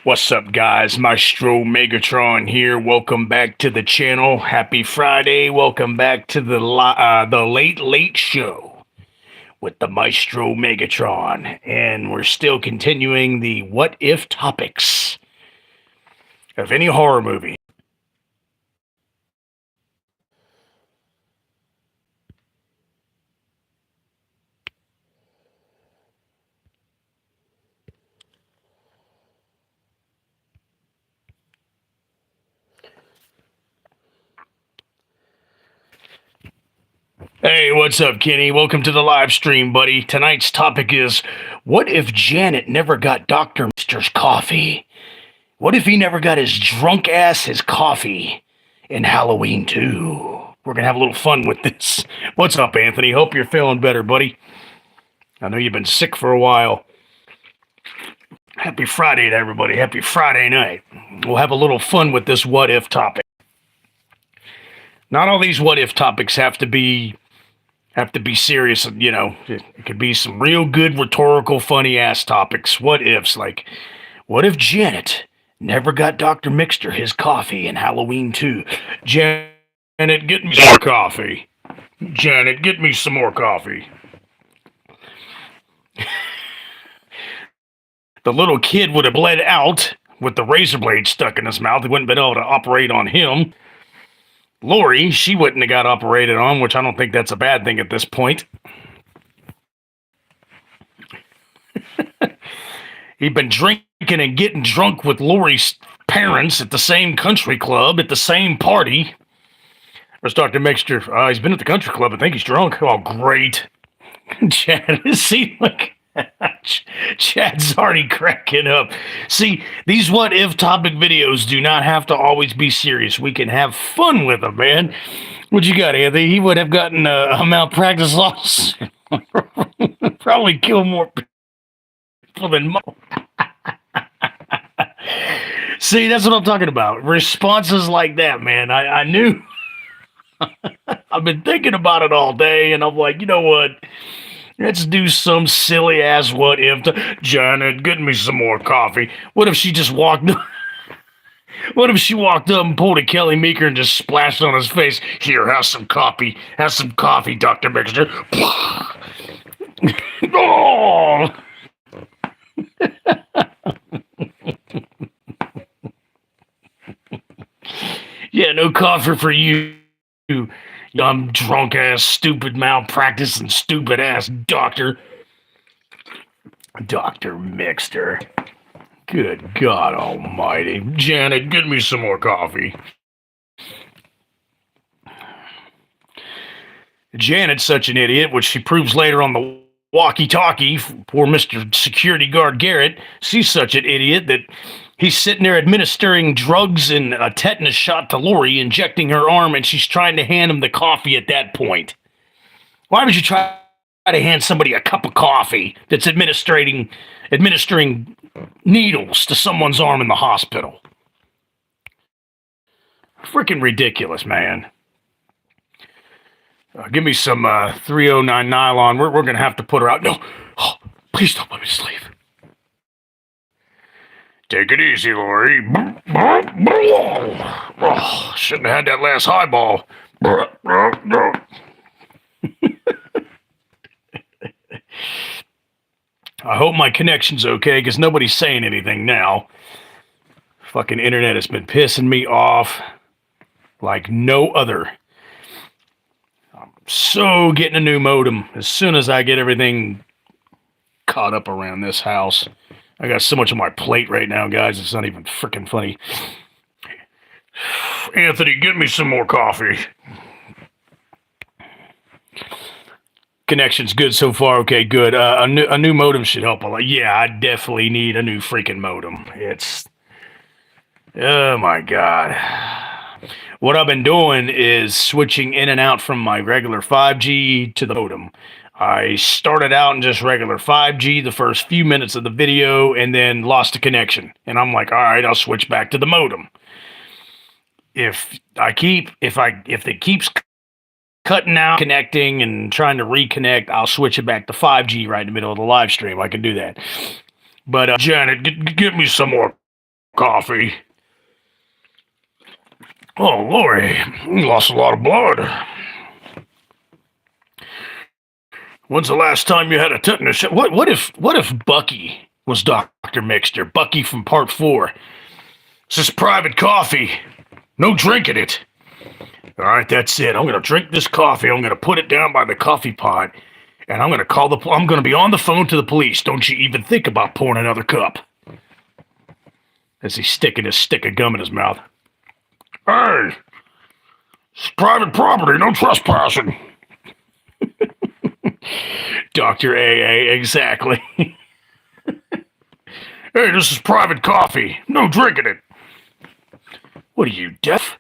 What's up, guys? Maestro Megatron here. Welcome back to the channel. Happy Friday. Welcome back to the Late Late Show with the Maestro Megatron. And we're still continuing the what if topics of any horror movie. Hey, what's up, Kenny? Welcome to the live stream, buddy. Tonight's topic is what if Janet never got Dr. Mixter's coffee? What if he never got his drunk ass his coffee in Halloween 2? We're going to have a little fun with this. What's up, Anthony? Hope you're feeling better, buddy. I know you've been sick for a while. Happy Friday to everybody. Happy Friday night. We'll have a little fun with this what if topic. Not all these what if topics have to be serious, you know. It could be some real good rhetorical funny ass topics. What ifs, like what if Janet never got Dr. Mixter his coffee in Halloween 2? Janet, get me some more coffee. Janet, get me some more coffee. The little kid would have bled out with the razor blade stuck in his mouth. He wouldn't have been able to operate on him. Laurie, she wouldn't have got operated on, which I don't think that's a bad thing at this point. He'd been drinking and getting drunk with Laurie's parents at the same country club, at the same party. Where's Dr. Mixter? He's been at the country club. I think he's drunk. Oh, great. Chad, see, look. Chad's already cracking up. See, these what if topic videos do not have to always be serious. We can have fun with them, man. What you got, Anthony? He would have gotten a malpractice lawsuit. Probably kill more people than Mo. See, that's what I'm talking about. Responses like that, man. I knew. I've been thinking about it all day, and I'm like, you know what? Let's do some silly ass what if. Janet, get me some more coffee. What if she just walked up? What if she walked up and pulled a Kelly Meeker and just splashed on his face? Here, have some coffee. Have some coffee, Dr. Mixter. Oh! Yeah, no coffee for you. Dumb, drunk ass, stupid malpractice and stupid ass doctor. Dr. Mixter. Good God Almighty. Janet, get me some more coffee. Janet's such an idiot, which she proves later on the walkie-talkie. Poor Mr. Security Guard Garrett. She's such an idiot that he's sitting there administering drugs and a tetanus shot to Laurie, injecting her arm, and she's trying to hand him the coffee at that point. Why would you try to hand somebody a cup of coffee that's administering needles to someone's arm in the hospital? Freaking ridiculous, man. Give me some 309 nylon. We're going to have to put her out. No, oh, please don't let me sleep. Take it easy, Laurie. Oh, shouldn't have had that last highball. I hope my connection's okay, because nobody's saying anything now. Fucking internet has been pissing me off like no other. I'm so getting a new modem as soon as I get everything caught up around this house. I got so much on my plate right now, guys, it's not even freaking funny. Anthony, get me some more coffee. Connection's good so far. Okay, good. A new modem should help a lot. Yeah, I definitely need a new freaking modem. Oh my God. What I've been doing is switching in and out from my regular 5G to the modem. I started out in just regular 5G the first few minutes of the video and then lost the connection. And I'm like, all right, I'll switch back to the modem. If it keeps cutting out, connecting, and trying to reconnect, I'll switch it back to 5G right in the middle of the live stream. I can do that. But Janet, get me some more coffee. Oh, Laurie, you lost a lot of blood. When's the last time you had a tetanus shot? What if Bucky was Dr. Mixter? Bucky from Part 4. This is private coffee. No drinking it. All right, that's it. I'm going to drink this coffee. I'm going to put it down by the coffee pot. And I'm going to I'm going to be on the phone to the police. Don't you even think about pouring another cup. As he's sticking his stick of gum in his mouth. Hey, it's private property. No trespassing. Dr. AA, exactly. Hey, this is private coffee. No drinking it. What are you, deaf?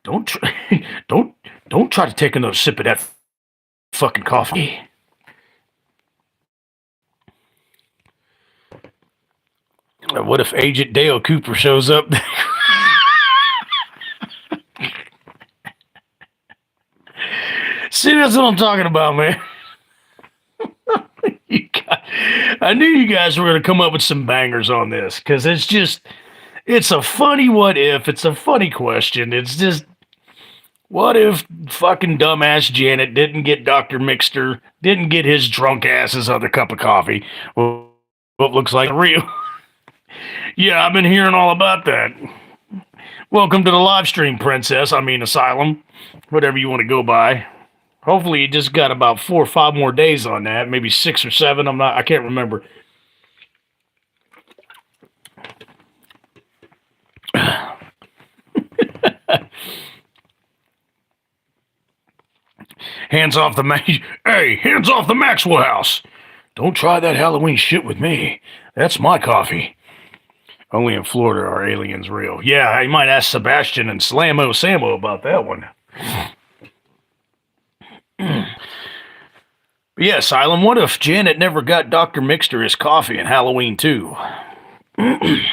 Don't try to take another sip of that fucking coffee. What if Agent Dale Cooper shows up? See, that's what I'm talking about, man. I knew you guys were going to come up with some bangers on this, because it's a funny what if. It's a funny question. It's just, what if fucking dumbass Janet didn't get Dr. Mixter, didn't get his drunk ass's other cup of coffee? Well, what looks like real. Yeah, I've been hearing all about that. Welcome to the live stream, Princess. I mean, Asylum. Whatever you want to go by. Hopefully you just got about 4 or 5 more days on that. Maybe 6 or 7. I can't remember. Hands off the Hey, hands off the Maxwell house. Don't try that Halloween shit with me. That's my coffee. Only in Florida are aliens real. Yeah, you might ask Sebastian and Slammo Sammo about that one. Yeah, Asylum, what if Janet never got Dr. Mixter his coffee in Halloween 2? This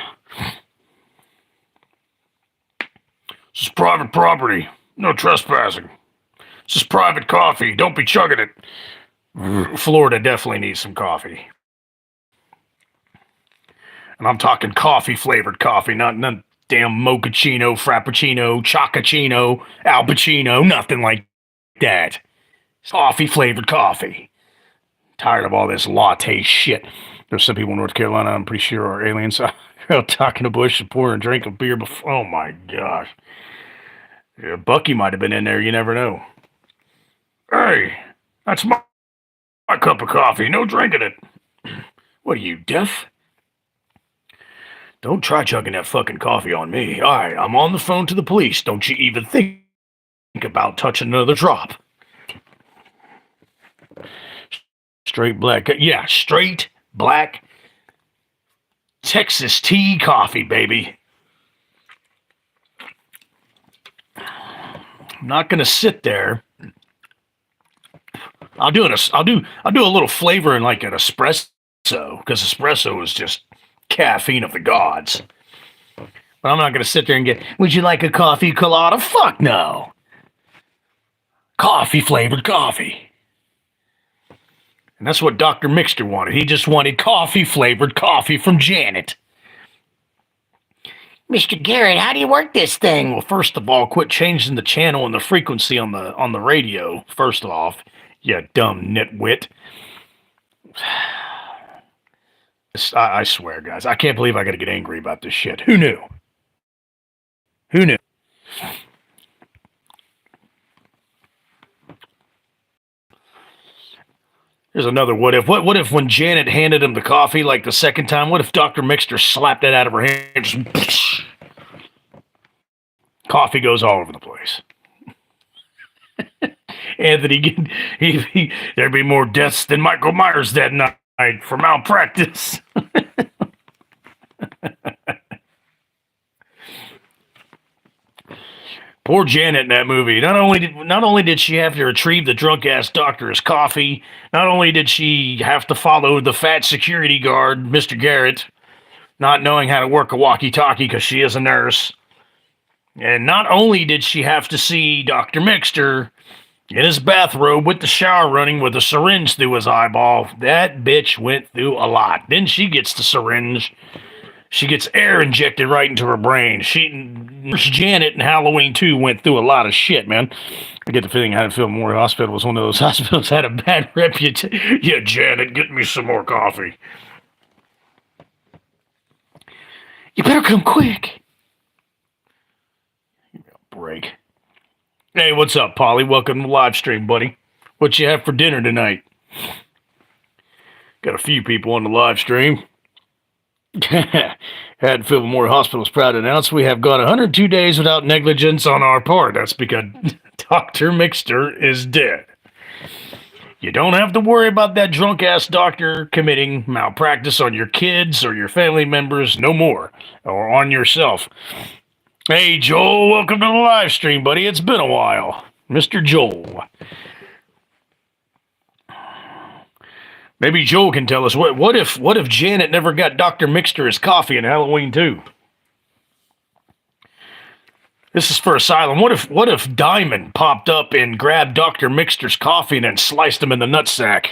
is private property. No trespassing. This is private coffee. Don't be chugging it. Florida definitely needs some coffee. And I'm talking coffee-flavored coffee, not damn mochaccino, frappuccino, chocochino, al pacino, nothing like that. It's coffee-flavored coffee. Tired of all this latte shit. There's some people in North Carolina, I'm pretty sure, are aliens. Talking to Bush and pouring a drink of beer before. Oh my gosh. Yeah, Bucky might have been in there. You never know. Hey, that's my cup of coffee. No drinking it. What are you, deaf? Don't try chugging that fucking coffee on me. All right, I'm on the phone to the police. Don't you even think about touching another drop. Straight black. Yeah, straight black Texas tea coffee, baby. I'm not gonna sit there. I'll do a little flavor in like an espresso, because espresso is just caffeine of the gods. But I'm not gonna sit there and get, would you like a coffee colada? Fuck no. Coffee flavored coffee. And that's what Dr. Mixter wanted. He just wanted coffee-flavored coffee from Janet. Mr. Garrett, how do you work this thing? Well, first of all, quit changing the channel and the frequency on the radio, first off. You dumb nitwit. I swear, guys, I can't believe I gotta get angry about this shit. Who knew? Who knew? Here's another what if. What if when Janet handed him the coffee, like the second time, what if Dr. Mixter slapped it out of her hand? Just, coffee goes all over the place. Anthony, there'd be more deaths than Michael Myers that night for malpractice. Poor Janet in that movie. Not only did she have to retrieve the drunk ass doctor's coffee, not only did she have to follow the fat security guard, Mr. Garrett, not knowing how to work a walkie-talkie because she is a nurse, and not only did she have to see Dr. Mixter in his bathrobe with the shower running with a syringe through his eyeball. That bitch went through a lot. Then she gets the syringe. She gets air injected right into her brain. Nurse Janet in Halloween 2 went through a lot of shit, man. I get the feeling Haddonfield Memorial Hospital was one of those hospitals that had a bad reputation. Yeah, Janet, get me some more coffee. You better come quick. Break. Hey, what's up, Polly? Welcome to the live stream, buddy. What you have for dinner tonight? Got a few people on the live stream. Haddonfield Memorial Hospital is proud to announce we have gone 102 days without negligence on our part. That's because Dr. Mixter is dead. You don't have to worry about that drunk-ass doctor committing malpractice on your kids or your family members no more, or on yourself. Hey, Joel, welcome to the live stream, buddy. It's been a while. Mr. Joel. Maybe Joel can tell us, what if Janet never got Dr. Mixter his coffee in Halloween 2? This is for Asylum. What if Diamond popped up and grabbed Dr. Mixter's coffee and then sliced him in the nutsack?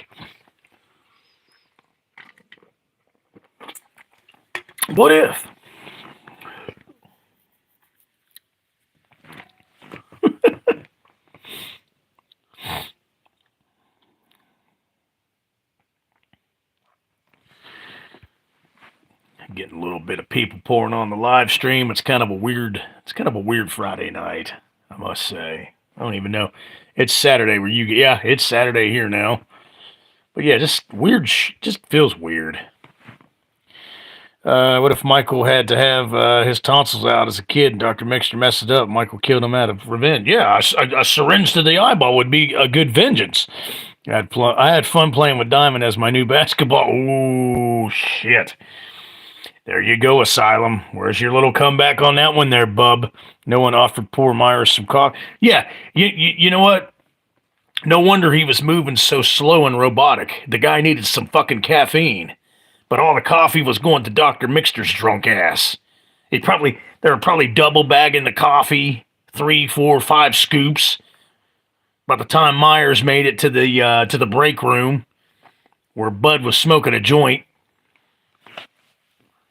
What if? Getting a little bit of people pouring on the live stream. It's kind of a weird Friday night, I must say. I don't even know. It's Saturday where you get, yeah, it's Saturday here now. But yeah, just weird, just feels weird. What if Michael had to have his tonsils out as a kid and Dr. Mixter messed it up? Michael killed him out of revenge. Yeah, a syringe to the eyeball would be a good vengeance. I had fun playing with Diamond as my new basketball. Ooh, shit. There you go, Asylum. Where's your little comeback on that one there, bub? No one offered poor Myers some coffee. Yeah, you know what? No wonder he was moving so slow and robotic. The guy needed some fucking caffeine. But all the coffee was going to Dr. Mixter's drunk ass. They were probably double bagging the coffee, 3, 4, 5 scoops. By the time Myers made it to the break room, where Bud was smoking a joint,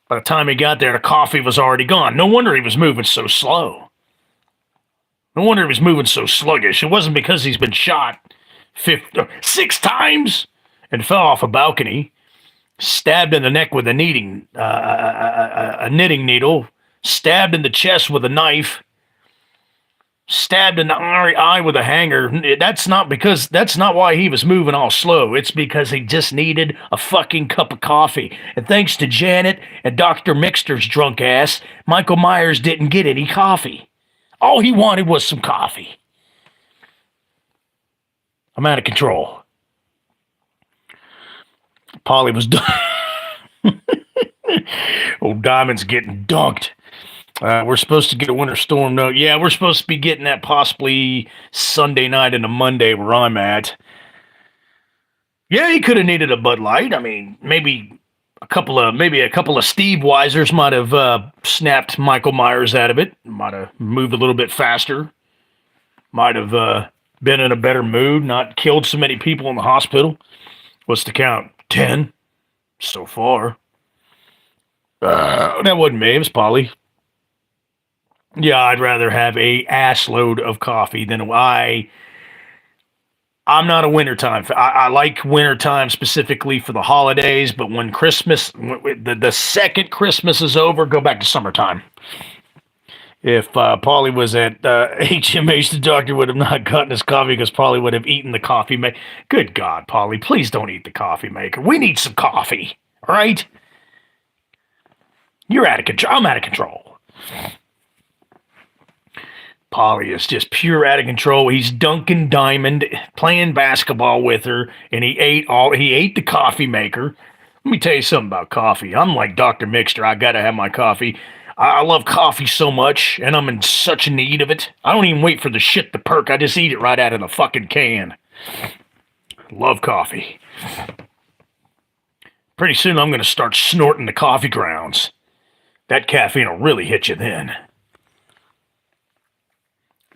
by the time he got there, the coffee was already gone. No wonder he was moving so slow. No wonder he was moving so sluggish. It wasn't because he's been shot 6 times and fell off a balcony, stabbed in the neck with a knitting needle, stabbed in the chest with a knife, stabbed in the eye with a hanger. That's not why he was moving all slow. It's because he just needed a fucking cup of coffee. And thanks to Janet and Dr. Mixter's drunk ass, Michael Myers didn't get any coffee. All he wanted was some coffee. I'm out of control. Polly was done. Old Diamond's getting dunked. We're supposed to get a winter storm note. Yeah, we're supposed to be getting that possibly Sunday night into Monday where I'm at. Yeah, he could have needed a Bud Light. I mean, maybe a couple of Steve Weisers might have snapped Michael Myers out of it. Might have moved a little bit faster. Might have been in a better mood. Not killed so many people in the hospital. What's the count? 10 so far. That wasn't me. It was Polly. Yeah, I'd rather have a assload of coffee than I'm not a wintertime. I like wintertime specifically for the holidays, but when the second Christmas is over, go back to summertime. If Paulie was at HMH, the doctor would have not gotten his coffee because Paulie would have eaten the coffee maker. Good God, Paulie, please don't eat the coffee maker. We need some coffee, all right? You're out of control. I'm out of control. Polly is just pure out of control. He's dunking Diamond, playing basketball with her, and he ate the coffee maker. Let me tell you something about coffee. I'm like Dr. Mixter. I gotta have my coffee. I love coffee so much, and I'm in such need of it. I don't even wait for the shit to perk. I just eat it right out of the fucking can. Love coffee. Pretty soon I'm gonna start snorting the coffee grounds. That caffeine will really hit you then.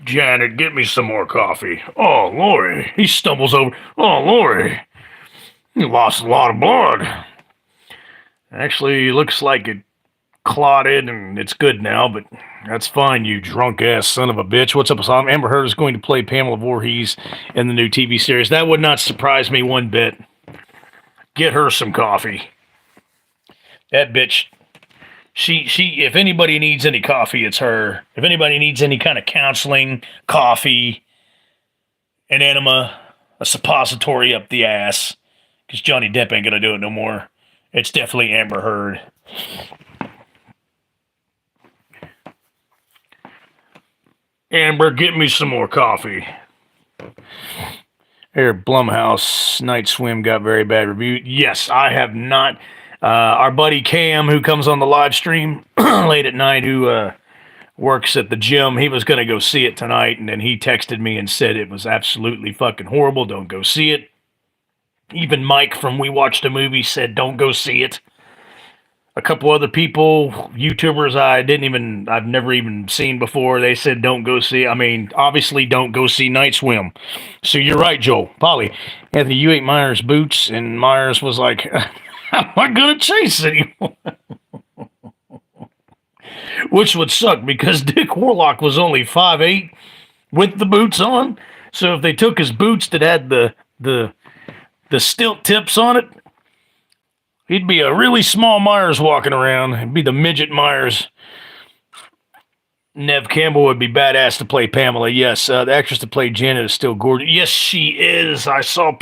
Janet, get me some more coffee. Oh, Laurie. He stumbles over. Oh, Laurie. You lost a lot of blood. Actually, looks like it clotted and it's good now, but that's fine, you drunk ass son of a bitch. What's up, Asylum? Amber Heard is going to play Pamela Voorhees in the new TV series. That would not surprise me one bit. Get her some coffee. That bitch, she, if anybody needs any coffee, it's her. If anybody needs any kind of counseling, coffee, an enema, a suppository up the ass, because Johnny Depp ain't gonna do it no more, it's definitely Amber Heard. Amber, get me some more coffee. Here, Blumhouse, Night Swim got very bad review. Yes, I have not. Our buddy Cam, who comes on the live stream late at night, who works at the gym, he was going to go see it tonight, and then he texted me and said it was absolutely fucking horrible. Don't go see it. Even Mike from We Watched a Movie said don't go see it. A couple other people, YouTubers I've never even seen before, they said don't go see. I mean, obviously don't go see Night Swim. So you're right, Joel. Polly, Anthony, you ate Myers' boots, and Myers was like, I'm not going to chase anymore. Which would suck because Dick Warlock was only 5'8" with the boots on. So if they took his boots that had the stilt tips on it, he'd be a really small Myers walking around. He'd be the midget Myers. Nev Campbell would be badass to play Pamela. Yes, the actress to play Janet is still gorgeous. Yes, she is. I saw...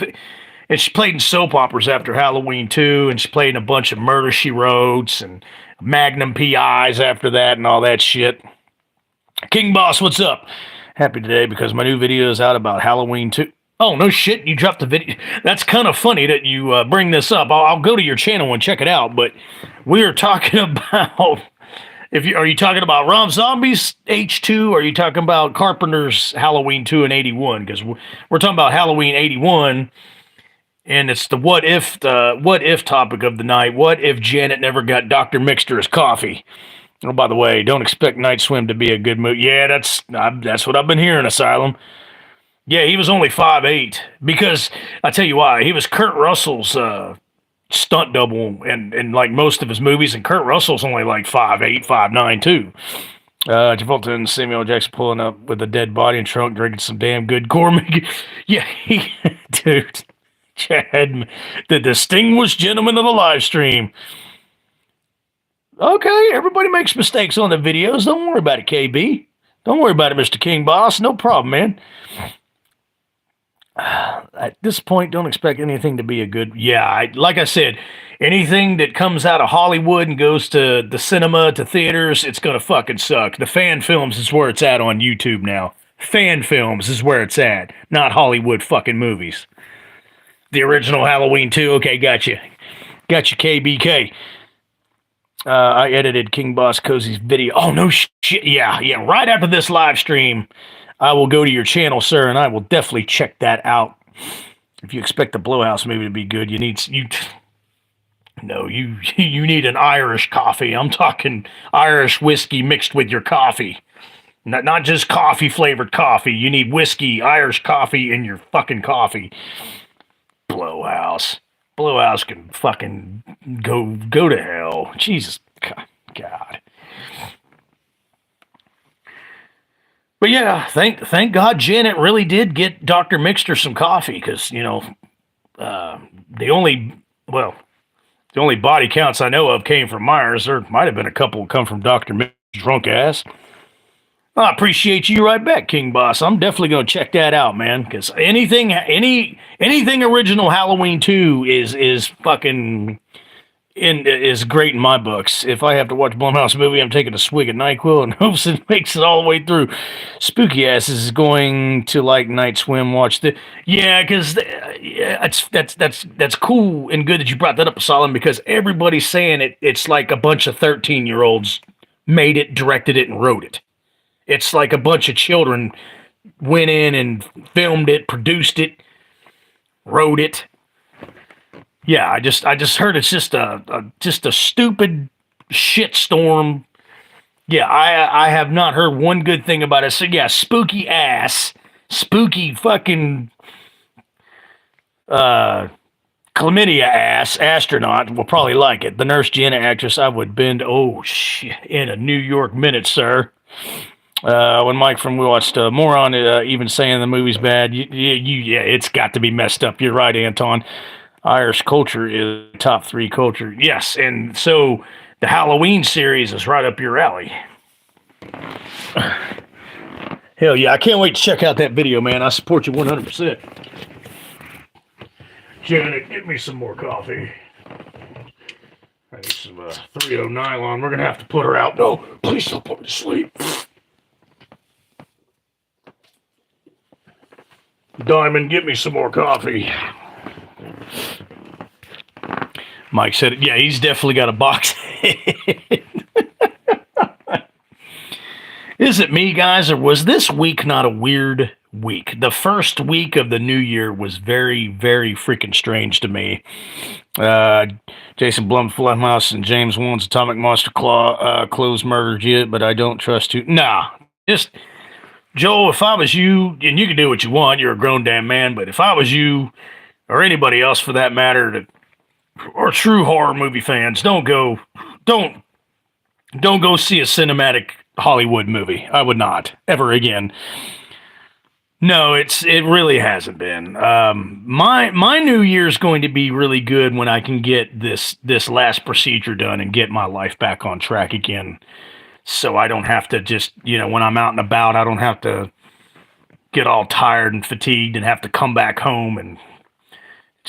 And she played in soap operas after Halloween 2, and she played in a bunch of Murder, She Wrote, and Magnum PIs after that, and all that shit. King Boss, what's up? Happy today because my new video is out about Halloween 2. Oh, no shit, you dropped the video. That's kind of funny that you bring this up. I'll go to your channel and check it out, but we are talking about... Are you talking about Rob Zombie's H2, or are you talking about Carpenter's Halloween 2 and 81? Because we're talking about Halloween 81, and it's the what if topic of the night. What if Janet never got Dr. Mixter's coffee? Oh, by the way, don't expect Night Swim to be a good movie. Yeah, that's what I've been hearing, Asylum. Yeah, he was only 5'8", because I tell you why. He was Kurt Russell's stunt double in like most of his movies, and Kurt Russell's only like 5'8", 5'9", too. Travolta and Samuel Jackson pulling up with a dead body and trunk, drinking some damn good gourmet. Yeah, dude. Chad, the distinguished gentleman of the live stream. Okay, everybody makes mistakes on the videos. Don't worry about it, KB. Don't worry about it, Mr. King Boss. No problem, man. At this point, don't expect anything to be a good... Yeah, like I said, anything that comes out of Hollywood and goes to the cinema, to theaters, it's going to fucking suck. The fan films is where it's at on YouTube now. Fan films is where it's at, not Hollywood fucking movies. The original Halloween 2, okay, gotcha. Gotcha, KBK. I edited King Boss Cozy's video. Oh, no shit. Yeah. Right after this live stream, I will go to your channel, sir, and I will definitely check that out. If you expect the Blowhouse movie to be good, you need an Irish coffee. I'm talking Irish whiskey mixed with your coffee. Not just coffee-flavored coffee. You need whiskey, Irish coffee in your fucking coffee. Blowhouse can fucking go to hell. Jesus God. But yeah, thank God Janet really did get Dr. Mixter some coffee, because the only body counts I know of came from Myers. There might have been a couple come from Dr. Mixter's drunk ass. I appreciate you right back, King Boss. I'm definitely going to check that out, man, because anything original Halloween 2 is fucking is great in my books. If I have to watch Blumhouse movie, I'm taking a swig of NyQuil and hopes it makes it all the way through. Spooky Ass is going to like Night Swim. Watch the because that's cool and good that you brought that up, Solomon, because everybody's saying it's like a bunch of 13-year-olds made it, directed it, and wrote it. It's like a bunch of children went in and filmed it, produced it, wrote it. Yeah, I just heard it's just a stupid shitstorm. Yeah, I have not heard one good thing about it. So yeah, spooky ass, spooky fucking chlamydia ass astronaut will probably like it. The Nurse Jenna actress I would bend, oh shit, in a New York minute, sir. When Mike from we watched Moron even saying the movie's bad, yeah, it's got to be messed up. You're right, Anton. Irish culture is top 3 culture. Yes, and so the Halloween series is right up your alley. Hell yeah, I can't wait to check out that video, man. I support you 100%. Janet, get me some more coffee. I need some 3-0 nylon. We're going to have to put her out. No, please don't put me to sleep. Diamond, get me some more coffee. Mike said, yeah, he's definitely got a box. Is it me, guys, or was this week not a weird week? The first week of the new year was very, very freaking strange to me. Jason Blum, Flumhouse, and James Wan's Atomic Monster Claw closed murdered yet, but I don't trust you. Nah, just, Joel, if I was you, and you can do what you want, you're a grown damn man, but if I was you, or anybody else for that matter, or true horror movie fans, don't go see a cinematic Hollywood movie. I would not ever again. No, it really hasn't been. My New Year's going to be really good when I can get this last procedure done and get my life back on track again. So I don't have to just, when I'm out and about, I don't have to get all tired and fatigued and have to come back home and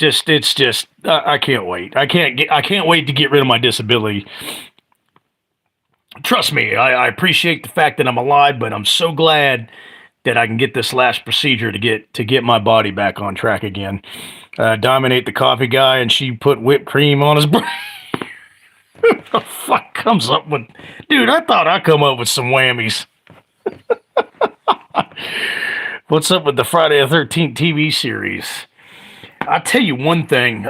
I can't wait. I can't wait to get rid of my disability. Trust me, I appreciate the fact that I'm alive, but I'm so glad that I can get this last procedure to get my body back on track again. Dominate the coffee guy, and she put whipped cream on his brain. Who the fuck comes up with... Dude, I thought I'd come up with some whammies. What's up with the Friday the 13th TV series? I'll tell you one thing.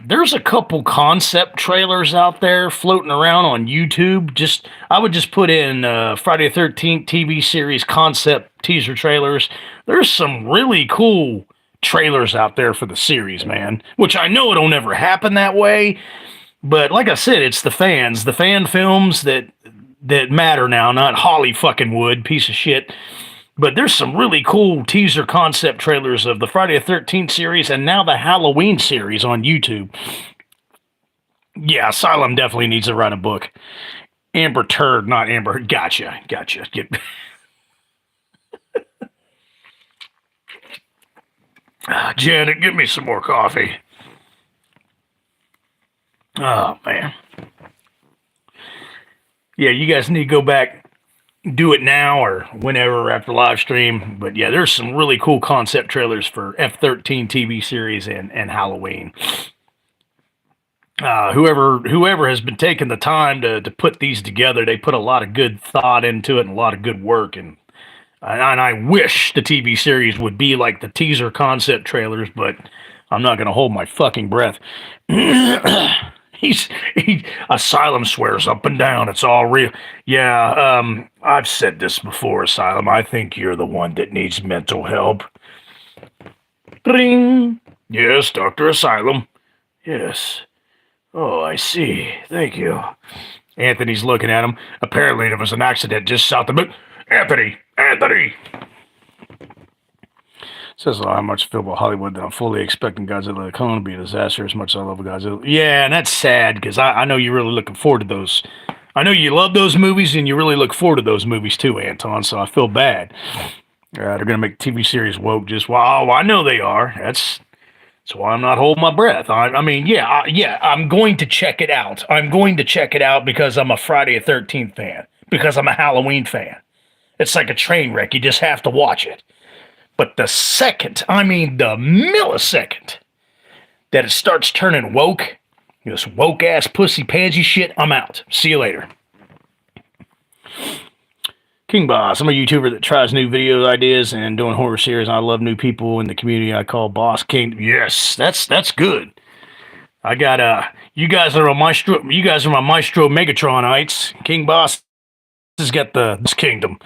There's a couple concept trailers out there floating around on YouTube. I would just put in Friday the 13th TV series concept teaser trailers. There's some really cool trailers out there for the series, man. Which I know it'll never happen that way. But like I said, it's the fans. The fan films that matter now, not Holly fucking Wood, piece of shit. But there's some really cool teaser concept trailers of the Friday the 13th series and now the Halloween series on YouTube. Yeah, Asylum definitely needs to write a book. Amber Turd, not Amber. Gotcha. Janet, give me some more coffee. Oh, man. Yeah, you guys need to go back. Do it now or whenever after live stream. But yeah, there's some really cool concept trailers for F13 TV series and Halloween. Whoever has been taking the time to put these together, they put a lot of good thought into it and a lot of good work. And I wish the TV series would be like the teaser concept trailers, but I'm not going to hold my fucking breath. Asylum swears up and down it's all real. Yeah, I've said this before, Asylum. I think you're the one that needs mental help. Ring. Yes, Dr. Asylum. Yes. Oh, I see. Thank you. Anthony's looking at him. Apparently there was an accident just south of it. Anthony! Says how much I feel about Hollywood that I'm fully expecting Godzilla to come to be a disaster as much as I love Godzilla. Yeah, and that's sad because I know you're really looking forward to those. I know you love those movies and you really look forward to those movies too, Anton, so I feel bad. They're going to make TV series woke just, wow, I know they are. That's why I'm not holding my breath. I mean, I'm going to check it out. I'm going to check it out because I'm a Friday the 13th fan, because I'm a Halloween fan. It's like a train wreck. You just have to watch it. But the millisecond that it starts turning woke, this woke-ass pussy pansy shit, I'm out. See you later. King Boss, I'm a YouTuber that tries new video ideas and doing horror series. I love new people in the community I call Boss King. Yes, that's good. I got, you guys are my Maestro Megatronites. King Boss has got this kingdom.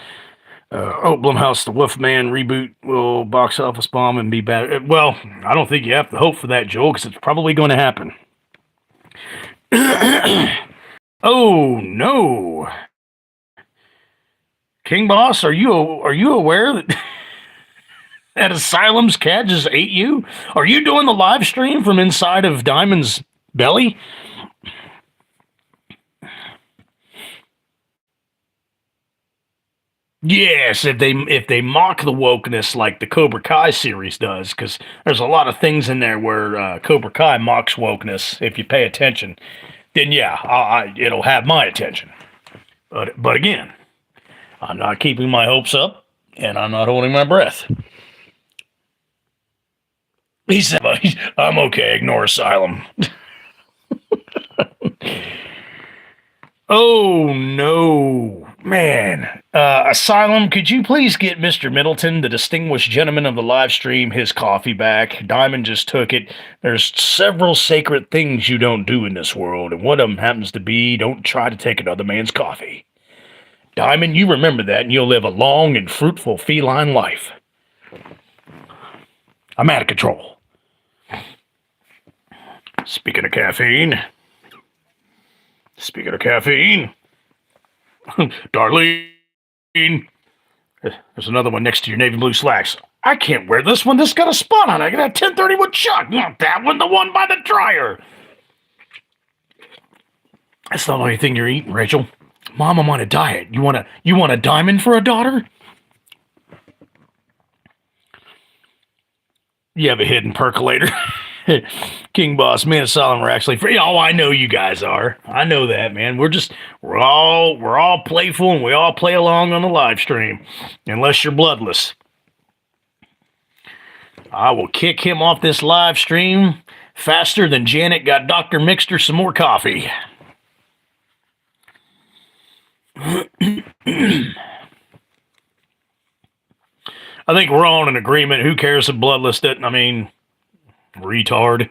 Blumhouse, the Wolfman reboot will box office bomb and be bad. Well, I don't think you have to hope for that, Joel, because it's probably going to happen. Oh no, King Boss, are you aware that that Asylum's cat just ate you? Are you doing the live stream from inside of Diamond's belly? Yes, if they mock the wokeness like the Cobra Kai series does, because there's a lot of things in there where Cobra Kai mocks wokeness. If you pay attention, then yeah, it'll have my attention. But again, I'm not keeping my hopes up, and I'm not holding my breath. He said, "I'm okay. Ignore Asylum." Oh no, man! Asylum, could you please get Mr. Middleton, the distinguished gentleman of the live stream, his coffee back? Diamond just took it. There's several sacred things you don't do in this world, and one of them happens to be don't try to take another man's coffee. Diamond, you remember that, and you'll live a long and fruitful feline life. I'm out of control. Speaking of caffeine, Darlene, there's another one next to your navy blue slacks. I can't wear this one. This got a spot on it. I got a 1030 with Chuck. Not that one, the one by the dryer. That's not the only thing you're eating, Rachel. Mom, I'm on a diet. You want a diamond for a daughter? You have a hidden percolator. King Boss, me and Solomon are actually free. Oh, I know you guys are. I know that, man. We're all playful and we all play along on the live stream. Unless you're bloodless. I will kick him off this live stream faster than Janet got Dr. Mixter some more coffee. I think we're all in agreement. Who cares if bloodless didn't? I mean, retard.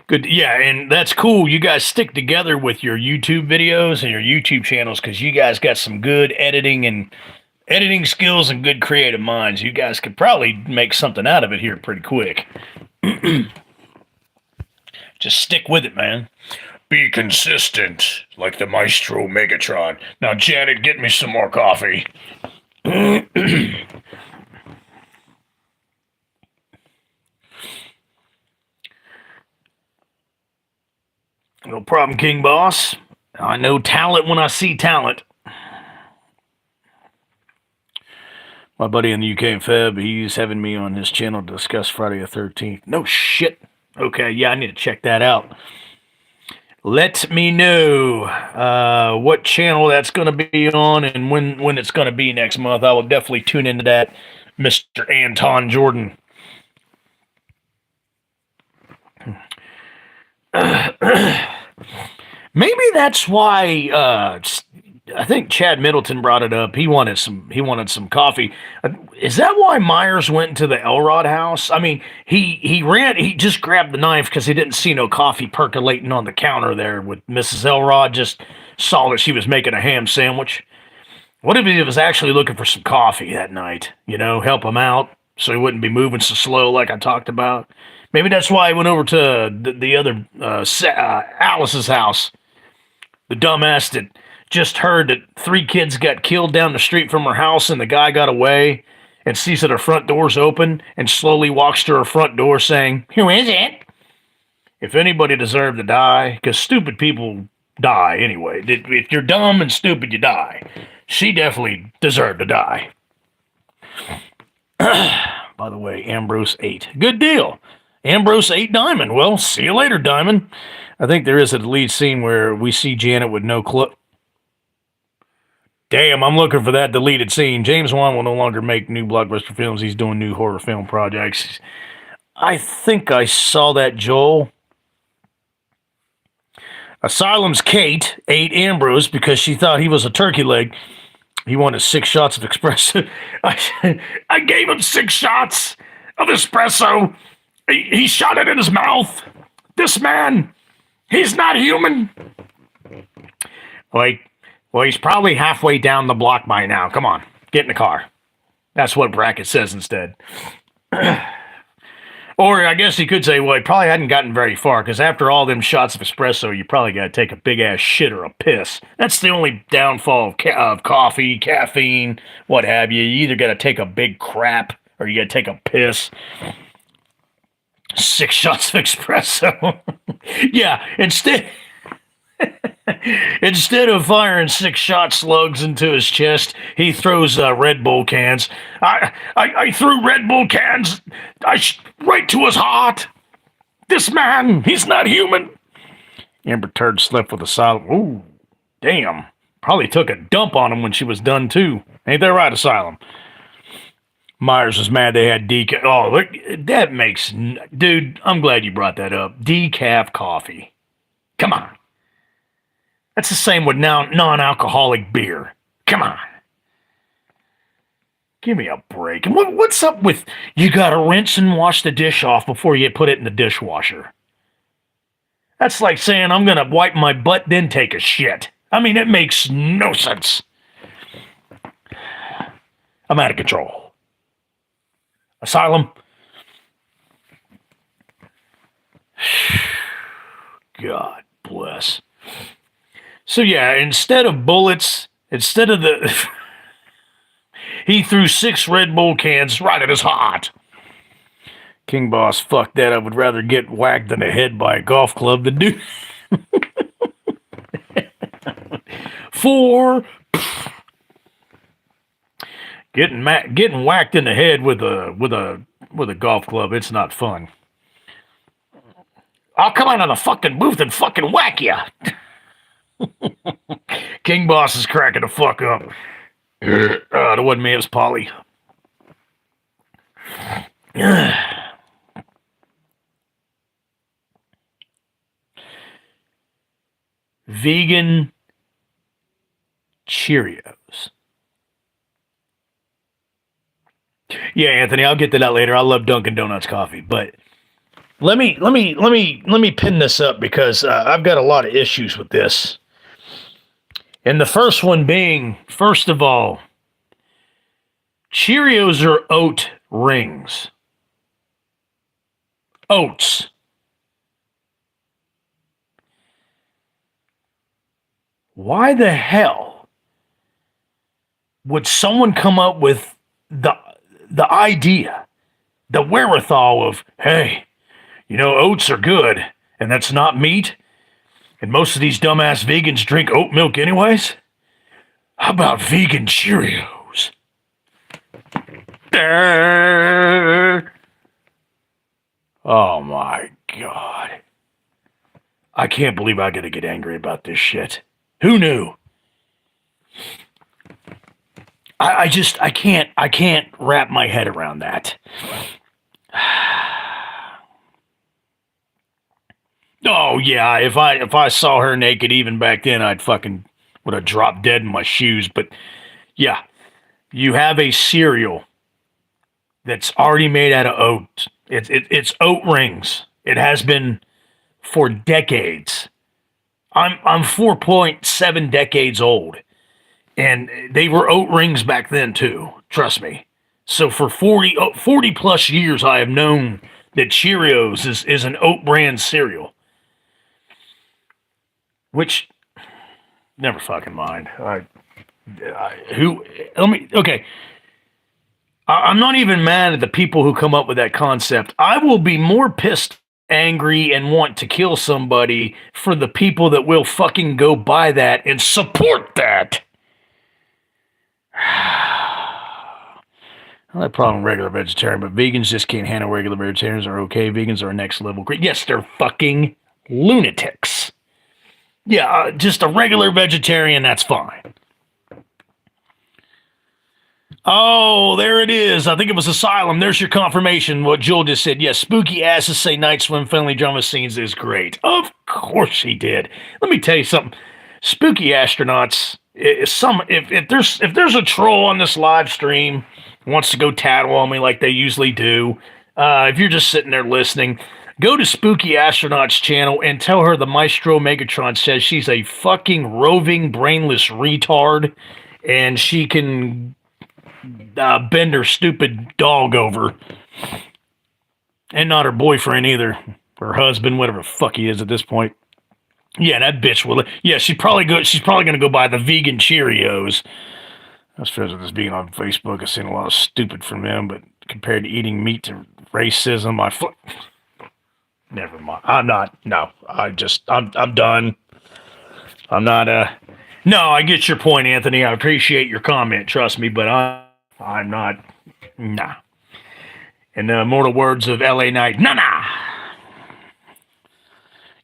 Good, yeah, and that's cool. You guys stick together with your YouTube videos and your YouTube channels because you guys got some good editing skills and good creative minds. You guys could probably make something out of it here pretty quick. Just stick with it, man. Be consistent, like the Maestro Megatron. Now, Janet, get me some more coffee. No problem, King Boss. I know talent when I see talent. My buddy in the UK in Feb, he's having me on his channel to discuss Friday the 13th. No shit. Okay, yeah, I need to check that out. Let me know what channel that's going to be on and when it's going to be next month. I will definitely tune into that, Mr. Anton Jordan. Maybe that's why I think Chad Middleton brought it up. He wanted some coffee. Is that why Myers went into the Elrod house? I mean, he just grabbed the knife because he didn't see no coffee percolating on the counter there with Mrs. Elrod. Just saw that she was making a ham sandwich. What if he was actually looking for some coffee that night? You know, help him out so he wouldn't be moving so slow like I talked about. Maybe that's why he went over to the other Alice's house. The dumbass that just heard that 3 kids got killed down the street from her house and the guy got away and sees that her front door's open and slowly walks to her front door saying, "Who is it?" If anybody deserved to die, because stupid people die anyway. If you're dumb and stupid, you die. She definitely deserved to die. By the way, Ambrose 8. Good deal. Ambrose 8 Diamond. Well, see you later, Diamond. I think there is a lead scene where we see Janet with no clue. Damn, I'm looking for that deleted scene. James Wan will no longer make new blockbuster films. He's doing new horror film projects. I think I saw that, Joel. Asylum's Kate ate Ambrose because she thought he was a turkey leg. He wanted 6 shots of espresso. I gave him 6 shots of espresso. He shot it in his mouth. This man, he's not human. Like, well, he's probably halfway down the block by now. Come on, get in the car. That's what Brackett says instead. Or I guess he could say, well, he probably hadn't gotten very far, because after all them shots of espresso, you probably got to take a big-ass shit or a piss. That's the only downfall of coffee, caffeine, what have you. You either got to take a big crap, or you got to take a piss. 6 shots of espresso. Yeah, Instead of firing 6-shot slugs into his chest, he throws Red Bull cans. I threw Red Bull cans right to his heart. This man, he's not human. Amber Turd slept with Asylum. Ooh, damn. Probably took a dump on him when she was done, too. Ain't that right, Asylum? Myers was mad they had decaf. Oh, look, that makes... Dude, I'm glad you brought that up. Decaf coffee. Come on. That's the same with non-alcoholic beer. Come on. Give me a break. And what's up with you gotta rinse and wash the dish off before you put it in the dishwasher? That's like saying I'm gonna wipe my butt then take a shit. I mean, it makes no sense. I'm out of control. Asylum. God bless. So yeah, instead of bullets, instead of the... he threw 6 Red Bull cans right at his heart. King Boss, fuck that. I would rather get whacked in the head by a golf club than do... 4. Getting whacked in the head with a golf club, it's not fun. I'll come out of the fucking booth and fucking whack you. King Boss is cracking the fuck up. It wasn't me, it was Polly. Vegan Cheerios. Yeah, Anthony, I'll get to that later. I love Dunkin' Donuts coffee, but let me pin this up because I've got a lot of issues with this. And the first one being, first of all, Cheerios are oat rings. Oats. Why the hell would someone come up with the idea, the wherewithal of, hey, you know, oats are good, and that's not meat? And most of these dumbass vegans drink oat milk anyways? How about vegan Cheerios? Oh my God. I can't believe I gotta get angry about this shit. Who knew? I can't wrap my head around that. Oh yeah, if I saw her naked even back then, I'd fucking would have dropped dead in my shoes. But yeah, you have a cereal that's already made out of oat. It's oat rings. It has been for decades. I'm 4.7 decades old, and they were oat rings back then too. Trust me. So for 40 plus years, I have known that Cheerios is an oat brand cereal. Which, never fucking mind. Okay. I'm not even mad at the people who come up with that concept. I will be more pissed, angry, and want to kill somebody for the people that will fucking go buy that and support that. I have a problem with regular vegetarian, but vegans just can't handle regular vegetarians are okay. Vegans are next level great. Yes, they're fucking lunatics. Yeah, just a regular vegetarian, that's fine. Oh, there it is. I think it was Asylum. There's your confirmation. What Joel just said. Yes, spooky asses say Night Swim friendly drama scenes is great. Of course he did. Let me tell you something. Spooky astronauts If there's a troll on this live stream wants to go tattle on me like they usually do, if you're just sitting there listening, go to Spooky Astronaut's channel and tell her the Maestro Megatron says she's a fucking roving brainless retard, and she can bend her stupid dog over, and not her boyfriend either, her husband, whatever the fuck he is at this point. Yeah, that bitch will. Yeah, she's probably gonna go buy the vegan Cheerios. I was friends with this being on Facebook. I've seen a lot of stupid from them, but compared to eating meat to racism, never mind. I'm not. No, I'm done. I'm not. No, I get your point, Anthony. I appreciate your comment. Trust me, but I'm not. Nah. In the immortal words of L.A. Knight, nah.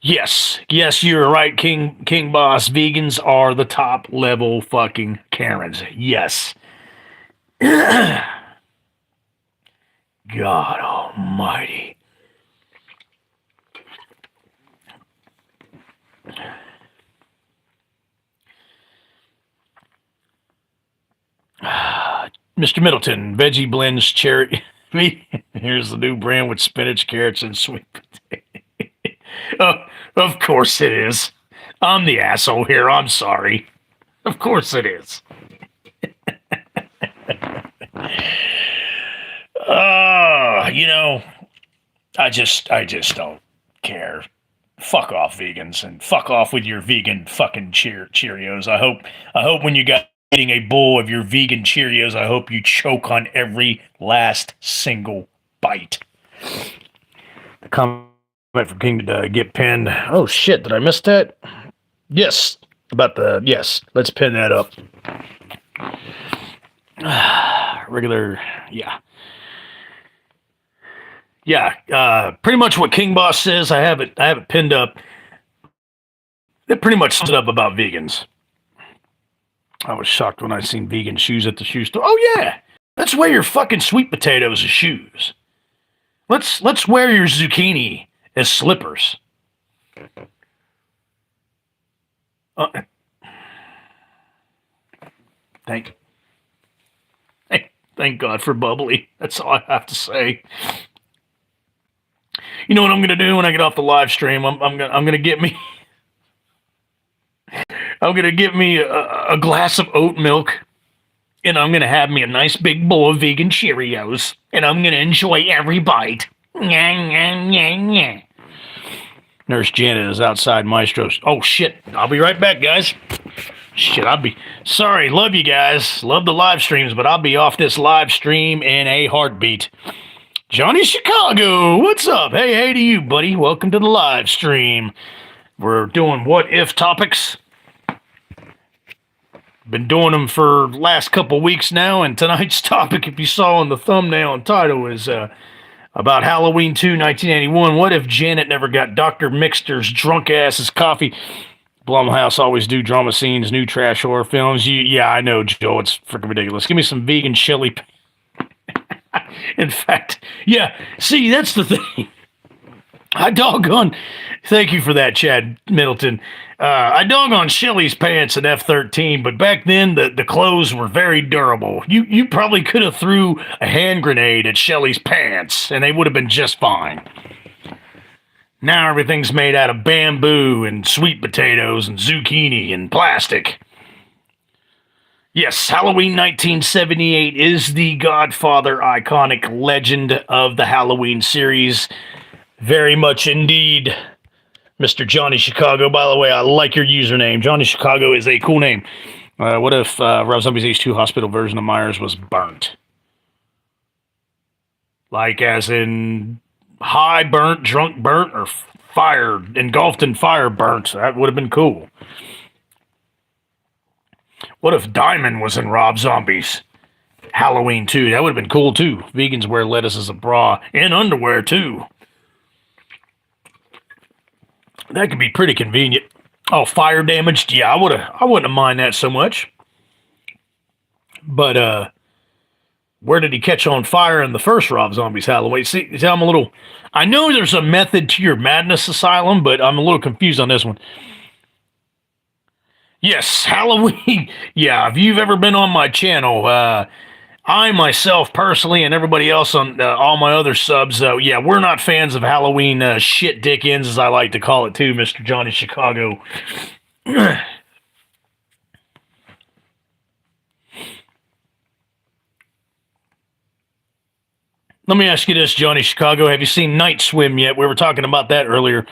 Yes, you're right, King Boss. Vegans are the top level fucking Karens. Yes. God almighty. Mr. Middleton, veggie blends cherry. Here's the new brand with spinach, carrots, and sweet potato. Oh, of course it is. I'm the asshole here. I'm sorry. Of course it is. I just don't care. Fuck off, vegans, and fuck off with your vegan fucking Cheerios. I hope when you got eating a bowl of your vegan Cheerios, I hope you choke on every last single bite. The comment from King to get pinned. Oh shit, did I miss that? Yes. Yes. Let's pin that up. Regular, yeah. Yeah, pretty much what King Boss says, I have it pinned up. It pretty much sums it up about vegans. I was shocked when I seen vegan shoes at the shoe store. Oh yeah, let's wear your fucking sweet potatoes as shoes. Let's wear your zucchini as slippers. Thank God for bubbly. That's all I have to say. You know what I'm gonna do when I get off the live stream? I'm gonna get me. I'm gonna get me a glass of oat milk, and I'm gonna have me a nice big bowl of vegan Cheerios, and I'm gonna enjoy every bite. Nurse Janet is outside Maestro's. Oh shit! I'll be right back, guys. Shit, I'll be sorry. Love you guys. Love the live streams, but I'll be off this live stream in a heartbeat. Johnny Chicago, what's up? Hey to you, buddy. Welcome to the live stream. We're doing what if topics. Been doing them for the last couple weeks now, and tonight's topic, if you saw in the thumbnail and title, is about Halloween 2, 1981. What if Janet never got Dr. Mixter's drunk ass's coffee? Blumhouse always do drama scenes, new trash horror films. Yeah, I know, Joe. It's freaking ridiculous. Give me some vegan chili. In fact, yeah, see, that's the thing. Thank you for that, Chad Middleton. I dog on Shelley's pants in F-13, but back then the clothes were very durable. You probably could have threw a hand grenade at Shelley's pants, and they would have been just fine. Now everything's made out of bamboo and sweet potatoes and zucchini and plastic. Yes, Halloween 1978 is the Godfather iconic legend of the Halloween series. Very much indeed, Mr. Johnny Chicago. By the way, I like your username. Johnny Chicago is a cool name. What if Rob Zombie's H2 hospital version of Myers was burnt? Like as in high burnt, drunk burnt, or fire, engulfed in fire burnt? That would have been cool. What if Diamond was in Rob Zombie's Halloween 2? That would have been cool too. Vegans wear lettuce as a bra and underwear too. That could be pretty convenient. Oh, fire damaged? Yeah, I wouldn't have mind that so much. But where did he catch on fire in the first Rob Zombie's Halloween? See, I know there's a method to your madness asylum, but I'm a little confused on this one. Yes, Halloween. Yeah, if you've ever been on my channel, I myself personally and everybody else on all my other subs, yeah, we're not fans of Halloween shit dickens, as I like to call it too, Mr. Johnny Chicago. Let me ask you this, Johnny Chicago. Have you seen Night Swim yet? We were talking about that earlier.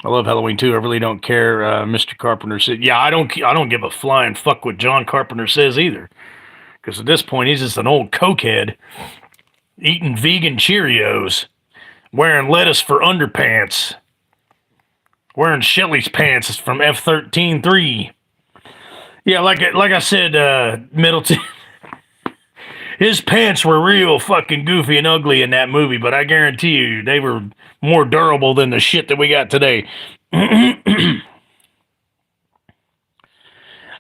I love Halloween too. I really don't care. Mr. Carpenter said, "Yeah, I don't give a flying fuck what John Carpenter says either." Because at this point, he's just an old cokehead eating vegan Cheerios, wearing lettuce for underpants, wearing Shelly's pants from F-13-3. Yeah, like I said, Middleton. His pants were real fucking goofy and ugly in that movie, but I guarantee you they were more durable than the shit that we got today.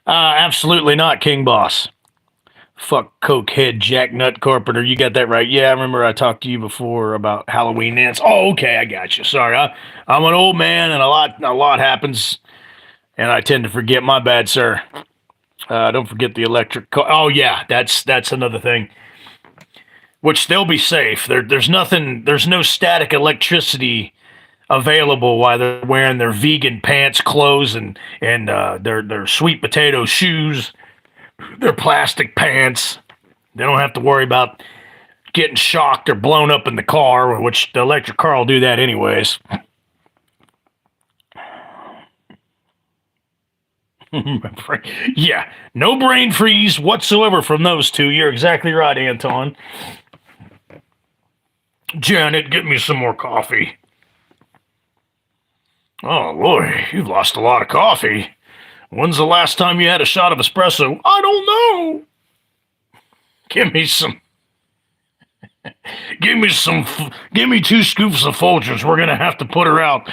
Absolutely not, King Boss. Fuck cokehead Jack Nut Carpenter. You got that right. Yeah, I remember I talked to you before about Halloween dance. Oh, okay, I got you. Sorry, I'm an old man and a lot happens, and I tend to forget. My bad, sir. Don't forget the electric car. Oh yeah, that's another thing. Which they'll be safe. There's no static electricity available while they're wearing their vegan pants, clothes, and their sweet potato shoes, their plastic pants. They don't have to worry about getting shocked or blown up in the car, which the electric car will do that anyways. Yeah, no brain freeze whatsoever from those two. You're exactly right, Anton. Janet, get me some more coffee. Oh, Laurie, you've lost a lot of coffee. When's the last time you had a shot of espresso? I don't know. Give me 2 scoops of Folgers. We're gonna have to put her out.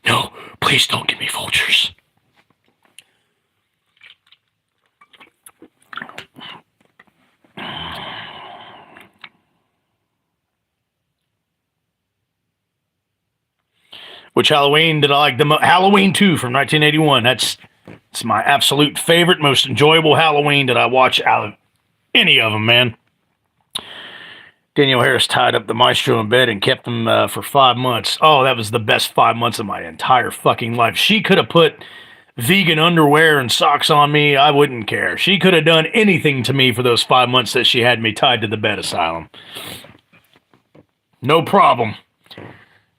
No, please don't give me Folgers. Which Halloween did I like the most? Halloween 2 from 1981. It's my absolute favorite, most enjoyable Halloween that I watch out of any of them, man. Danielle Harris tied up the maestro in bed and kept him for 5 months. Oh, that was the best 5 months of my entire fucking life. She could have put vegan underwear and socks on me. I wouldn't care. She could have done anything to me for those 5 months that she had me tied to the bed asylum. No problem.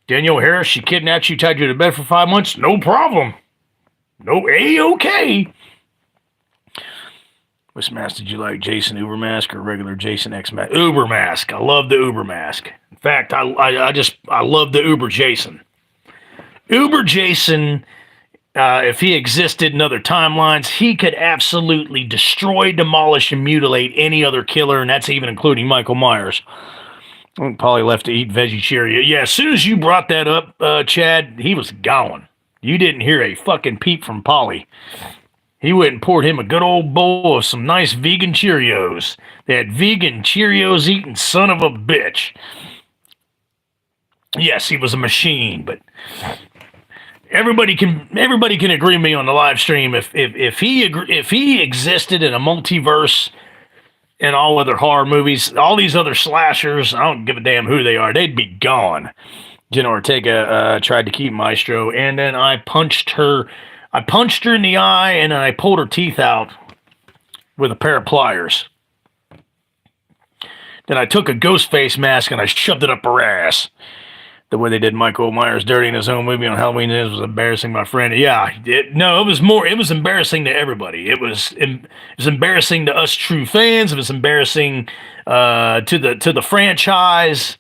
Danielle Harris, she kidnapped you, tied you to bed for 5 months? No problem. No, A-okay. Which mask did you like, Jason Uber mask or regular Jason X mask? Uber mask. I love the Uber mask. In fact, I love the Uber Jason. Uber Jason, if he existed in other timelines, he could absolutely destroy, demolish, and mutilate any other killer, and that's even including Michael Myers. I think Polly left to eat veggie Cheerio. Yeah, as soon as you brought that up, Chad, he was gone. You didn't hear a fucking peep from Polly. He went and poured him a good old bowl of some nice vegan Cheerios. That vegan Cheerios eating son of a bitch. Yes, he was a machine, but everybody can agree with me on the live stream. If he existed in a multiverse and all other horror movies, all these other slashers, I don't give a damn who they are, they'd be gone. Jenna Ortega tried to keep Maestro, and then I punched her in the eye, and then I pulled her teeth out with a pair of pliers. Then I took a ghost face mask and I shoved it up her ass. The way they did Michael Myers dirty in his own movie on Halloween was embarrassing, my friend. Yeah, it was embarrassing to everybody. It was embarrassing to us true fans. It was embarrassing to the franchise,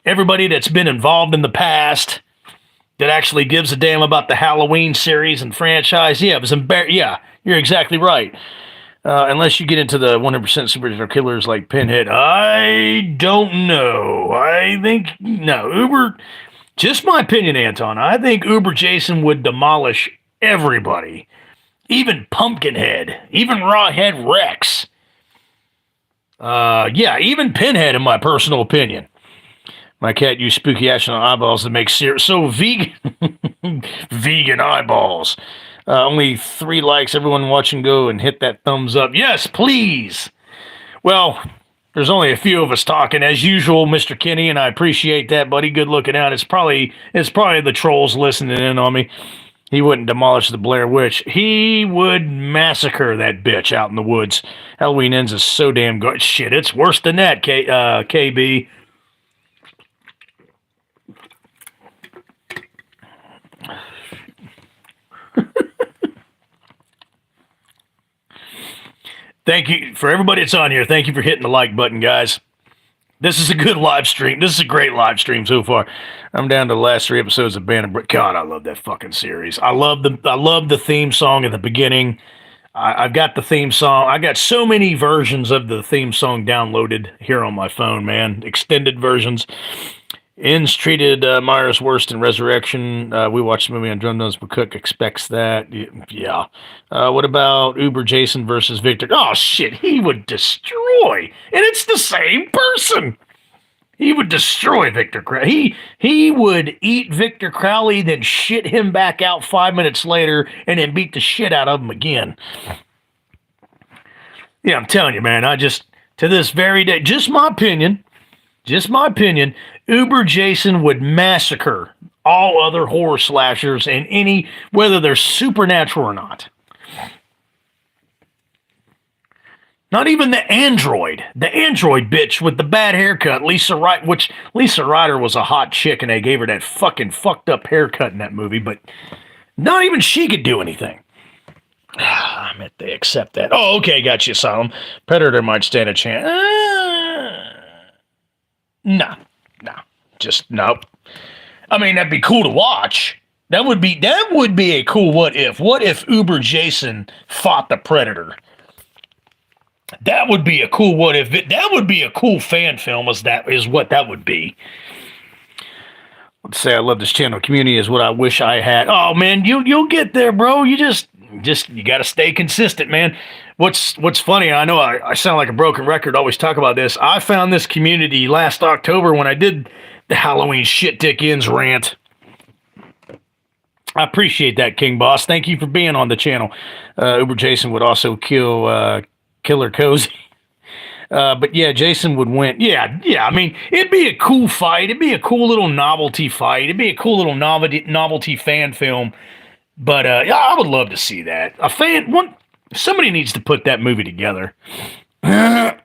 everybody that's been involved in the past that actually gives a damn about the Halloween series and franchise. Yeah, it was Yeah, you're exactly right. Unless you get into the 100% superhero killers like Pinhead, I don't know. I think, no, Uber, just my opinion, Anton, I think Uber Jason would demolish everybody. Even Pumpkinhead, even Rawhead Rex. Yeah, even Pinhead, in my personal opinion. My cat used spooky action on eyeballs to make cereal. So vegan, vegan eyeballs. Only 3 likes. Everyone watching, go and hit that thumbs up. Yes, please. Well, there's only a few of us talking as usual, Mr. Kenny, and I appreciate that, buddy. Good looking out. It's probably the trolls listening in on me. He wouldn't demolish the Blair Witch. He would massacre that bitch out in the woods. Halloween Ends is so damn good. Shit, it's worse than that, KB. Thank you for everybody that's on here. Thank you for hitting the like button, guys. This is a good live stream. This is a great live stream so far. I'm down to the last 3 episodes of Band of Brick. God, I love that fucking series. I love the theme song at the beginning. I've got the theme song. I got so many versions of the theme song downloaded here on my phone, man. Extended versions. Ends treated Myers worse in Resurrection. We watched the movie on Drum Duns, but Cook expects that. Yeah. What about Uber Jason versus Victor? Oh, shit. He would destroy. And it's the same person. He would destroy Victor Crowley. He would eat Victor Crowley, then shit him back out 5 minutes later, and then beat the shit out of him again. Yeah, I'm telling you, man. To this very day, just my opinion, Uber Jason would massacre all other horror slashers and whether they're supernatural or not. Not even the android bitch with the bad haircut, Lisa Ryder, which Lisa Ryder was a hot chick and they gave her that fucking fucked up haircut in that movie, but not even she could do anything. I meant they accept that. Oh, okay, got you, Asylum. Predator might stand a chance. No. Just nope. I mean, that'd be cool to watch. That would be a cool what if. What if Uber Jason fought the Predator? That would be a cool what if. That would be a cool fan film. Is what that would be. Let's say I love this channel. Community is what I wish I had. Oh man, you'll get there, bro. You just you got to stay consistent, man. What's funny? I know I sound like a broken record. Always talk about this. I found this community last October when I did the Halloween shit dick ends rant. I appreciate that, King Boss. Thank you for being on the channel. Uber Jason would also kill Killer Cozy. But yeah, Jason would win. Yeah. I mean, it'd be a cool fight. It'd be a cool little novelty fight. It'd be a cool little novelty fan film. But yeah, I would love to see that. Somebody needs to put that movie together. No.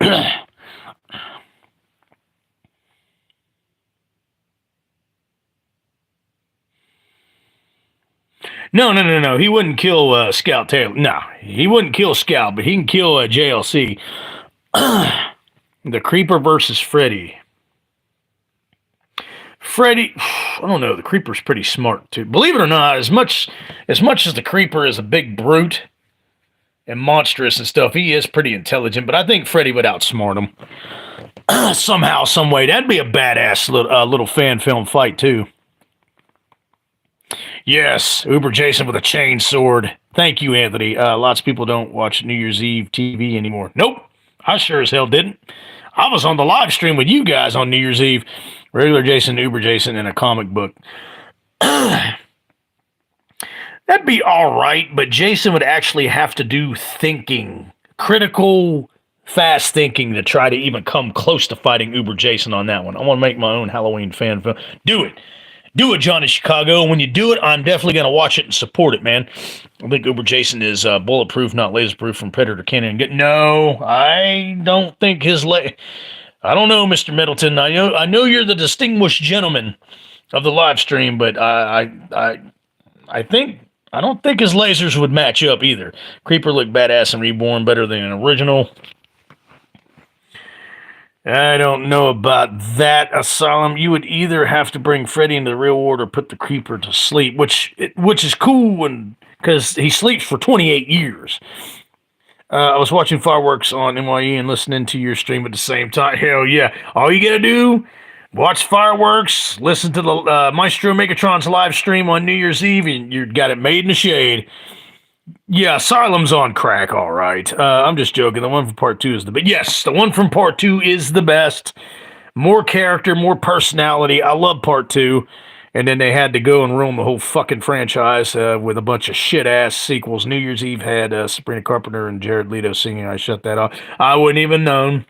He wouldn't kill Scout Taylor. No, he wouldn't kill Scout, but he can kill JLC. The Creeper versus Freddy. Freddy, I don't know. The Creeper's pretty smart too. Believe it or not, as much as the Creeper is a big brute and monstrous and stuff, he is pretty intelligent. But I think Freddy would outsmart him somehow, some way. That'd be a badass little fan film fight too. Yes, Uber Jason with a chain sword. Thank you, Anthony. Lots of people don't watch New Year's Eve TV anymore. Nope, I sure as hell didn't. I was on the live stream with you guys on New Year's Eve. Regular Jason, Uber Jason, and a comic book. That'd be all right, but Jason would actually have to do thinking. Critical, fast thinking to try to even come close to fighting Uber Jason on that one. I want to make my own Halloween fan film. Do it. Do it, Johnny Chicago. When you do it, I'm definitely going to watch it and support it, man. I think Uber Jason is bulletproof, not laserproof from Predator Cannon. No, I don't think his I don't know, Mr. Middleton. I know you're the distinguished gentleman of the live stream, but I don't think his lasers would match up either. Creeper looked badass and Reborn better than an original. I don't know about that, Asylum. You would either have to bring Freddy into the real world or put the Creeper to sleep, which is cool because he sleeps for 28 years. I was watching fireworks on NYE and listening to your stream at the same time. Hell yeah. All you gotta do, watch fireworks, listen to the Maestro Megatron's live stream on New Year's Eve, and you got it made in the shade. Yeah, Asylum's on crack, all right. I'm just joking. The one from part 2 is the best. Yes, the one from part 2 is the best. More character, more personality. I love part 2. And then they had to go and ruin the whole fucking franchise with a bunch of shit ass sequels. New Year's Eve had Sabrina Carpenter and Jared Leto singing. I shut that off. I wouldn't even known.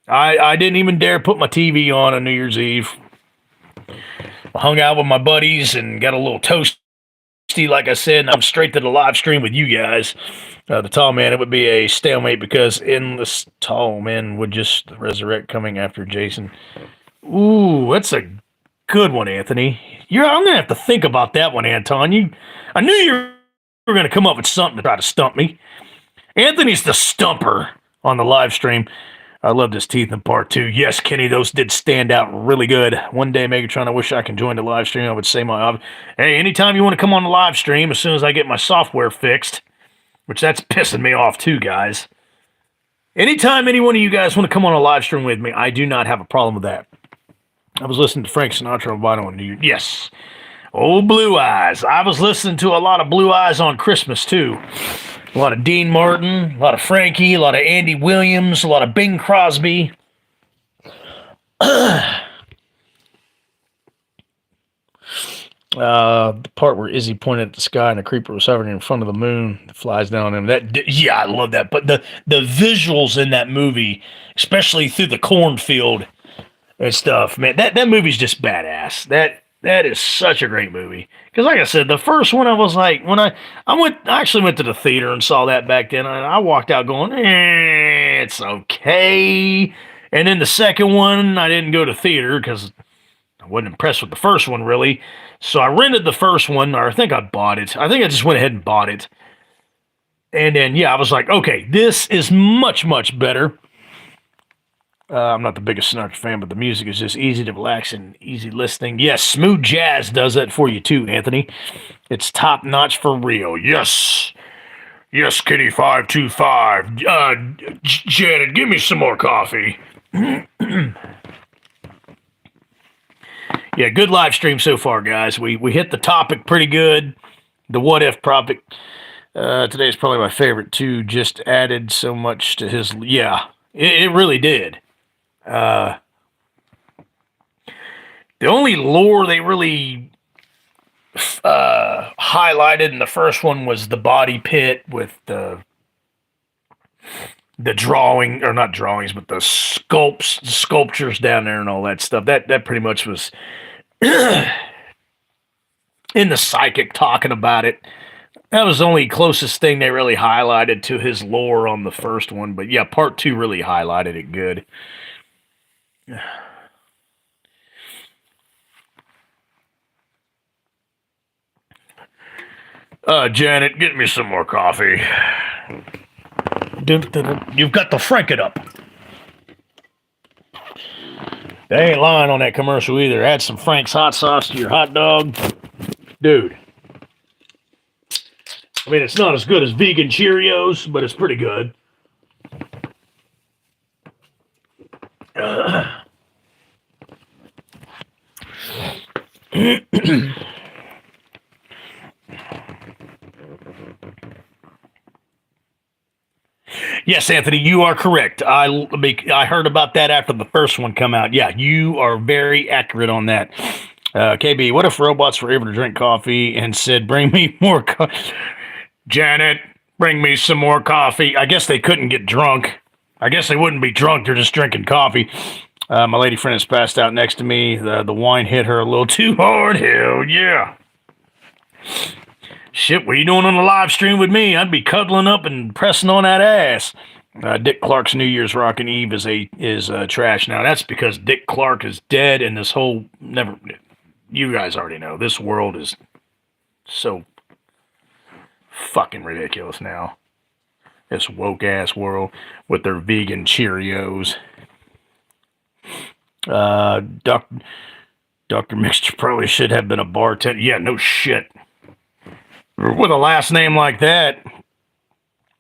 I didn't even dare put my TV on New Year's Eve. I hung out with my buddies and got a little toasty, like I said, and I'm straight to the live stream with you guys. The tall man, it would be a stalemate because endless tall men would just resurrect coming after Jason. Ooh, that's a good one, Anthony. I'm gonna have to think about that one, Anton. I knew you were gonna come up with something to try to stump me. Anthony's the stumper on the live stream. I loved his teeth in part 2. Yes, Kenny, those did stand out really good. One day, Megatron, I wish I could join the live stream. I would say hey, anytime you want to come on the live stream, as soon as I get my software fixed, which that's pissing me off too, guys. Anytime any one of you guys want to come on a live stream with me, I do not have a problem with that. I was listening to Frank Sinatra on Vinyl on New Year. Yes. Old Blue Eyes. I was listening to a lot of Blue Eyes on Christmas, too. A lot of Dean Martin, a lot of Frankie, a lot of Andy Williams, a lot of Bing Crosby. The part where Izzy pointed at the sky and the creeper was hovering in front of the moon that flies down on him. Yeah, I love that. But the visuals in that movie, especially through the cornfield and stuff, man, that movie's just badass. That is such a great movie. Because like I said, the first one I was like, when I actually went to the theater and saw that back then, and I walked out going, it's okay. And then the second one, I didn't go to theater because I wasn't impressed with the first one, really. So I rented the first one, or I think I bought it. I think I just went ahead and bought it. And then, yeah, I was like, okay, this is much, much better. I'm not the biggest Sinatra fan, but the music is just easy to relax and easy listening. Yes, smooth jazz does that for you too, Anthony. It's top notch for real. Yes. Yes, Kitty 525. Janet, give me some more coffee. Yeah, good live stream so far, guys. We hit the topic pretty good. The what if topic. Today's probably my favorite too. Just added so much to his. Yeah, it really did. The only lore they really highlighted in the first one was the body pit with the drawing, or not drawings, but the sculptures down there and all that stuff. That pretty much was in the psychic talking about it. That was the only closest thing they really highlighted to his lore on the first one. But yeah, part 2 really highlighted it good. Janet, get me some more coffee. You've got to frank it up. They ain't lying on that commercial either. Add some Frank's hot sauce to your hot dog. Dude. I mean, it's not as good as vegan Cheerios, but it's pretty good. Yes, Anthony, you are correct. I heard about that after the first one come out. Yeah, you are very accurate on that. KB, what if robots were able to drink coffee and said, bring me more coffee? Janet, bring me some more coffee. I guess they couldn't get drunk. I guess they wouldn't be drunk. They're just drinking coffee. My lady friend is passed out next to me. The wine hit her a little too hard. Hell yeah. Shit, what are you doing on the live stream with me? I'd be cuddling up and pressing on that ass. Dick Clark's New Year's Rockin' Eve is trash. Now, that's because Dick Clark is dead and this whole... You guys already know. This world is so fucking ridiculous now. This woke-ass world with their vegan Cheerios. Dr. Mixter probably should have been a bartender. Yeah, no shit. With a last name like that,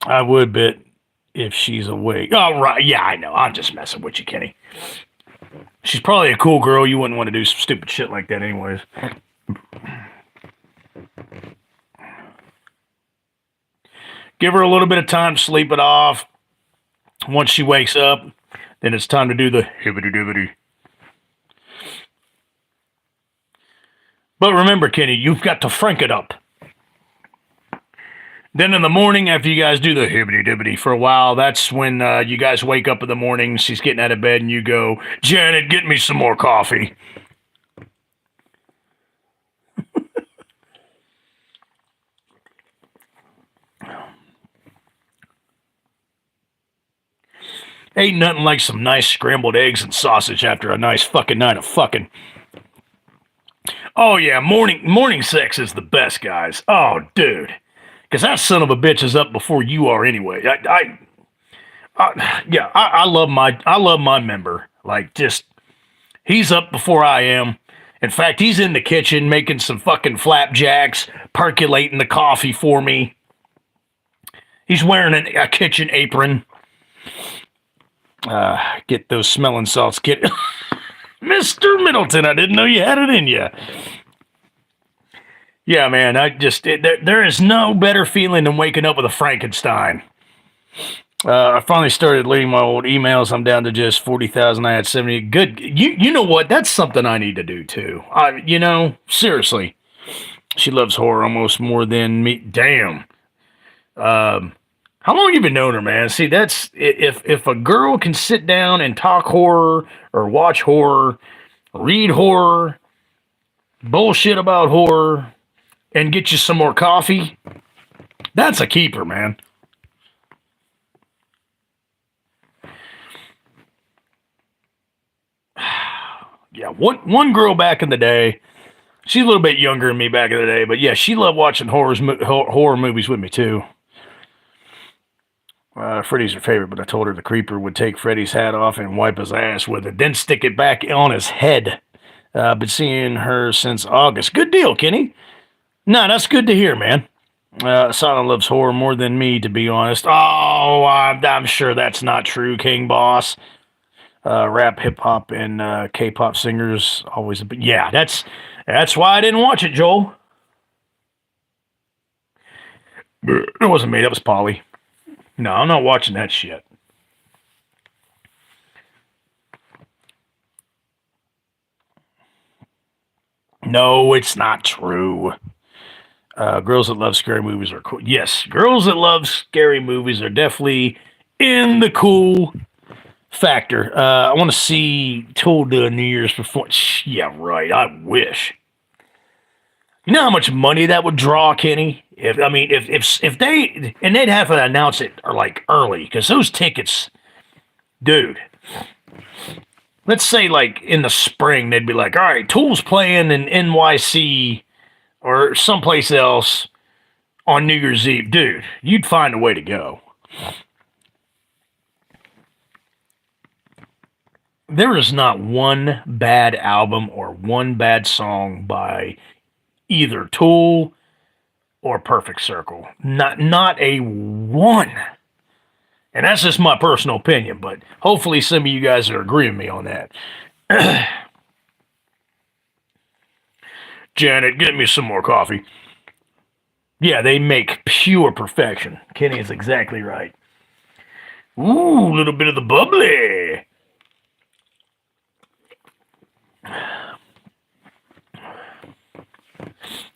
I would bet if she's awake. Oh, right. Yeah, I know. I'm just messing with you, Kenny. She's probably a cool girl. You wouldn't want to do some stupid shit like that anyways. Give her a little bit of time to sleep it off. Once she wakes up, then it's time to do the hibbity-dibbity. But remember, Kenny, you've got to frank it up. Then in the morning, after you guys do the hibbity dibbity for a while, that's when you guys wake up in the morning. She's getting out of bed, and you go, Janet, get me some more coffee. Ain't nothing like some nice scrambled eggs and sausage after a nice fucking night of fucking. Oh yeah, morning sex is the best, guys. Oh, dude, because that son of a bitch is up before you are anyway. I love my member. Like, just he's up before I am. In fact, he's in the kitchen making some fucking flapjacks, percolating the coffee for me. He's wearing a kitchen apron. Get those smelling salts. Get Mr. Middleton. I didn't know you had it in you. Yeah, man. There is no better feeling than waking up with a Frankenstein. I finally started deleting my old emails. I'm down to just 40,000. I had 70. Good. You know what? That's something I need to do too. Seriously. She loves horror almost more than me. Damn. How long have you been knowing her, man? See, that's if a girl can sit down and talk horror or watch horror, read horror, bullshit about horror, and get you some more coffee, that's a keeper, man. Yeah, one girl back in the day, she's a little bit younger than me back in the day, but yeah, she loved watching horror movies with me too. Freddy's her favorite, but I told her the creeper would take Freddy's hat off and wipe his ass with it, then stick it back on his head. Been seeing her since August. Good deal, Kenny. No, that's good to hear, man. Silent loves horror more than me, to be honest. Oh, I'm sure that's not true, King Boss. Rap, hip hop, and K-pop singers always. Yeah, that's why I didn't watch it, Joel. It wasn't me. That was Polly. No, I'm not watching that shit. No, it's not true. Girls that love scary movies are cool. Yes, girls that love scary movies are definitely in the cool factor. I want to see Tool do a New Year's performance. Yeah, right. I wish. You know how much money that would draw, Kenny? If they and they'd have to announce it or like early because those tickets, dude. Let's say like in the spring they'd be like, all right, Tool's playing in NYC or someplace else on New Year's Eve, dude. You'd find a way to go. There is not one bad album or one bad song by either Tool or Perfect Circle. Not a one. And that's just my personal opinion, but hopefully some of you guys are agreeing with me on that. Janet, get me some more coffee. Yeah, they make pure perfection. Kenny is exactly right. Ooh, a little bit of the bubbly.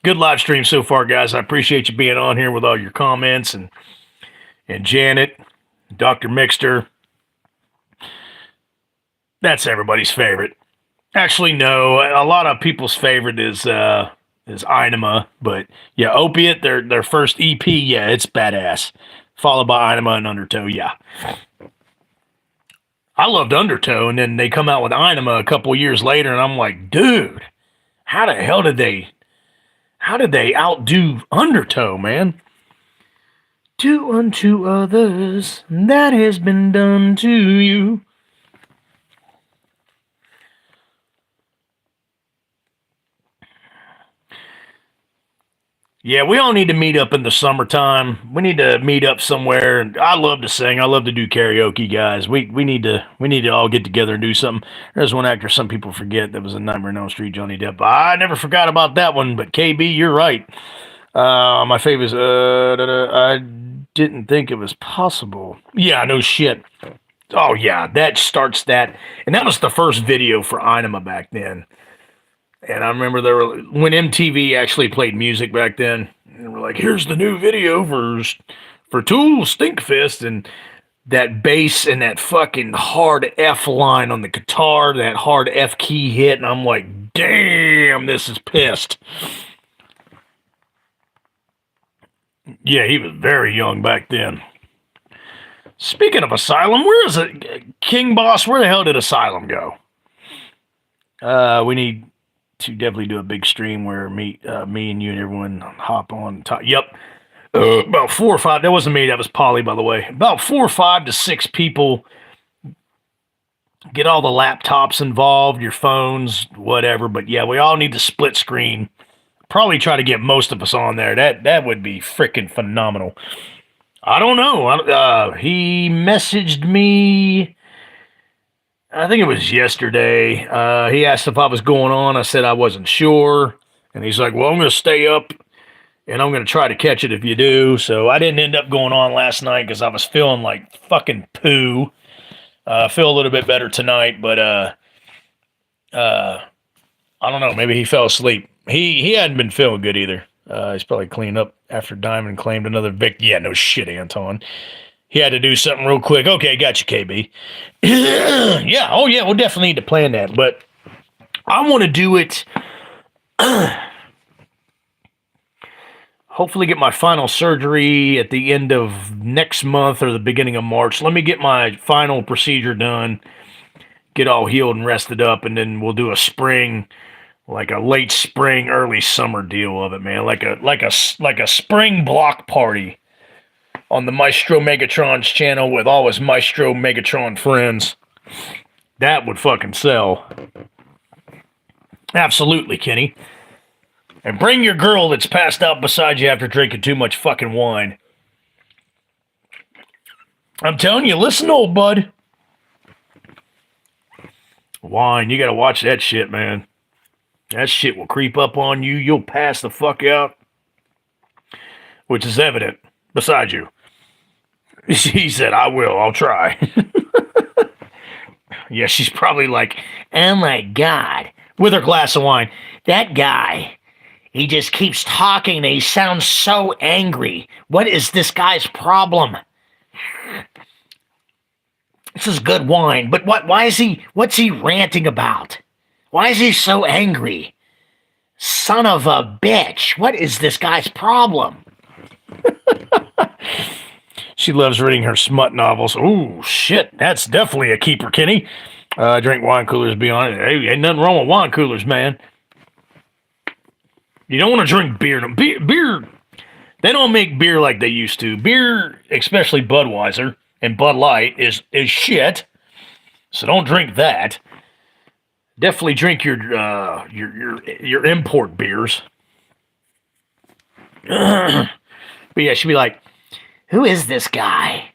Good live stream so far, guys. I appreciate you being on here with all your comments and Janet, Dr. Mixter. That's everybody's favorite. Actually, no. A lot of people's favorite is Inema, but yeah, Opiate, their first EP, yeah, it's badass. Followed by Inema and Undertow, yeah. I loved Undertow, and then they come out with Inema a couple years later, and I'm like, dude, how the hell did they outdo Undertow, man? Do unto others that has been done to you. Yeah, we all need to meet up in the summertime. We need to meet up somewhere. And I love to sing. I love to do karaoke, guys. We need to all get together and do something. There's one actor some people forget that was in Nightmare on Elm Street, Johnny Depp. I never forgot about that one. But KB, you're right. My favorite is I didn't think it was possible. Yeah, no shit. Oh yeah, that starts that, and that was the first video for Inema back then. And I remember there were when MTV actually played music back then. And we're like, here's the new video for Tool Stinkfist, and that bass and that fucking hard F line on the guitar, that hard F key hit, and I'm like, damn, this is pissed. Yeah, he was very young back then. Speaking of Asylum, where is it? King Boss, where the hell did Asylum go? We need to definitely do a big stream where me and you and everyone hop on top. Yep. About 4 or 5. That wasn't me. That was Polly, by the way. About 4 or 5 to 6 people. Get all the laptops involved, your phones, whatever. But yeah, we all need to split screen. Probably try to get most of us on there. That would be freaking phenomenal. I don't know. He messaged me. I think it was yesterday. He asked if I was going on. I said I wasn't sure. And he's like, well, I'm going to stay up and I'm going to try to catch it if you do. So I didn't end up going on last night because I was feeling like fucking poo. I feel a little bit better tonight, but I don't know. Maybe he fell asleep. He hadn't been feeling good either. He's probably cleaned up after Diamond claimed another victim. Yeah, no shit, Anton. He had to do something real quick. Okay, got you, KB. Yeah, oh yeah, we'll definitely need to plan that. But I want to do it. Hopefully get my final surgery at the end of next month or the beginning of March. Let me get my final procedure done, get all healed and rested up, and then we'll do a spring, like a late spring, early summer deal of it, man. Like a spring block party on the Maestro Megatron's channel with all his Maestro Megatron friends. That would fucking sell. Absolutely, Kenny. And bring your girl that's passed out beside you after drinking too much fucking wine. I'm telling you, listen, old bud. Wine, you gotta watch that shit, man. That shit will creep up on you. You'll pass the fuck out. Which is evident beside you. She said, I will. I'll try. Yeah, she's probably like, oh my God. With her glass of wine. That guy, he just keeps talking and he sounds so angry. What is this guy's problem? This is good wine, but what's he ranting about? Why is he so angry? Son of a bitch. What is this guy's problem? She loves reading her smut novels. Ooh, shit. That's definitely a keeper, Kenny. Drink wine coolers, be honest. Hey, ain't nothing wrong with wine coolers, man. You don't want to drink beer. Beer, they don't make beer like they used to. Beer, especially Budweiser and Bud Light, is shit. So don't drink that. Definitely drink your import beers. But yeah, she'd be like, who is this guy?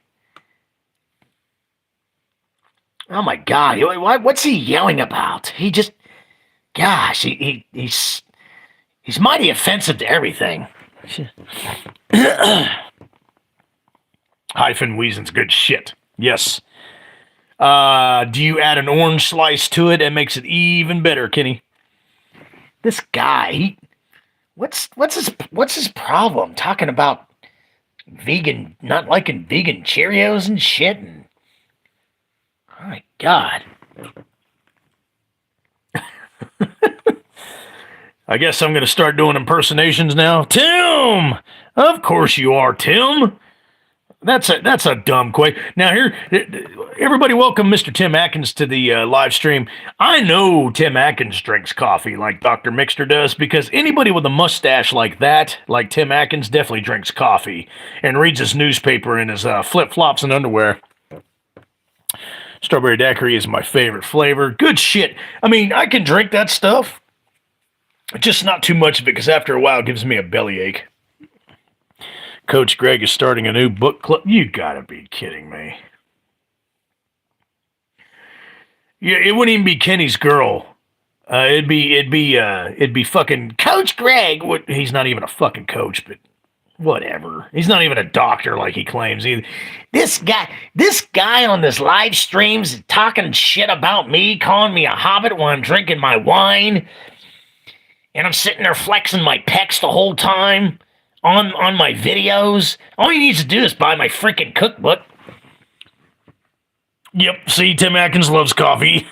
Oh my God, what's he yelling about? He just, gosh, he's mighty offensive to everything. Hyphen Weazen's good shit. Yes. Do you add an orange slice to it? That makes it even better, Kenny. This guy, what's his problem? Talking about vegan, not liking vegan Cheerios and shit. And, oh my God. I guess I'm going to start doing impersonations now. Tim! Of course you are, Tim. That's a dumb question. Now here, everybody welcome Mr. Tim Atkins to the live stream. I know Tim Atkins drinks coffee like Dr. Mixter does because anybody with a mustache like that, like Tim Atkins, definitely drinks coffee and reads his newspaper in his flip-flops and underwear. Strawberry daiquiri is my favorite flavor. Good shit. I mean, I can drink that stuff. Just not too much of it because after a while it gives me a bellyache. Coach Greg is starting a new book club. You gotta be kidding me. Yeah, it wouldn't even be Kenny's girl. It'd be fucking Coach Greg. He's not even a fucking coach, but whatever. He's not even a doctor like he claims either. This guy on this live streams talking shit about me, calling me a hobbit while I'm drinking my wine. and I'm sitting there flexing my pecs the whole time on my videos. All he needs to do is buy my freaking cookbook. Yep, see, Tim Atkins loves coffee.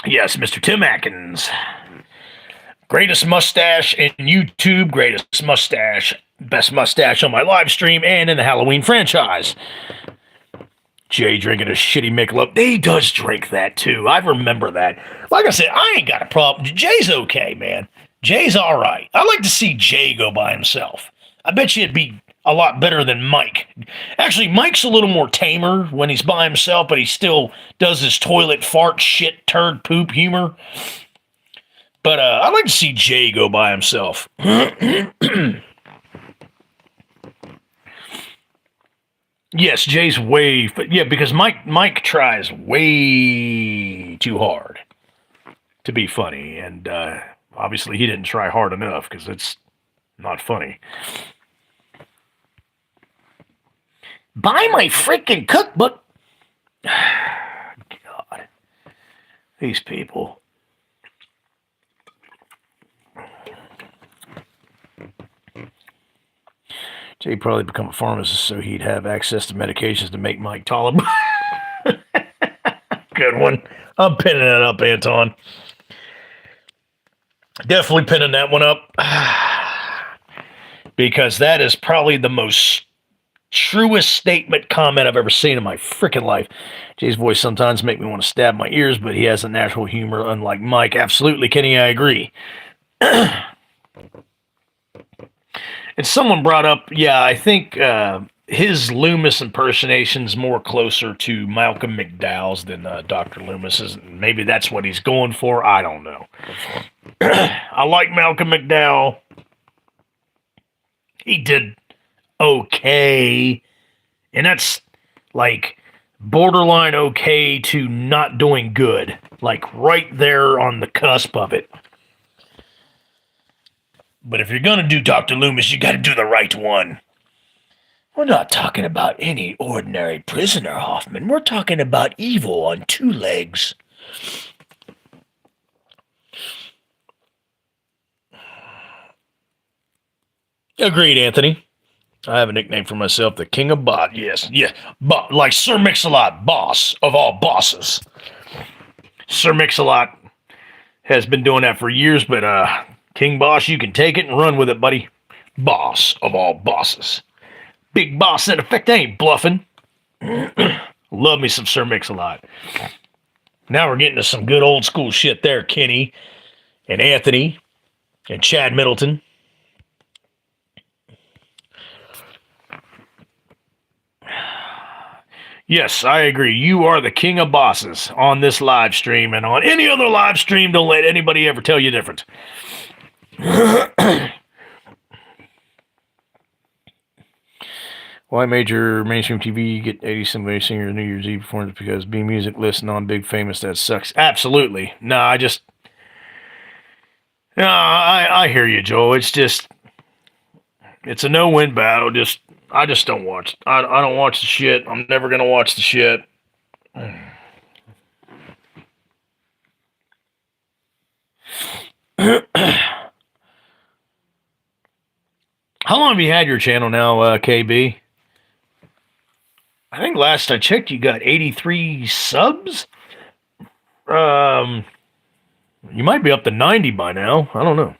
Yes, Mr. Tim Atkins. Greatest mustache in YouTube, greatest mustache, best mustache on my live stream, and in the Halloween franchise. Jay drinking a shitty Michelob. He does drink that too. I remember that. Like I said, I ain't got a problem. Jay's okay, man. Jay's all right. I like to see Jay go by himself. I bet you it'd be a lot better than Mike. Actually, Mike's a little more tamer when he's by himself, but he still does his toilet fart shit turd poop humor. But I like to see Jay go by himself. Yes, Jay's way... Yeah, because Mike tries way too hard to be funny. And obviously he didn't try hard enough because it's not funny. Buy my freaking cookbook. God. These people... Jay probably become a pharmacist so he'd have access to medications to make Mike taller. Good one. I'm pinning that up, Anton. Definitely pinning that one up. Because that is probably the most truest statement comment I've ever seen in my freaking life. Jay's voice sometimes make me want to stab my ears, but he has a natural humor unlike Mike. Absolutely, Kenny, I agree. And someone brought up, yeah, I think his Loomis impersonation's more closer to Malcolm McDowell's than Dr. Loomis's. Maybe that's what he's going for. I don't know. I like Malcolm McDowell. He did okay. And that's like borderline okay to not doing good. Like right there on the cusp of it. But if you're going to do Dr. Loomis, you got to do the right one. We're not talking about any ordinary prisoner, Hoffman. We're talking about evil on two legs. Agreed, Anthony. I have a nickname for myself, the King of Bot. Yes, like Sir Mix-a-Lot, boss of all bosses. Sir Mix-a-Lot has been doing that for years, but King Boss, you can take it and run with it, buddy. Boss of all bosses. Big boss in effect. I ain't bluffing. Love me some Sir Mix-a-Lot. Now we're getting to some good old school shit there, Kenny and Anthony and Chad Middleton. Yes, I agree. You are the king of bosses on this live stream and on any other live stream. Don't let anybody ever tell you different. Why major mainstream TV get 80 somebody singers New Year's Eve performance? Because B Music lists non-big famous, that sucks. Absolutely. No, I hear you, Joe. It's a no-win battle. I just don't watch. I don't watch the shit. I'm never gonna watch the shit. How long have you had your channel now, KB? I think last I checked, you got 83 subs. You might be up to 90 by now. I don't know.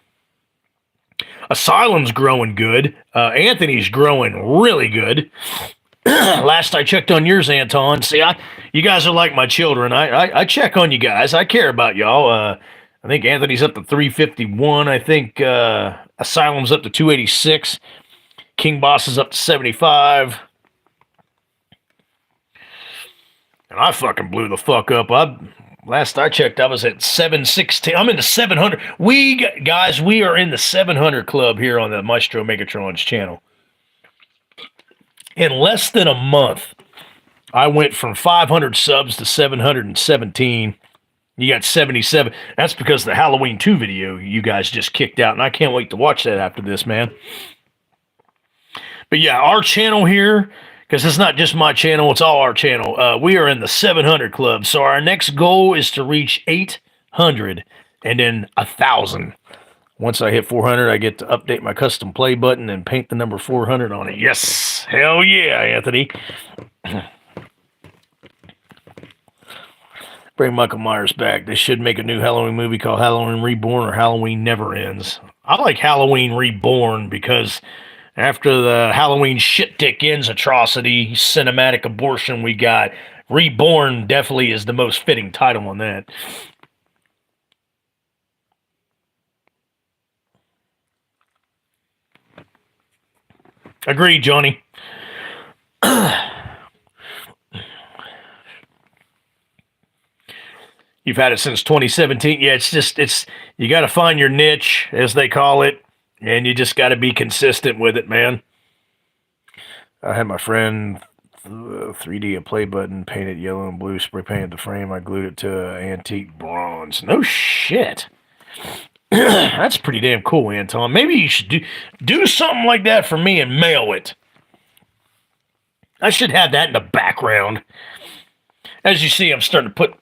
Asylum's growing good. Anthony's growing really good. Last I checked on yours, Anton. See, you guys are like my children. I check on you guys. I care about y'all. I think Anthony's up to 351. I think Asylum's up to 286. King Boss is up to 75. And I fucking blew the fuck up. Last I checked, I was at 716. I'm in the 700. We are in the 700 club here on the Maestro Megatron's channel. In less than a month, I went from 500 subs to 717. You got 77. That's because the Halloween 2 video you guys just kicked out, and I can't wait to watch that after this, man. But yeah, our channel here, because it's not just my channel, it's all our channel. We are in the 700 club. So our next goal is to reach 400, and then 1,000. Once I hit 400, I get to update my custom play button and paint the number 400 on it. Yes, hell yeah, Anthony. Bring Michael Myers back. They should make a new Halloween movie called Halloween Reborn or Halloween Never Ends. I like Halloween Reborn because after the Halloween shit dick ends atrocity, cinematic abortion we got, Reborn definitely is the most fitting title on that. Agreed, Johnny. You've had it since 2017. Yeah, it's you got to find your niche, as they call it, and you just got to be consistent with it, man. I had my friend 3D a play button, painted yellow and blue, spray painted the frame. I glued it to antique bronze. No shit. That's pretty damn cool, Anton. Maybe you should do something like that for me and mail it. I should have that in the background. As you see, I'm starting to put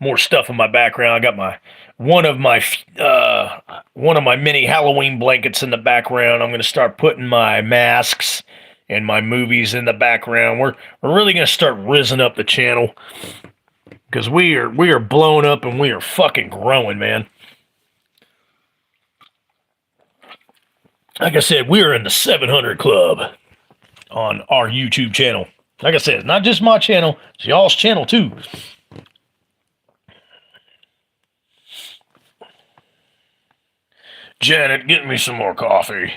more stuff in my background. I got one of my mini Halloween blankets in the background. I'm going to start putting my masks and my movies in the background. We're really going to start rizzing up the channel because we are blowing up and we are fucking growing, man. Like I said, we are in the 700 club on our YouTube channel. Like I said, it's not just my channel, it's y'all's channel too. Janet, get me some more coffee.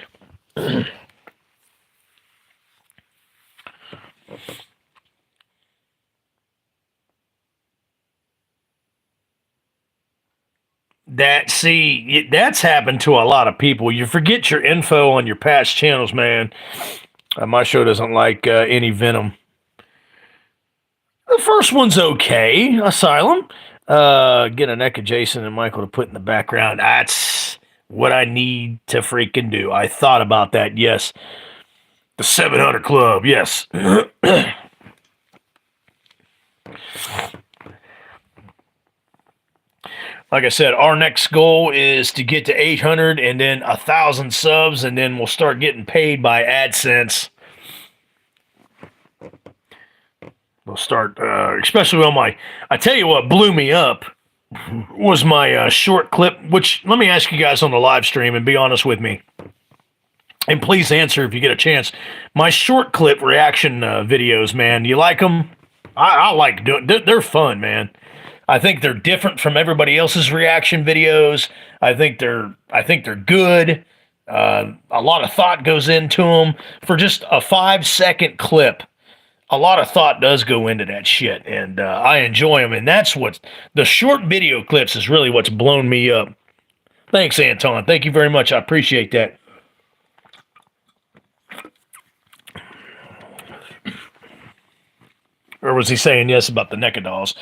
That's happened to a lot of people. You forget your info on your past channels, man. My show doesn't like any Venom. The first one's okay. Asylum. Get an Eka Jason and Michael to put in the background. That's what I need to freaking do. I thought about that, yes. The 700 Club, yes. Like I said, our next goal is to get to 800 and then 1,000 subs, and then we'll start getting paid by AdSense. We'll start, especially on I tell you what blew me up was my short clip, which, let me ask you guys on the live stream and be honest with me. And please answer if you get a chance. My short clip reaction videos, man, you like them? I like doing. They're fun, man. I think they're different from everybody else's reaction videos. I think they're good. A lot of thought goes into them. For just a 5-second clip, a lot of thought does go into that shit, and I enjoy them. And that's what the short video clips is really what's blown me up. Thanks, Anton. Thank you very much. I appreciate that. Or was he saying yes about the NECA dolls?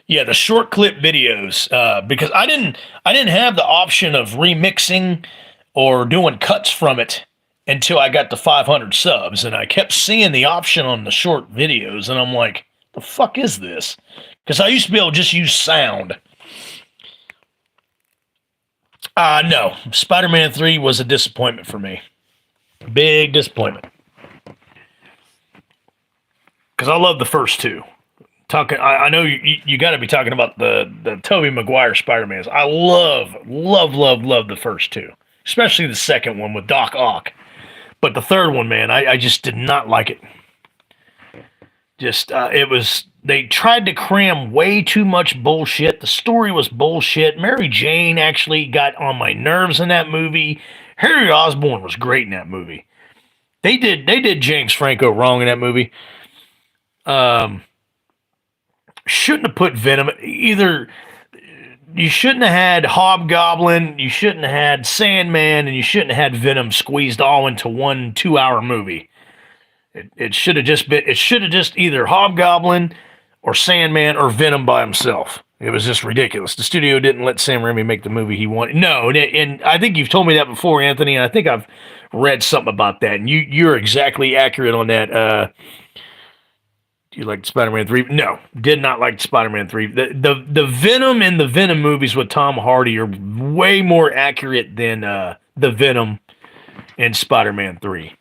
Yeah, the short clip videos, because I didn't have the option of remixing or doing cuts from it until I got to 500 subs, and I kept seeing the option on the short videos, and I'm like, the fuck is this? Because I used to be able to just use sound. No, Spider-Man 3 was a disappointment for me. Big disappointment. Because I love the first two. I know you got to be talking about the Tobey Maguire Spider-Mans. I love the first two, especially the second one with Doc Ock. But the third one, man, I just did not like it. They tried to cram way too much bullshit. The story was bullshit. Mary Jane actually got on my nerves in that movie. Harry Osborn was great in that movie. They did James Franco wrong in that movie. Shouldn't have put Venom. Either you shouldn't have had Hobgoblin, you shouldn't have had Sandman, and you shouldn't have had Venom squeezed all into one 2-hour movie. It should have just been. It should have just either Hobgoblin or Sandman or Venom by himself. It was just ridiculous. The studio didn't let Sam Raimi make the movie he wanted. No, and I think you've told me that before, Anthony. And I think I've read something about that, and you're exactly accurate on that. Do you like Spider-Man 3? No, did not like Spider-Man 3. The Venom and the Venom movies with Tom Hardy are way more accurate than the Venom in Spider-Man 3.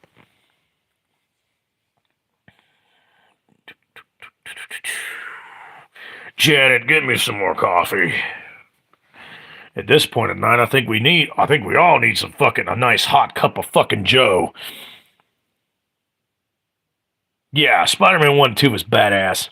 Janet, get me some more coffee. At this point in night, I think we all need some a nice hot cup of fucking Joe. Yeah, Spider-Man 1 and 2 was badass.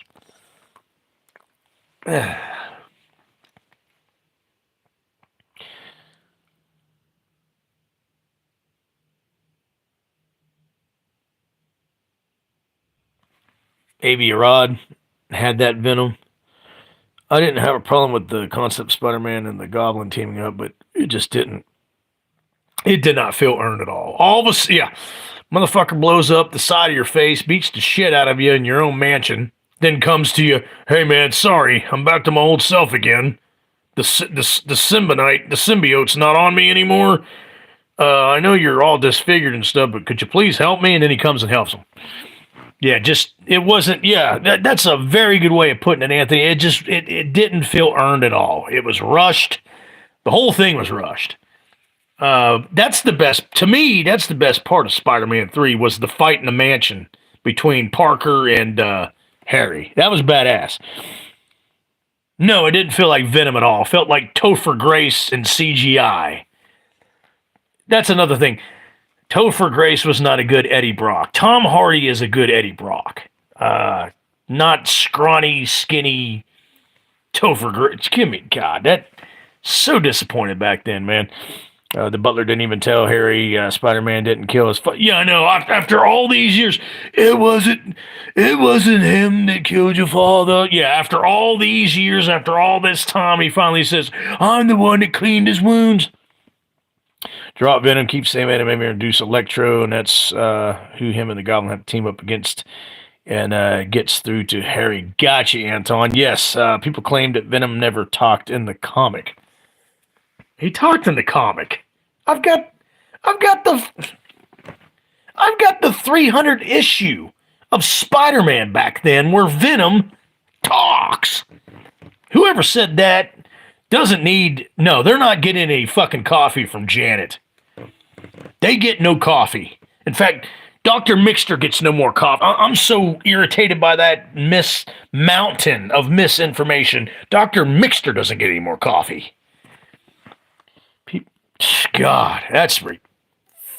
Avi Arad had that Venom. I didn't have a problem with the concept Spider-Man and the Goblin teaming up, but it just didn't. It did not feel earned at all. All of us, yeah. Motherfucker blows up the side of your face, beats the shit out of you in your own mansion, then comes to you, hey man, sorry, I'm back to my old self again. The symbiote's not on me anymore. I know you're all disfigured and stuff, but could you please help me? And then he comes and helps him. Yeah, it wasn't, that's a very good way of putting it, Anthony. It didn't feel earned at all. It was rushed. The whole thing was rushed. That's the best, to me, that's the best part of Spider-Man 3 was the fight in the mansion between Parker and Harry. That was badass. No, it didn't feel like Venom at all. It felt like Topher Grace and CGI. That's another thing. Topher Grace was not a good Eddie Brock. Tom Hardy is a good Eddie Brock. Not scrawny, skinny Topher Grace. Give me, God, that so disappointed back then, man. The butler didn't even tell Harry Spider-Man didn't kill his yeah, I know. After all these years, it wasn't him that killed your father. Yeah, after all these years, after all this time, he finally says, I'm the one that cleaned his wounds. Drop Venom, keep Sam Adam, maybe introduce Electro, and that's who him and the Goblin have to team up against, and gets through to Harry. Gotcha, Anton. Yes, people claim that Venom never talked in the comic. He talked in the comic. I've got the 300 issue of Spider-Man back then where Venom talks. Whoever said that doesn't need, no, they're not getting any fucking coffee from Janet. They get no coffee. In fact, Dr. Mixter gets no more coffee. I'm so irritated by that mountain of misinformation. Dr. Mixter doesn't get any more coffee. God, that's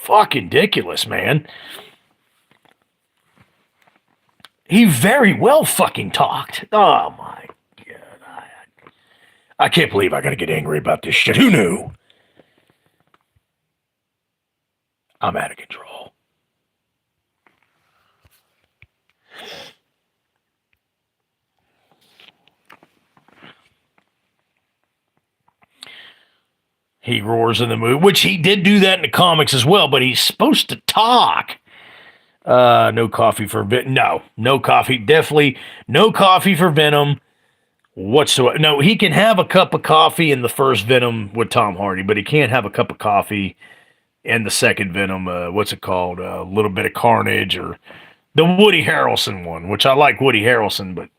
fucking ridiculous, man. He very well fucking talked. Oh my God. I can't believe I gotta get angry about this shit. Who knew? I'm out of control. He roars in the movie, which he did do that in the comics as well, but he's supposed to talk. No coffee for Venom. No coffee. Definitely no coffee for Venom whatsoever. No, he can have a cup of coffee in the first Venom with Tom Hardy, but he can't have a cup of coffee in the second Venom. What's it called? A little bit of Carnage, or the Woody Harrelson one, which I like Woody Harrelson, but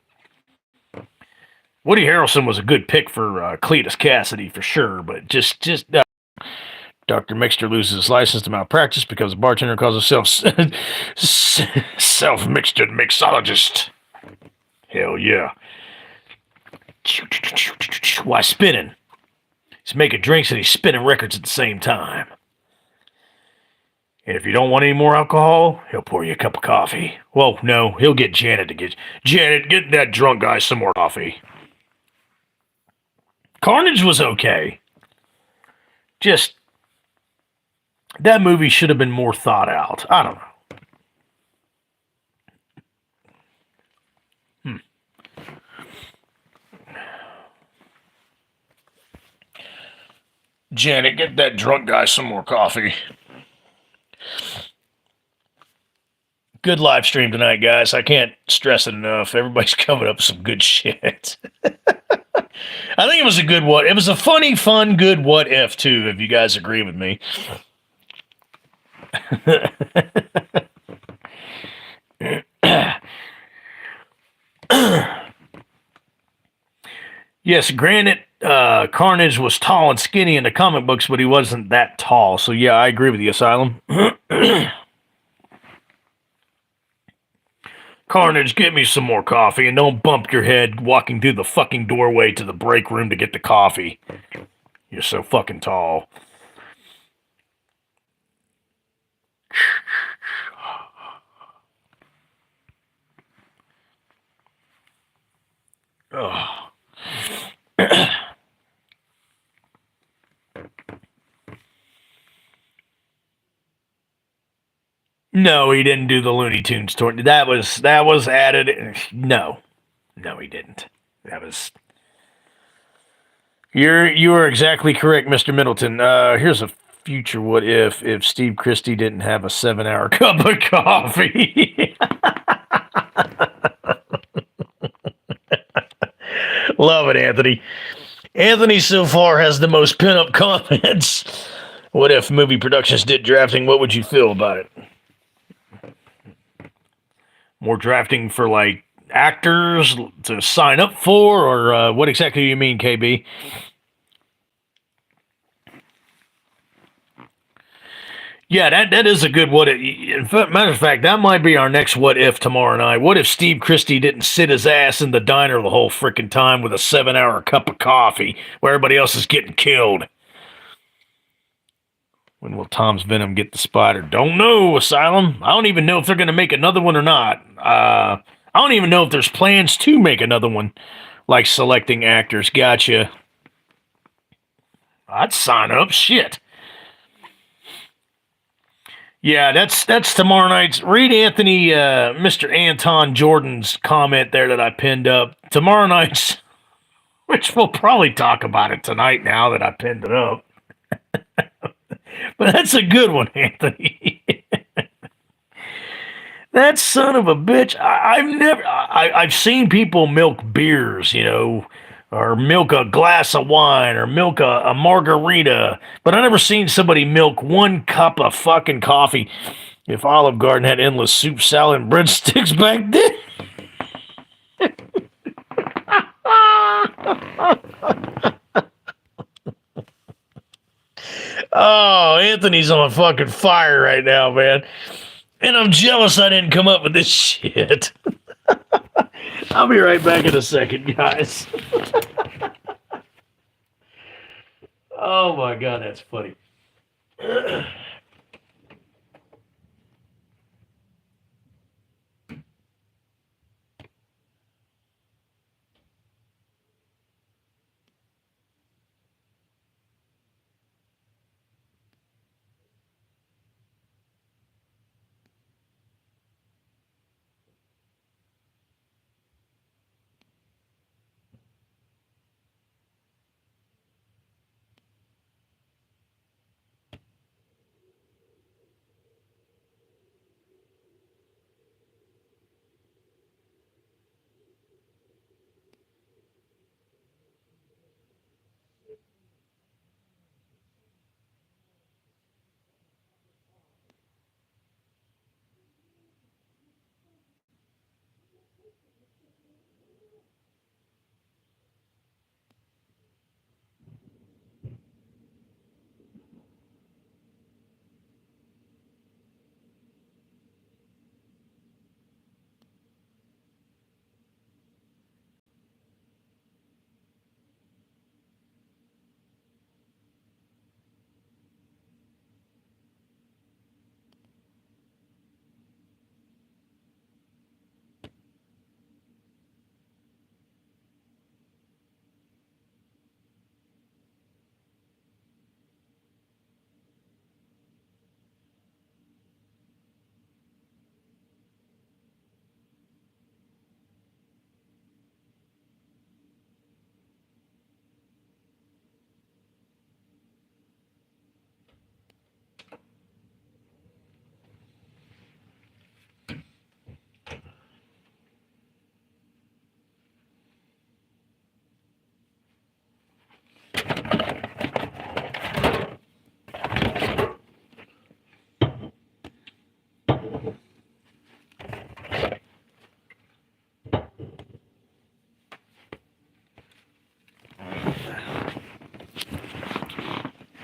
Woody Harrelson was a good pick for Cletus Cassidy for sure, but just Dr. Mixter loses his license to malpractice because the bartender calls himself self-mixed mixologist. Hell yeah. Why spinning? He's making drinks and he's spinning records at the same time. And if you don't want any more alcohol, he'll pour you a cup of coffee. Well, no, he'll get Janet to get that drunk guy some more coffee. Carnage was okay. Just, that movie should have been more thought out. I don't know. Janet, get that drunk guy some more coffee. Good live stream tonight, guys. I can't stress it enough. Everybody's coming up with some good shit. I think it was a good what. It was a funny, fun, good what if, too, if you guys agree with me. Yes, granted, Carnage was tall and skinny in the comic books, but he wasn't that tall. So yeah, I agree with you, Asylum. Carnage, get me some more coffee, and don't bump your head walking through the fucking doorway to the break room to get the coffee. You're so fucking tall. Ugh. No, he didn't do the Looney Tunes tour. That was added. No, no, he didn't. That was. You are exactly correct, Mr. Middleton. Here's a future what if Steve Christie didn't have a 7 hour cup of coffee. Love it, Anthony. Anthony so far has the most pin-up comments. What if movie productions did drafting? What would you feel about it? More drafting for like actors to sign up for, or what exactly do you mean, KB? Yeah, that is a good what if. Matter of fact, that might be our next what if tomorrow night. What if Steve Christie didn't sit his ass in the diner the whole freaking time with a 7 hour cup of coffee where everybody else is getting killed? When will Tom's Venom get the spider? Don't know, Asylum. I don't even know if they're going to make another one or not. I don't even know if there's plans to make another one, like selecting actors. Gotcha. I'd sign up. Shit. Yeah, that's tomorrow night's. Read Anthony, Mr. Anton Jordan's comment there that I pinned up. Tomorrow night's, which we'll probably talk about it tonight now that I pinned it up. But that's a good one, Anthony. That son of a bitch. I've seen people milk beers, or milk a glass of wine, or milk a margarita, but I never seen somebody milk 1 cup of fucking coffee. If Olive Garden had endless soup, salad, and breadsticks back then. Oh, Anthony's on fucking fire right now, man. And I'm jealous I didn't come up with this shit. I'll be right back in a second, guys. Oh my god, that's funny.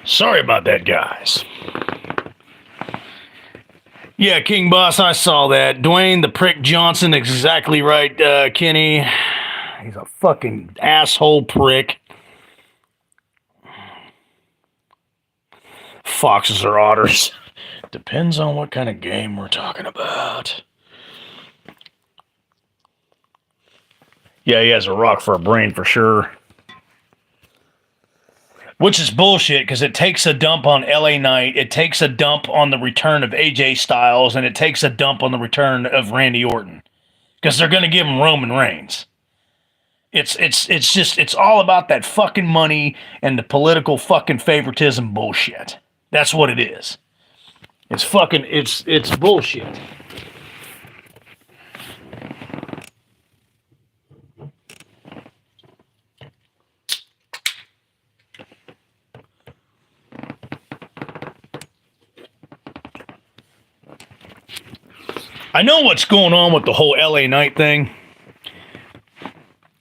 Sorry about that, guys. Yeah, King Boss, I saw that. Dwayne the Prick Johnson, exactly right, Kenny. He's a fucking asshole prick. Foxes or otters. Depends on what kind of game we're talking about. Yeah, he has a rock for a brain for sure. Which is bullshit because it takes a dump on LA Knight, it takes a dump on the return of AJ Styles, and it takes a dump on the return of Randy Orton. Because they're going to give him Roman Reigns. It's all about that fucking money and the political fucking favoritism bullshit. That's what it is. It's bullshit. I know what's going on with the whole LA Knight thing.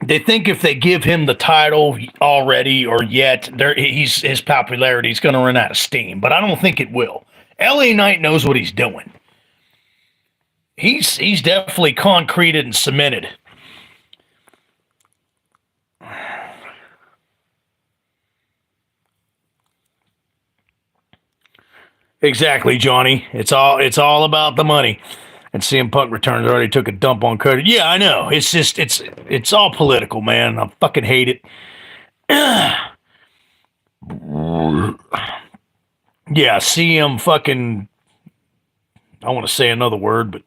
They think if they give him the title already or yet, his popularity is going to run out of steam. But I don't think it will. LA Knight knows what he's doing. He's definitely concreted and cemented. Exactly, Johnny. It's all about the money. And CM Punk returns already took a dump on Cody. Yeah, I know. It's just it's all political, man. I fucking hate it. Yeah, CM fucking. I want to say another word, but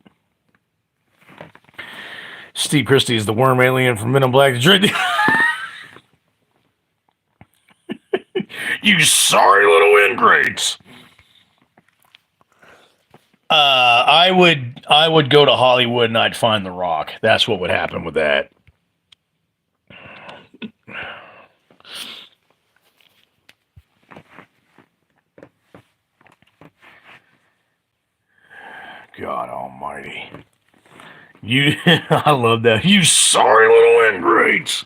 Steve Christie is the worm alien from Men in Black. You sorry little ingrates. I would go to Hollywood and I'd find The Rock. That's what would happen with that. God almighty. I love that. You sorry little ingrates.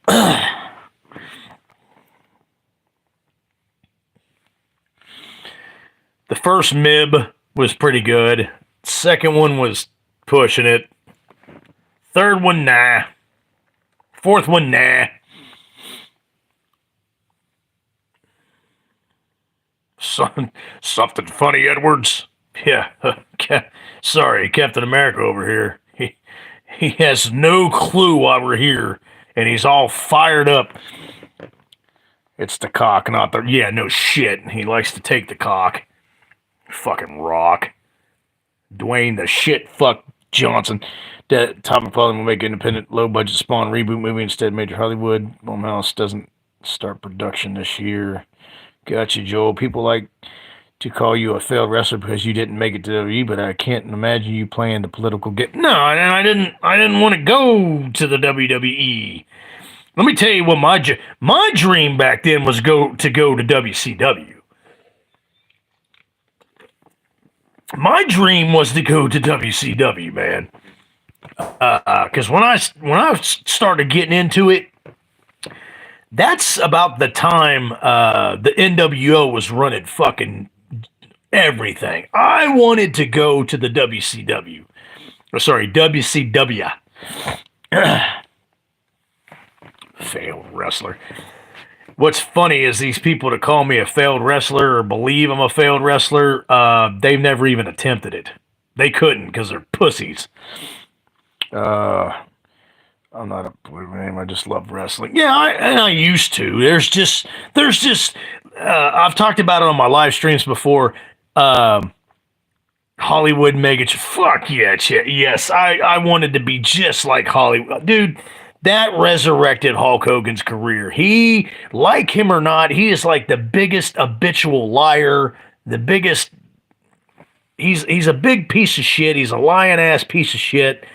The first Mib was pretty good. Second one was pushing it. Third one, nah. Fourth one, nah. Something funny, Edwards. Yeah. Sorry, Captain America over here. He has no clue why we're here, and he's all fired up. It's the cock, not the... Yeah, no shit. He likes to take the cock. Fucking Rock. Dwayne the shit fuck Johnson. That Topic probably will make independent low budget Spawn reboot movie instead. Major Hollywood. Blumhouse doesn't start production this year. Gotcha, Joel. People like to call you a failed wrestler because you didn't make it to WWE, but I can't imagine you playing the political game. No, and I didn't want to go to the WWE. Let me tell you what my dream back then was to go to WCW. My dream was to go to WCW, man. Because when I started getting into it, that's about the time the NWO was running fucking everything. I wanted to go to the WCW. WCW. Failed wrestler. What's funny is these people that call me a failed wrestler or believe I'm a failed wrestler, they've never even attempted it. They couldn't because they're pussies. I'm not a blue man. I just love wrestling. Yeah, I used to. There's just. I've talked about it on my live streams before. Hollywood mega. Fuck yeah, yes. I wanted to be just like Hollywood, dude. That resurrected Hulk Hogan's career. He, like him or not, he is like the biggest habitual liar. The biggest. He's a big piece of shit. He's a lying ass piece of shit.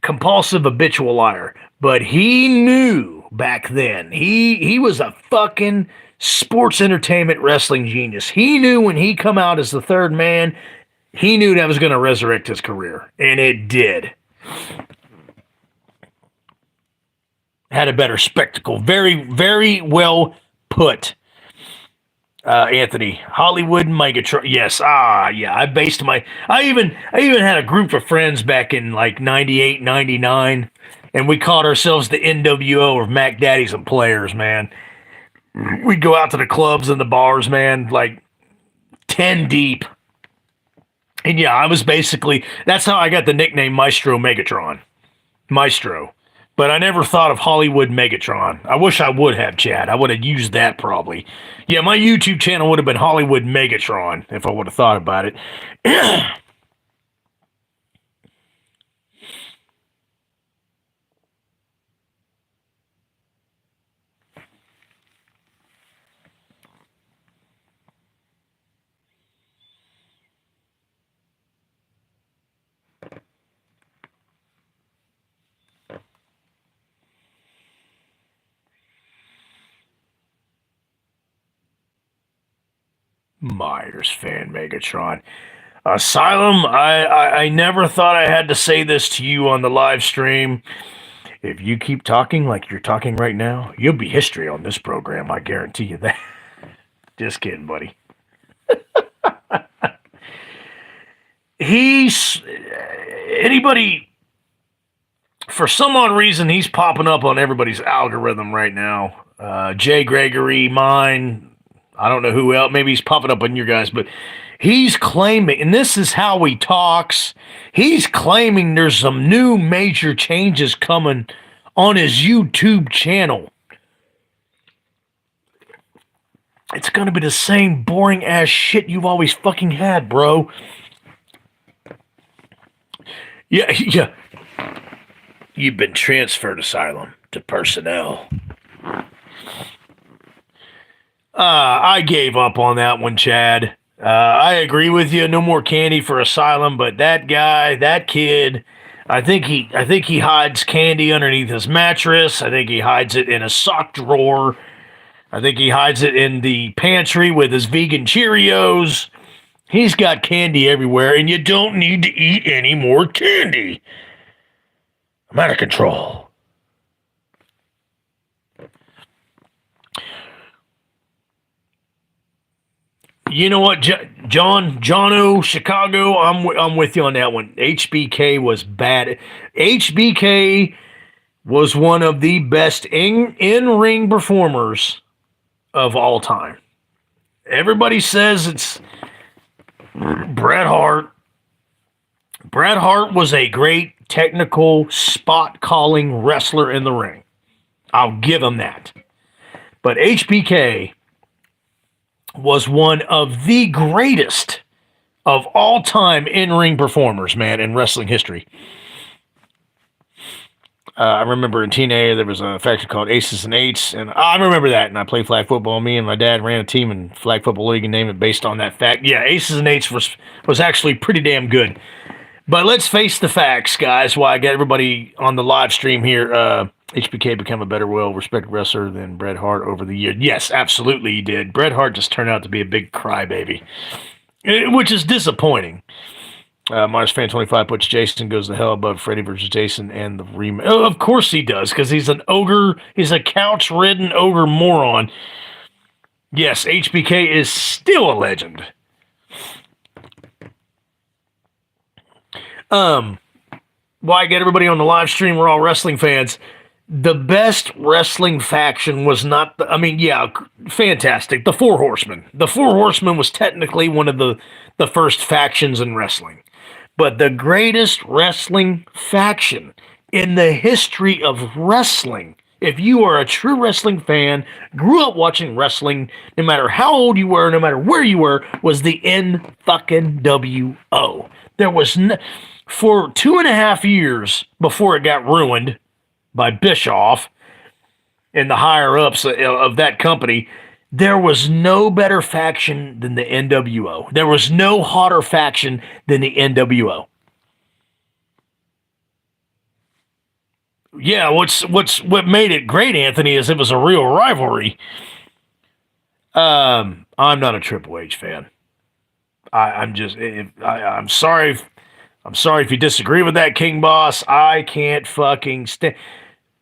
Compulsive habitual liar. But he knew back then. He was a fucking sports entertainment wrestling genius. He knew when he come out as the third man, he knew that was going to resurrect his career. And it did. Had a better spectacle. Very, very well put. Anthony, Hollywood Megatron. Yes, yeah. I even had a group of friends back in like 98, 99, and we called ourselves the NWO of Mac Daddies and Players, man. We'd go out to the clubs and the bars, man, like 10 deep. And yeah, that's how I got the nickname Maestro Megatron. Maestro. But I never thought of Hollywood Megatron. I wish I would have, Chad. I would have used that probably. Yeah, my YouTube channel would have been Hollywood Megatron if I would have thought about it. Myers fan Megatron. Asylum, I never thought I had to say this to you on the live stream. If you keep talking like you're talking right now, you'll be history on this program. I guarantee you that. Just kidding, buddy. He's anybody for some odd reason he's popping up on everybody's algorithm right now. Jay Gregory, mine. I don't know who else. Maybe he's popping up on your guys, but he's claiming, and this is how he talks. He's claiming there's some new major changes coming on his YouTube channel. It's going to be the same boring ass shit you've always fucking had, bro. Yeah. You've been transferred, Asylum, to personnel. I gave up on that one, Chad. I agree with you. No more candy for Asylum, but that guy, that kid, I think he hides candy underneath his mattress. I think he hides it in a sock drawer. I think he hides it in the pantry with his vegan Cheerios. He's got candy everywhere, and you don't need to eat any more candy. I'm out of control. You know what, Jono, Chicago, I'm with you on that one. HBK was bad. HBK was one of the best in-ring performers of all time. Everybody says it's Bret Hart. Bret Hart was a great technical spot calling wrestler in the ring. I'll give him that. But HBK was one of the greatest of all time in-ring performers, man, in wrestling history. I remember in TNA there was a faction called Aces and Eights, and I remember that. And I played flag football. Me and my dad ran a team in flag football league and named it based on that fact. Yeah, Aces and Eights was actually pretty damn good. But let's face the facts, guys. Why I got everybody on the live stream here. HBK became a better, well-respected wrestler than Bret Hart over the years. Yes, absolutely he did. Bret Hart just turned out to be a big crybaby, which is disappointing. Mars Fan 25 puts Jason goes to hell above Freddy versus Jason and the remake. Oh, of course he does, because he's an ogre. He's a couch-ridden ogre moron. Yes, HBK is still a legend. Why I get everybody on the live stream, we're all wrestling fans. The best wrestling faction was not fantastic. The Four Horsemen. The Four Horsemen was technically one of the first factions in wrestling. But the greatest wrestling faction in the history of wrestling, if you are a true wrestling fan, grew up watching wrestling, no matter how old you were, no matter where you were, was the N-fucking-W-O. There was for 2.5 years before it got ruined by Bischoff and the higher-ups of that company, there was no better faction than the NWO. There was no hotter faction than the NWO. Yeah, what made it great, Anthony, is it was a real rivalry. I'm not a Triple H fan. I'm sorry. I'm sorry if you disagree with that, King Boss. I can't fucking stand.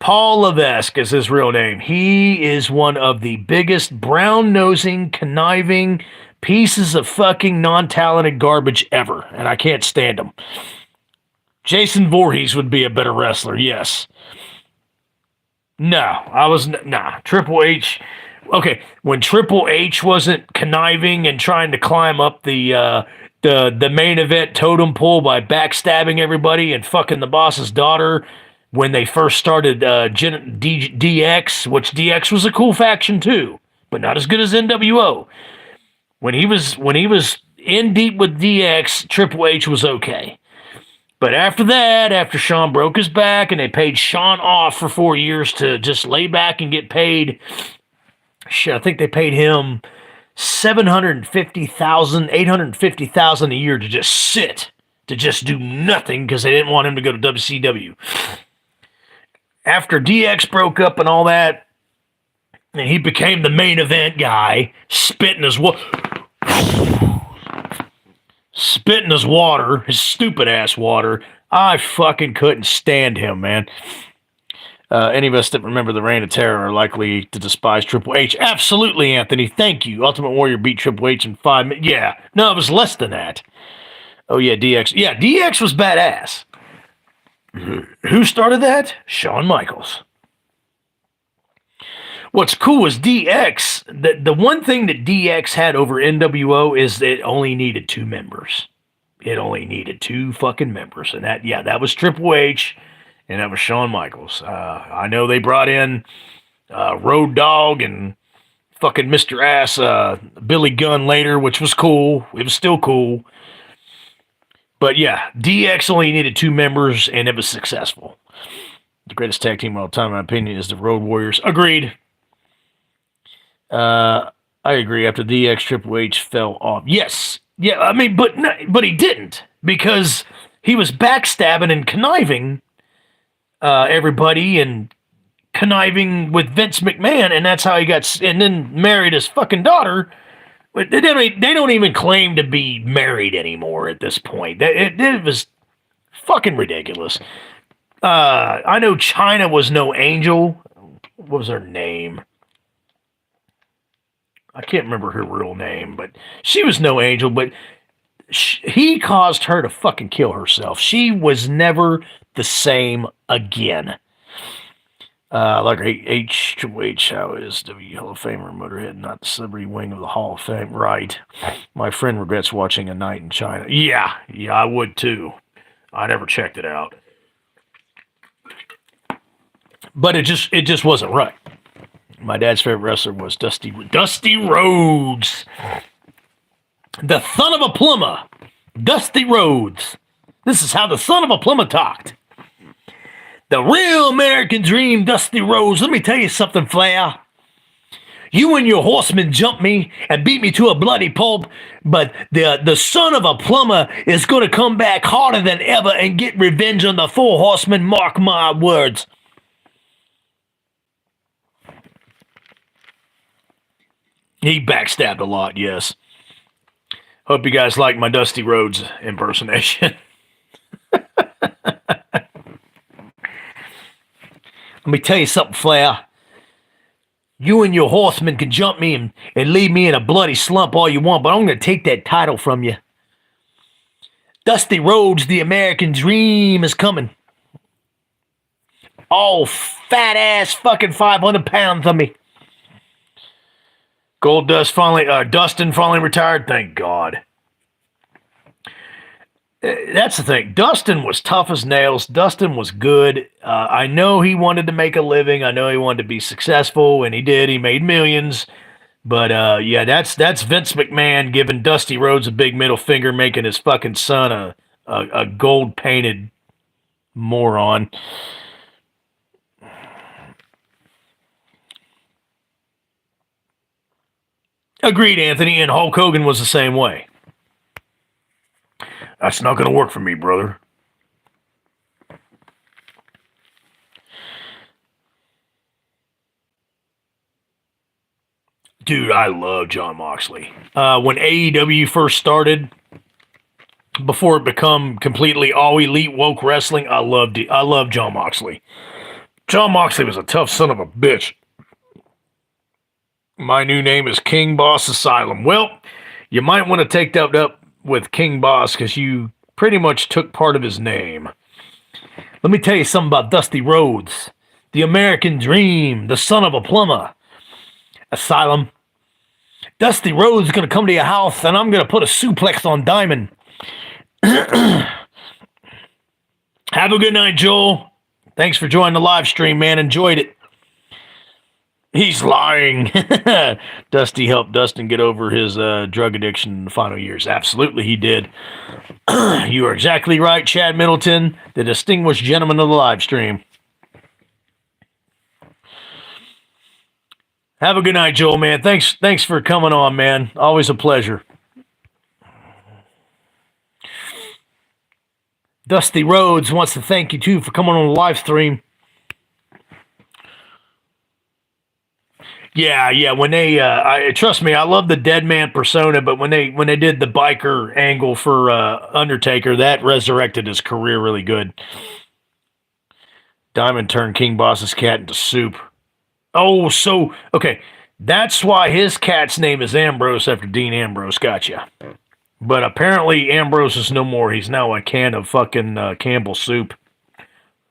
Paul Levesque is his real name. He is one of the biggest brown-nosing, conniving pieces of fucking non-talented garbage ever, and I can't stand him. Jason Voorhees would be a better wrestler, yes. Nah. Triple H. Okay, when Triple H wasn't conniving and trying to climb up the main event totem pole by backstabbing everybody and fucking the boss's daughter when they first started DX, which DX was a cool faction too, but not as good as NWO. When he was in deep with DX, Triple H was okay. But after that, after Shawn broke his back and they paid Shawn off for 4 years to just lay back and get paid, shit, I think they paid him $850,000 a year to just sit, to just do nothing because they didn't want him to go to WCW. After DX broke up and all that, and he became the main event guy, spitting his water, his stupid ass water. I fucking couldn't stand him, man. Any of us that remember the Reign of Terror are likely to despise Triple H. Absolutely, Anthony. Thank you. Ultimate Warrior beat Triple H in 5 minutes. Yeah. No, it was less than that. Oh, yeah, DX. Yeah, DX was badass. Who started that? Shawn Michaels. What's cool is DX, the one thing that DX had over NWO is that it only needed 2 members. It only needed 2 fucking members. And that was Triple H, and that was Shawn Michaels. I know they brought in Road Dogg and fucking Mr. Ass, Billy Gunn later, which was cool. It was still cool. But yeah, DX only needed 2 members, and it was successful. The greatest tag team of all time, in my opinion, is the Road Warriors. Agreed. I agree. After DX, Triple H fell off. Yes. Yeah, I mean, but he didn't, because he was backstabbing and conniving everybody and conniving with Vince McMahon, and that's how he got, and then married his fucking daughter. They don't even claim to be married anymore at this point. It was fucking ridiculous. I know China was no angel. What was her name? I can't remember her real name, but she was no angel, but he caused her to fucking kill herself. She was never the same again. Like Triple H, how is W Hall of Famer Motorhead not the celebrity wing of the Hall of Fame? Right. My friend regrets watching A Night in China. Yeah, I would too. I never checked it out. But it just wasn't right. My dad's favorite wrestler was Dusty Rhodes. The son of a plumber. Dusty Rhodes. This is how the son of a plumber talked. The real American dream, Dusty Rhodes. Let me tell you something, Flair. You and your horsemen jumped me and beat me to a bloody pulp, but the son of a plumber is going to come back harder than ever and get revenge on the 4 horsemen. Mark my words. He backstabbed a lot, yes. Hope you guys like my Dusty Rhodes impersonation. Let me tell you something, Flair. You and your horsemen can jump me and leave me in a bloody slump all you want, but I'm going to take that title from you. Dusty Rhodes, the American dream, is coming. All fat-ass fucking 500 pounds of me. Dustin finally retired, thank God. That's the thing. Dustin was tough as nails. Dustin was good. I know he wanted to make a living. I know he wanted to be successful, and he did. He made millions. But yeah, that's Vince McMahon giving Dusty Rhodes a big middle finger, making his fucking son a gold-painted moron. Agreed, Anthony, and Hulk Hogan was the same way. That's not going to work for me, brother. Dude, I love Jon Moxley. When AEW first started, before it became completely all elite woke wrestling, I loved Jon Moxley. John Moxley was a tough son of a bitch. My new name is King Boss Asylum. Well, you might want to take that up with King Boss because you pretty much took part of his name. Let me tell you something about Dusty Rhodes, the American Dream, the son of a plumber. Asylum. Dusty Rhodes is going to come to your house and I'm going to put a suplex on Diamond. Have a good night, Joel. Thanks for joining the live stream, man. Enjoyed it. He's lying. Dusty helped Dustin get over his drug addiction in the final years. Absolutely, he did. You are exactly right, Chad Middleton, the distinguished gentleman of the live stream. Have a good night, Joel, man. Thanks for coming on, man. Always a pleasure. Dusty Rhodes wants to thank you, too, for coming on the live stream. Yeah. When they, trust me, I love the dead man persona, but when they did the biker angle for Undertaker, that resurrected his career really good. Diamond turned King Boss's cat into soup. Oh, so okay, that's why his cat's name is Ambrose after Dean Ambrose. Gotcha. But apparently Ambrose is no more. He's now a can of fucking Campbell soup.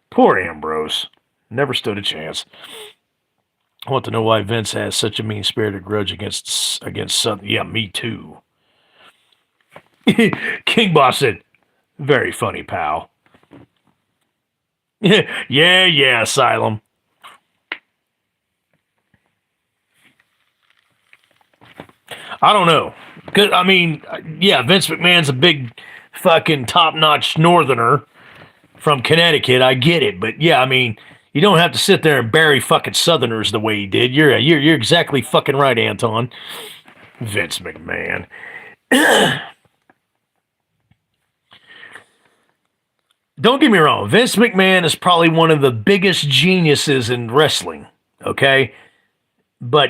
Poor Ambrose. Never stood a chance. I want to know why Vince has such a mean-spirited grudge against something. Yeah, me too. King Boss said, very funny, pal. yeah, Asylum. I don't know. I mean, yeah, Vince McMahon's a big fucking top-notch northerner from Connecticut. I get it. But, yeah, I mean, you don't have to sit there and bury fucking Southerners the way he did. You're exactly fucking right, Anton. Vince McMahon. Don't get me wrong. Vince McMahon is probably one of the biggest geniuses in wrestling, okay? But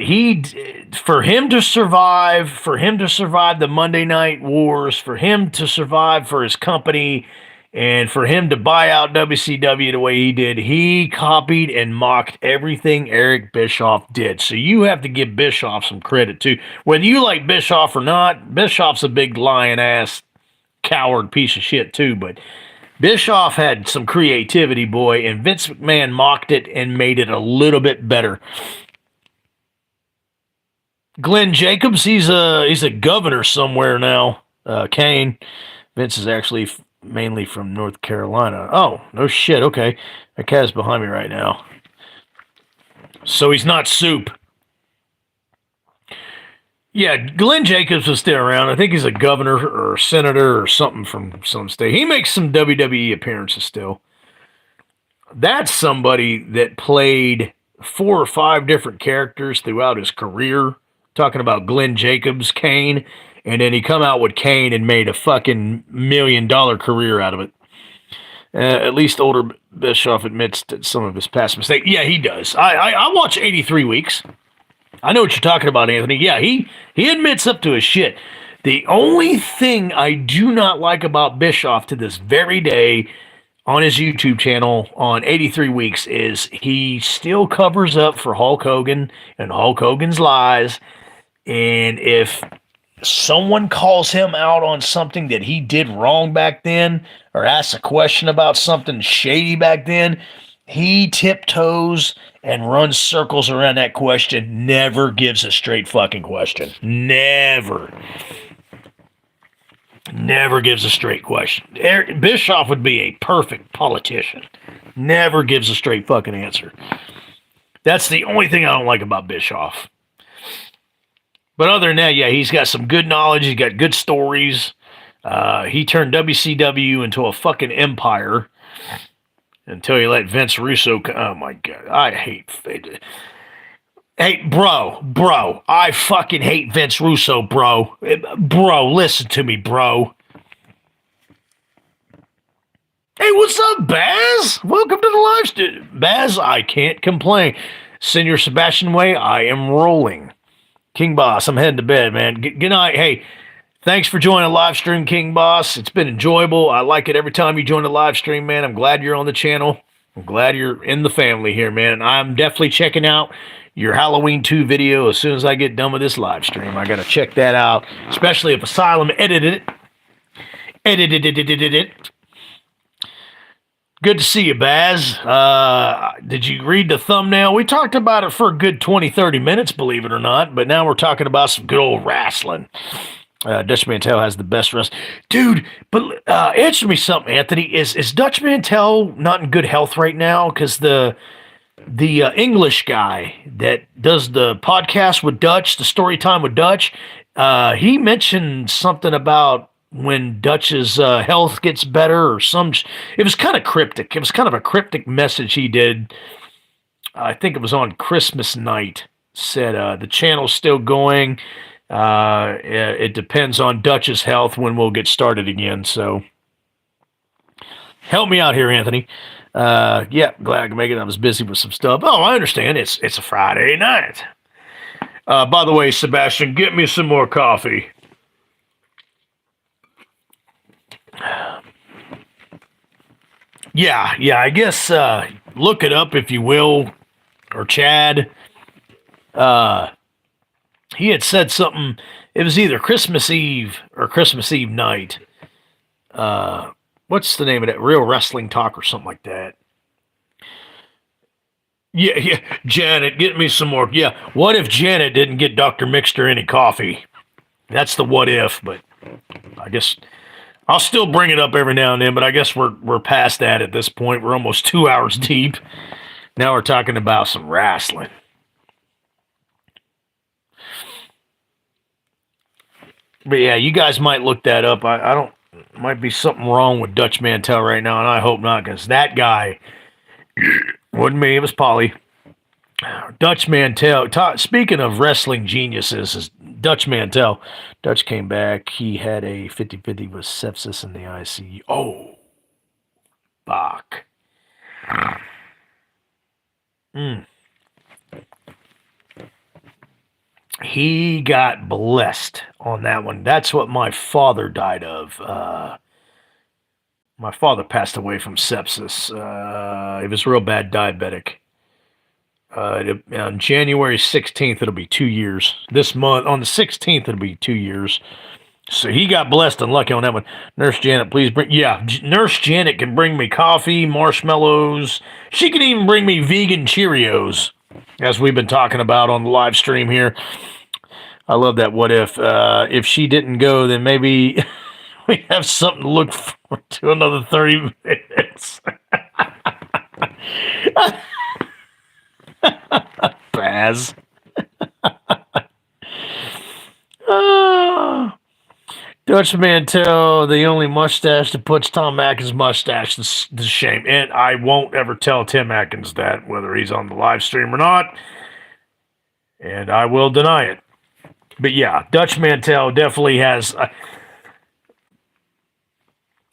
for him to survive the Monday Night Wars, for him to survive for his company, and for him to buy out WCW the way he did, he copied and mocked everything Eric Bischoff did. So you have to give Bischoff some credit, too. Whether you like Bischoff or not, Bischoff's a big lying-ass coward piece of shit, too. But Bischoff had some creativity, boy, and Vince McMahon mocked it and made it a little bit better. Glenn Jacobs, he's a governor somewhere now. Kane. Vince is actually mainly from North Carolina. Oh, no shit. Okay. That cat's behind me right now. So he's not soup. Yeah, Glenn Jacobs was still around. I think he's a governor or a senator or something from some state. He makes some WWE appearances still. That's somebody that played 4 or 5 different characters throughout his career. Talking about Glenn Jacobs, Kane, and then he come out with Kane and made a fucking $1 million career out of it. At least older Bischoff admits to some of his past mistakes. Yeah, he does. I watch 83 Weeks. I know what you're talking about, Anthony. Yeah, he admits up to his shit. The only thing I do not like about Bischoff to this very day on his YouTube channel on 83 Weeks is he still covers up for Hulk Hogan and Hulk Hogan's lies. And if someone calls him out on something that he did wrong back then or asks a question about something shady back then, he tiptoes and runs circles around that question, never gives a straight fucking question. Never gives a straight question. Bischoff would be a perfect politician. Never gives a straight fucking answer. That's the only thing I don't like about Bischoff. But other than that, yeah, he's got some good knowledge. He's got good stories. He turned WCW into a fucking empire until he let Vince Russo. Oh my God, I hate. Hey, bro, I fucking hate Vince Russo, bro. Bro, listen to me, bro. Hey, what's up, Baz? Welcome to the live stream. Baz, I can't complain. Senior Sebastian Way, I am rolling. King Boss, I'm heading to bed, man. Good night. Hey, thanks for joining the live stream, King Boss. It's been enjoyable. I like it every time you join the live stream, man. I'm glad you're on the channel. I'm glad you're in the family here, man. I'm definitely checking out your Halloween 2 video as soon as I get done with this live stream. I got to check that out, especially if Asylum edited it. Edited it. Good to see you, Baz. Did you read the thumbnail? We talked about it for a good 20, 30 minutes, believe it or not, but now we're talking about some good old wrestling. Dutch Mantel has the best wrestling. Dude, but answer me something, Anthony. Is Dutch Mantel not in good health right now? Because the English guy that does the podcast with Dutch, the story time with Dutch, he mentioned something about when Dutch's health gets better or some. It was kind of cryptic. It was kind of a cryptic message he did. I think it was on Christmas night. Said the channel's still going. It depends on Dutch's health when we'll get started again. So help me out here, Anthony. Yeah, glad I can make it. I was busy with some stuff. Oh, I understand. It's a Friday night. By the way, Sebastian, get me some more coffee. Yeah, I guess look it up if you will, or Chad. He had said something. It was either Christmas Eve or Christmas Eve night. What's the name of that? Real Wrestling Talk or something like that. Yeah. Janet, get me some more. Yeah. What if Janet didn't get Dr. Mixter any coffee? That's the what if, but I guess I'll still bring it up every now and then, but I guess we're past that at this point. We're almost 2 hours deep. Now we're talking about some wrestling. But yeah, you guys might look that up. I don't. Might be something wrong with Dutch Mantel right now, and I hope not, because that guy wasn't me. It was Polly. Dutch Mantel. Speaking of wrestling geniuses, is Dutch Mantel. Dutch came back. He had a 50-50 with sepsis in the ICU. Oh, fuck. He got blessed on that one. That's what my father died of. My father passed away from sepsis. He was real bad diabetic. On January 16th, it'll be 2 years. This month, on the 16th, it'll be 2 years. So he got blessed and lucky on that one. Nurse Janet, please bring. Yeah, Nurse Janet can bring me coffee, marshmallows. She can even bring me vegan Cheerios, as we've been talking about on the live stream here. I love that. What if she didn't go, then maybe we have something to look forward to another 30 minutes. Baz. Dutch Mantel, the only mustache that puts Tom Atkins' mustache to shame. And I won't ever tell Tim Atkins that, whether he's on the live stream or not. And I will deny it. But yeah, Dutch Mantel definitely has.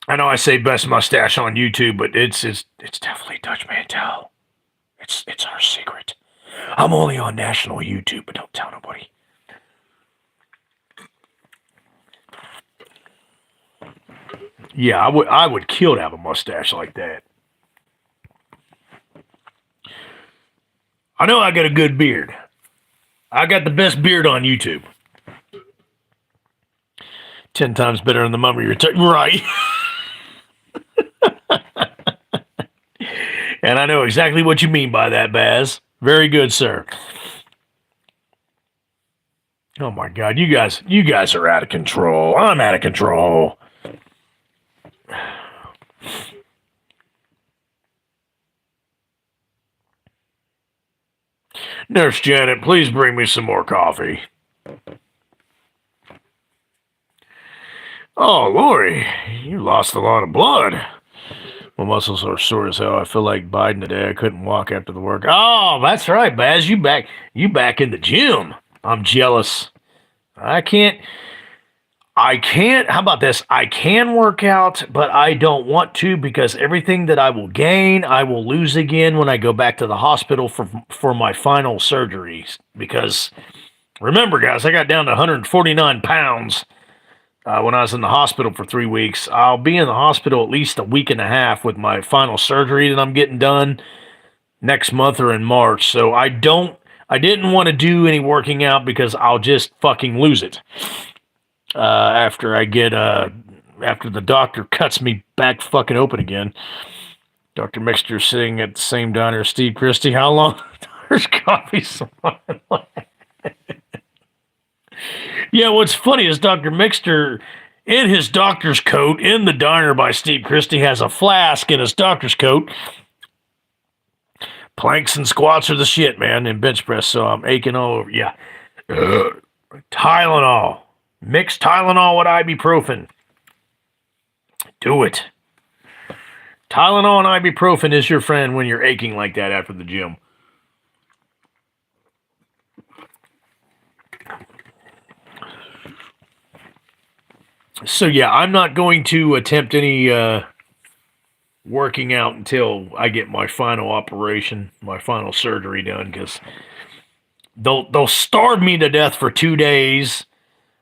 I know I say best mustache on YouTube, but it's definitely Dutch Mantel. It's our secret. I'm only on national YouTube, but don't tell nobody. Yeah, I would kill to have a mustache like that. I know I got a good beard. I got the best beard on YouTube. 10 times better than the mummy return. Right. And I know exactly what you mean by that, Baz. Very good, sir. Oh my God, you guys are out of control. I'm out of control. Nurse Janet, please bring me some more coffee. Oh, Laurie, you lost a lot of blood. My muscles are sore as hell. I feel like Biden today. I couldn't walk after the work. Oh, that's right, Baz. You back in the gym. I'm jealous. I can't. How about this? I can work out, but I don't want to, because everything that I will gain, I will lose again when I go back to the hospital for my final surgeries. Because remember, guys, I got down to 149 pounds when I was in the hospital for 3 weeks. I'll be in the hospital at least a week and a half with my final surgery that I'm getting done next month or in March. So I didn't want to do any working out because I'll just fucking lose it. After the doctor cuts me back fucking open again. Dr. Mixter sitting at the same diner as Steve Christie. How long? There's coffee somewhere. Yeah, what's funny is Dr. Mixter, in his doctor's coat, in the diner by Steve Christie, has a flask in his doctor's coat. Planks and squats are the shit, man, in bench press, so I'm aching all over. Yeah. Tylenol. Mix Tylenol with ibuprofen. Do it. Tylenol and ibuprofen is your friend when you're aching like that after the gym. So yeah, I'm not going to attempt any working out until I get my final operation, my final surgery done, because they'll starve me to death for 2 days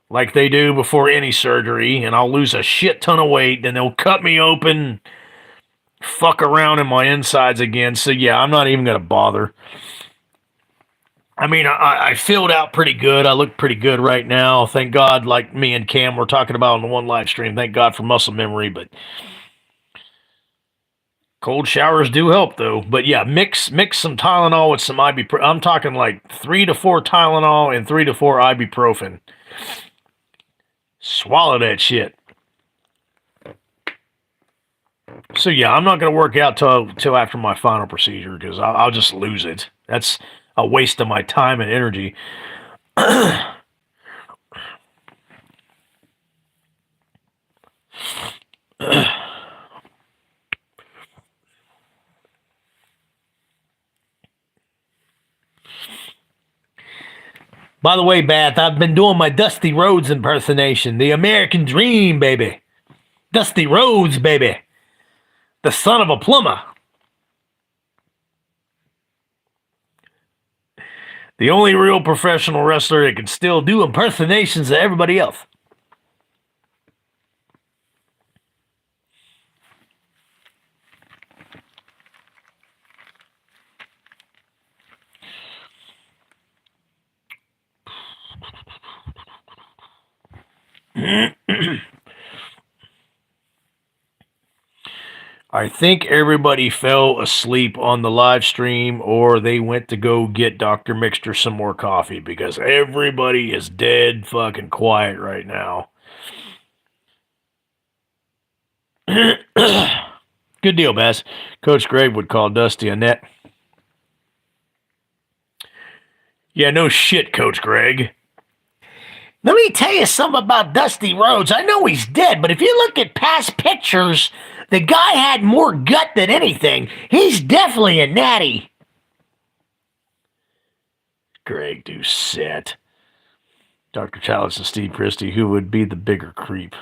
like they do before any surgery, and I'll lose a shit ton of weight, then they'll cut me open, fuck around in my insides again. So yeah, I'm not even going to bother. I mean, I filled out pretty good. I look pretty good right now. Thank God, like me and Cam were talking about on the one live stream. Thank God for muscle memory, but cold showers do help, though. But yeah, mix some Tylenol with some ibuprofen. I'm talking like 3 to 4 Tylenol and 3 to 4 ibuprofen. Swallow that shit. So yeah, I'm not going to work out till after my final procedure because I'll just lose it. That's a waste of my time and energy. By the way, Bath, I've been doing my Dusty Rhodes impersonation. The American Dream, baby. Dusty Rhodes, baby. The son of a plumber. The only real professional wrestler that can still do impersonations of everybody else. I think everybody fell asleep on the live stream or they went to go get Dr. Mixter some more coffee because everybody is dead fucking quiet right now. Good deal, Bass. Coach Greg would call Dusty a net. Yeah, no shit, Coach Greg. Let me tell you something about Dusty Rhodes. I know he's dead, but if you look at past pictures, the guy had more gut than anything. He's definitely a natty. Greg Doucette. Dr. Chalice and Steve Christie, who would be the bigger creep?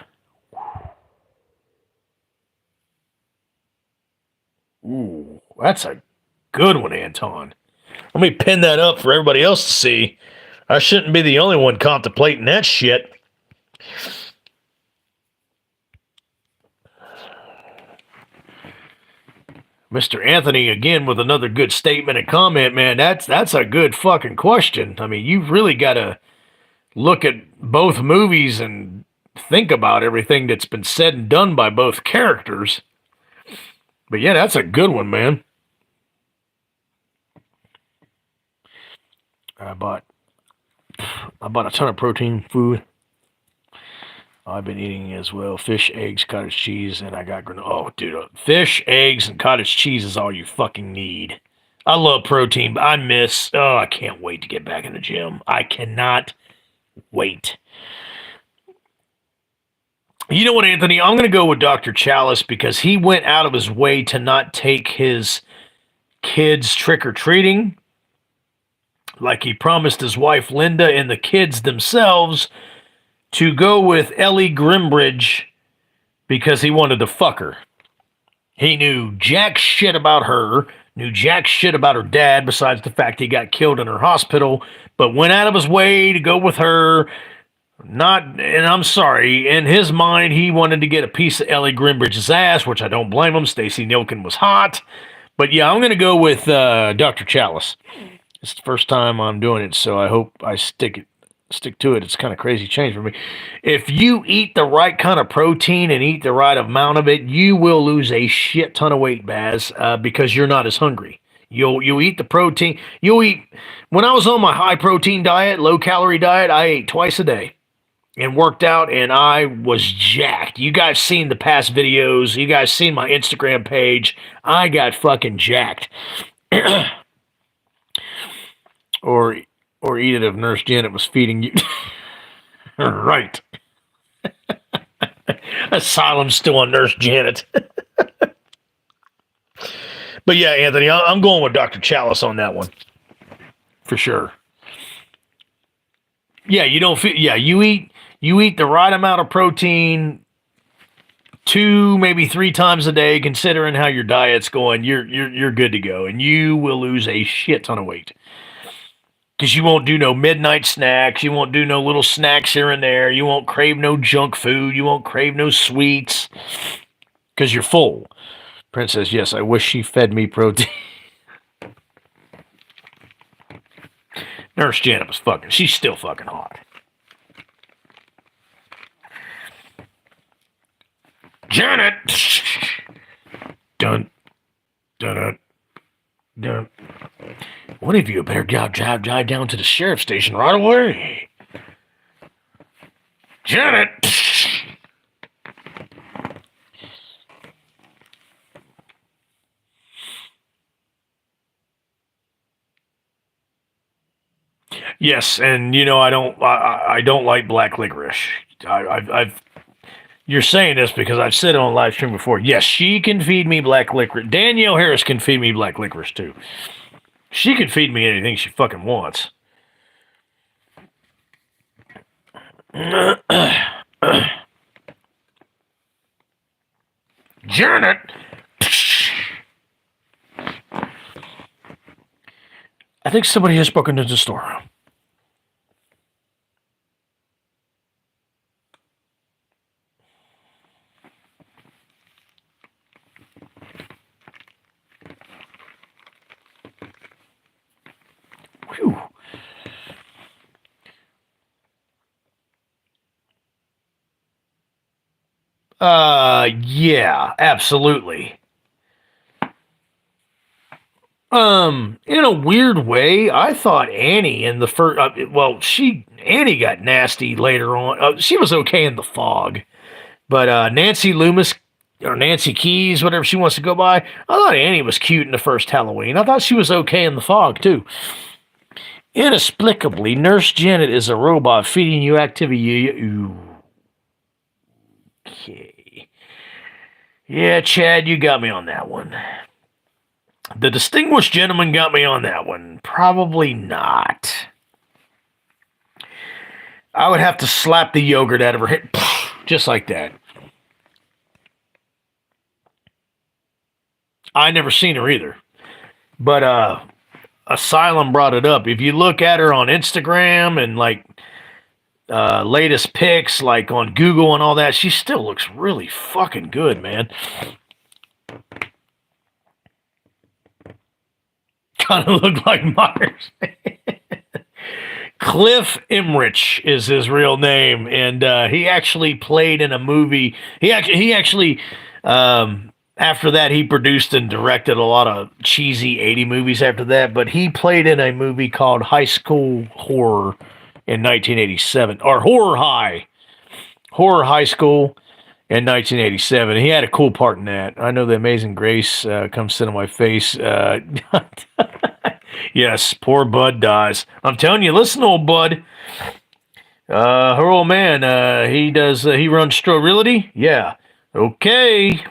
Ooh, that's a good one, Anton. Let me pin that up for everybody else to see. I shouldn't be the only one contemplating that shit. Mr. Anthony, again, with another good statement and comment, man, that's a good fucking question. I mean, you've really got to look at both movies and think about everything that's been said and done by both characters. But yeah, that's a good one, man. I bought a ton of protein food. I've been eating as well. Fish, eggs, cottage cheese, and I got granola. Oh, dude. Fish, eggs, and cottage cheese is all you fucking need. I love protein, but I can't wait to get back in the gym. I cannot wait. You know what, Anthony? I'm going to go with Dr. Chalice because he went out of his way to not take his kids trick-or-treating like he promised his wife Linda and the kids themselves to go with Ellie Grimbridge because he wanted to fuck her. He knew jack shit about her, knew jack shit about her dad besides the fact he got killed in her hospital, but went out of his way to go with her. Not, and I'm sorry, in his mind, he wanted to get a piece of Ellie Grimbridge's ass, which I don't blame him. Stacey Nilkin was hot. But yeah, I'm going to go with Dr. Chalice. It's the first time I'm doing it, so I hope I stick to it. It's kind of crazy change for me. If you eat the right kind of protein and eat the right amount of it, you will lose a shit ton of weight, Baz, because you're not as hungry. You'll eat the protein. You'll eat. When I was on my high protein diet, low calorie diet, I ate twice a day and worked out, and I was jacked. You guys seen the past videos. You guys seen my Instagram page. I got fucking jacked. or or eat it if Nurse Janet was feeding you. Right. Asylum's still on Nurse Janet. But yeah, Anthony, I'm going with Dr. Chalice on that one. For sure. Yeah, you don't feel, yeah, you eat the right amount of protein 2, maybe 3 times a day, considering how your diet's going, you're good to go, and you will lose a shit ton of weight. Because you won't do no midnight snacks, you won't do no little snacks here and there, you won't crave no junk food, you won't crave no sweets, because you're full. Princess, yes, I wish she fed me protein. Nurse Janet was fucking, she's still fucking hot. Janet! Dun, dun, dun, dun. One of you better drive down to the sheriff's station right away. Janet! Yes, and you know I don't like black licorice. I've You're saying this because I've said it on live stream before. Yes, she can feed me black licorice. Danielle Harris can feed me black licorice too. She can feed me anything she fucking wants. Janet. I think somebody has broken into the storeroom. Whew. Yeah, absolutely. In a weird way, I thought Annie in the first, Annie got nasty later on. She was okay in The Fog, but Nancy Loomis or Nancy Keys, whatever she wants to go by, I thought Annie was cute in the first Halloween. I thought she was okay in The Fog too. Inexplicably, Nurse Janet is a robot feeding you activity. Okay. Yeah, Chad, you got me on that one. The distinguished gentleman got me on that one. Probably not. I would have to slap the yogurt out of her head. Just like that. I never seen her either. But Asylum brought it up. If you look at her on Instagram and like latest pics, like on Google and all that, she still looks really fucking good, man. Kind of look like Myers. Cliff Emmerich is his real name, and he actually played in a movie. He actually after that he produced and directed a lot of cheesy 80 movies after that, but he played in a movie called High School Horror in 1987, or Horror High School in 1987. He had a cool part in that. I know The Amazing Grace comes sit on my face. Yes, poor Bud dies. I'm telling you, listen, old Bud. Her old man, he runs Stro Realty? Yeah. Okay.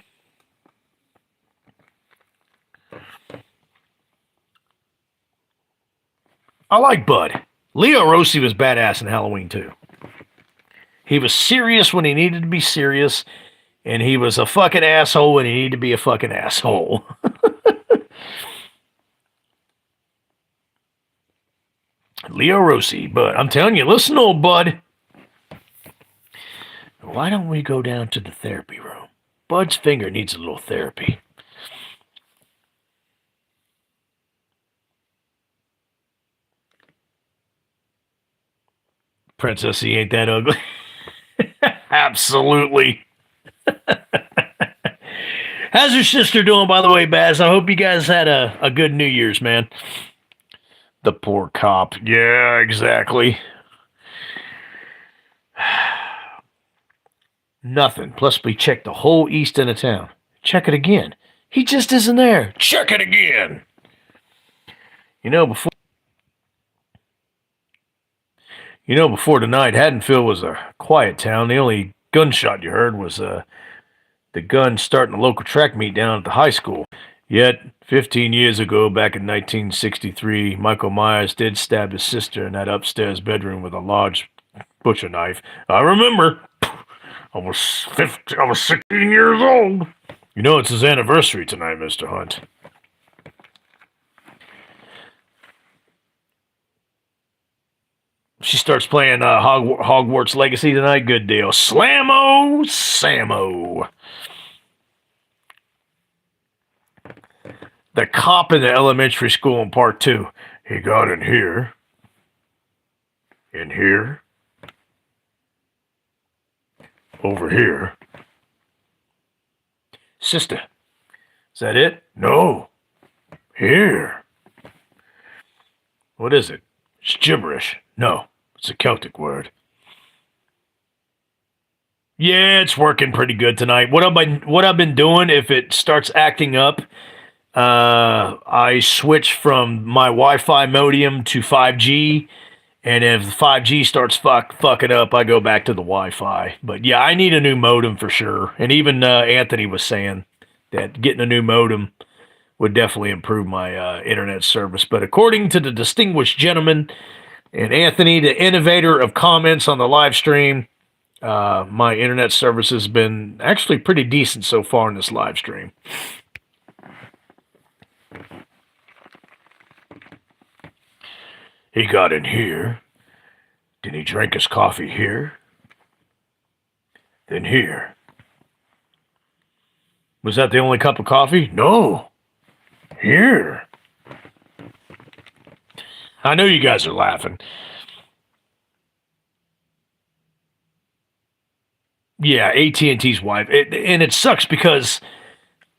I like Bud. Leo Rossi was badass in Halloween too. He was serious when he needed to be serious, and he was a fucking asshole when he needed to be a fucking asshole. Leo Rossi, but I'm telling you, listen, old Bud. Why don't we go down to the therapy room? Bud's finger needs a little therapy. Princess, he ain't that ugly. Absolutely. How's your sister doing, by the way, Baz? I hope you guys had a good New Year's, man. The poor cop. Yeah, exactly. Nothing. Plus, we checked the whole east end of town. Check it again. He just isn't there. Check it again. Before tonight, Haddonfield was a quiet town. The only gunshot you heard was the gun starting a local track meet down at the high school. Yet, 15 years ago, back in 1963, Michael Myers did stab his sister in that upstairs bedroom with a large butcher knife. I remember. I was 16 years old. It's his anniversary tonight, Mr. Hunt. She starts playing Hogwarts Legacy tonight. Good deal. Slammo Sammo. The cop in the elementary school in part 2. He got in here. In here. Over here. Sister. Is that it? No. Here. What is it? It's gibberish. No. It's a Celtic word. Yeah, it's working pretty good tonight. What I've been doing, if it starts acting up, I switch from my Wi-Fi modem to 5G, and if the 5G starts fucking up, I go back to the Wi-Fi. But yeah, I need a new modem for sure. And even Anthony was saying that getting a new modem would definitely improve my internet service. But according to the distinguished gentleman and Anthony, the innovator of comments on the live stream, my internet service has been actually pretty decent so far in this live stream. He got in here. Then he drank his coffee here. Then here. Was that the only cup of coffee? No. Here. I know you guys are laughing. Yeah, AT&T's wife. And it sucks because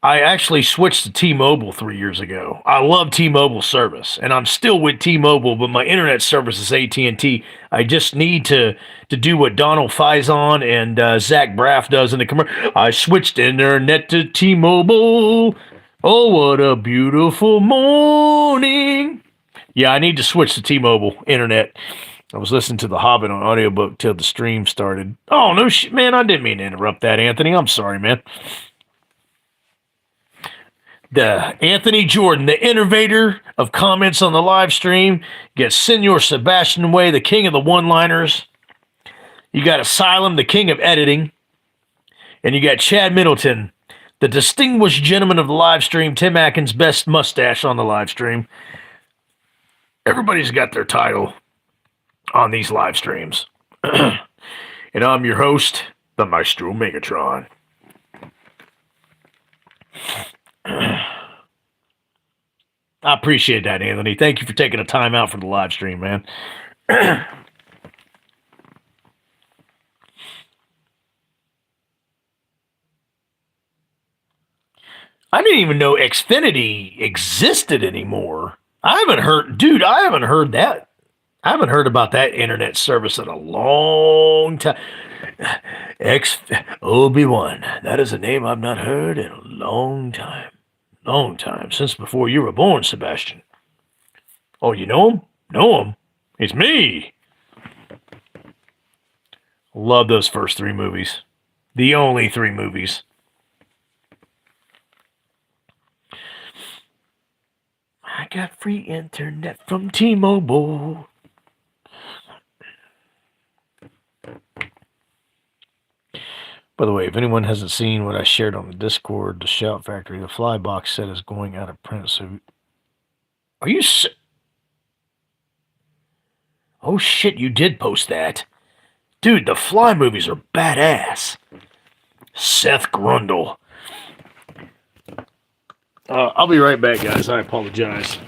I actually switched to T-Mobile 3 years ago. I love T-Mobile service, and I'm still with T-Mobile, but my internet service is AT&T. I just need to do what Donald Faison and Zach Braff does in the commercial. I switched internet to T-Mobile. Oh, what a beautiful morning. Yeah, I need to switch to T-Mobile internet. I was listening to The Hobbit on audiobook till the stream started. Oh, no shit, man. I didn't mean to interrupt that, Anthony. I'm sorry, man. The Anthony Jordan, the innovator of comments on the live stream, gets Senor Sebastian Way, the king of the one-liners. You got Asylum, the king of editing. And you got Chad Middleton, the distinguished gentleman of the live stream, Tim Atkins' best mustache on the live stream. Everybody's got their title on these live streams. And I'm your host, the Maestro Megatron. I appreciate that, Anthony. Thank you for taking a time out for the live stream, man. I didn't even know Xfinity existed anymore. I haven't heard that. I haven't heard about that internet service in a long time. Obi-Wan. That is a name I've not heard in a long time. Long time. Since before you were born, Sebastian. Oh, you know him? Know him? It's me. Love those first 3 movies. The only 3 movies. I got free internet from T-Mobile. By the way, if anyone hasn't seen what I shared on the Discord, the Shout Factory, the Fly box set is going out of print. So, are you? Oh shit! You did post that. Dude, the Fly movies are badass. Seth Grundle. I'll be right back, guys. I apologize.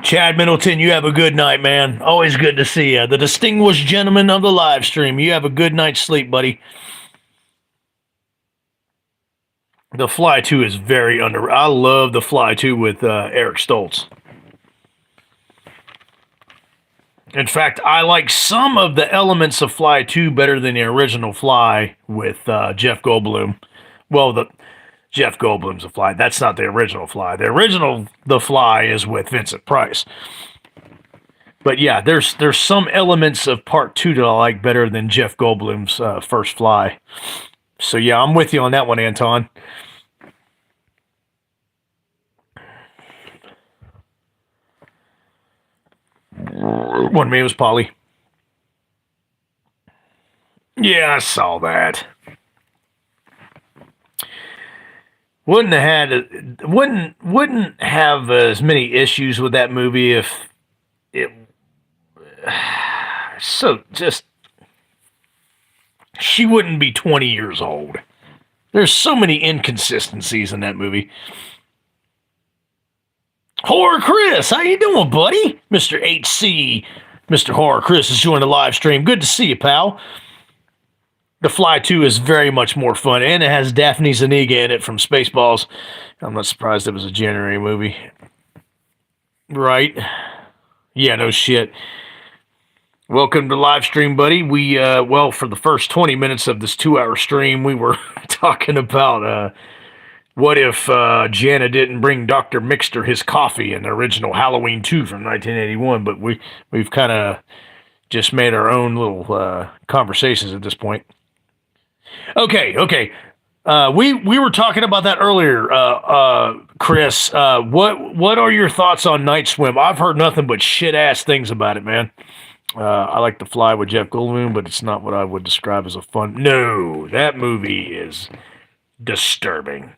Chad Middleton, you have a good night, man. Always good to see you. The distinguished gentleman of the live stream. You have a good night's sleep, buddy. The Fly 2 is very I love The Fly 2 with Eric Stoltz. In fact, I like some of the elements of Fly 2 better than the original Fly with Jeff Goldblum. Well, the Jeff Goldblum's The Fly. That's not the original Fly. The original The Fly is with Vincent Price. But yeah, there's some elements of Part 2 that I like better than Jeff Goldblum's first Fly. So yeah, I'm with you on that one, Anton. One me was Polly. Yeah, I saw that. Wouldn't have as many issues with that movie if it so just she wouldn't be 20 years old. There's so many inconsistencies in that movie. Horror Chris, how you doing, buddy? Mr. HC, Mr. Horror Chris is joining the live stream. Good to see you, pal. The Fly 2 is very much more fun, and it has Daphne Zuniga in it from Spaceballs. I'm not surprised it was a January movie. Right. Yeah, no shit. Welcome to the live stream, buddy. We, for the first 20 minutes of this 2-hour stream, we were talking about what if Jana didn't bring Dr. Mixter his coffee in the original Halloween 2 from 1981, but we've kind of just made our own little conversations at this point. Okay. We were talking about that earlier, Chris. What are your thoughts on Night Swim? I've heard nothing but shit ass things about it, man. I like to fly with Jeff Goldblum, but it's not what I would describe as a fun. No, that movie is disturbing.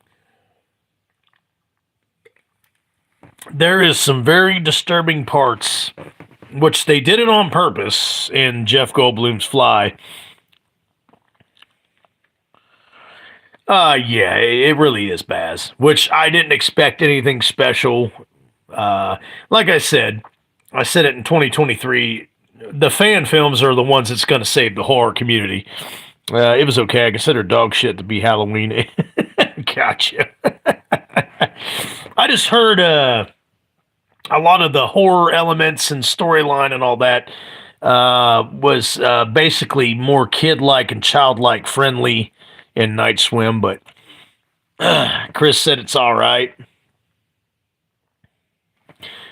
There is some very disturbing parts, which they did it on purpose in Jeff Goldblum's Fly. Yeah, it really is Baz, which I didn't expect anything special. Like I said it in 2023. The fan films are the ones that's going to save the horror community. It was okay. I consider dog shit to be Halloween. Gotcha. I just heard a lot of the horror elements and storyline and all that was basically more kid-like and childlike friendly in Night Swim, but Chris said it's all right.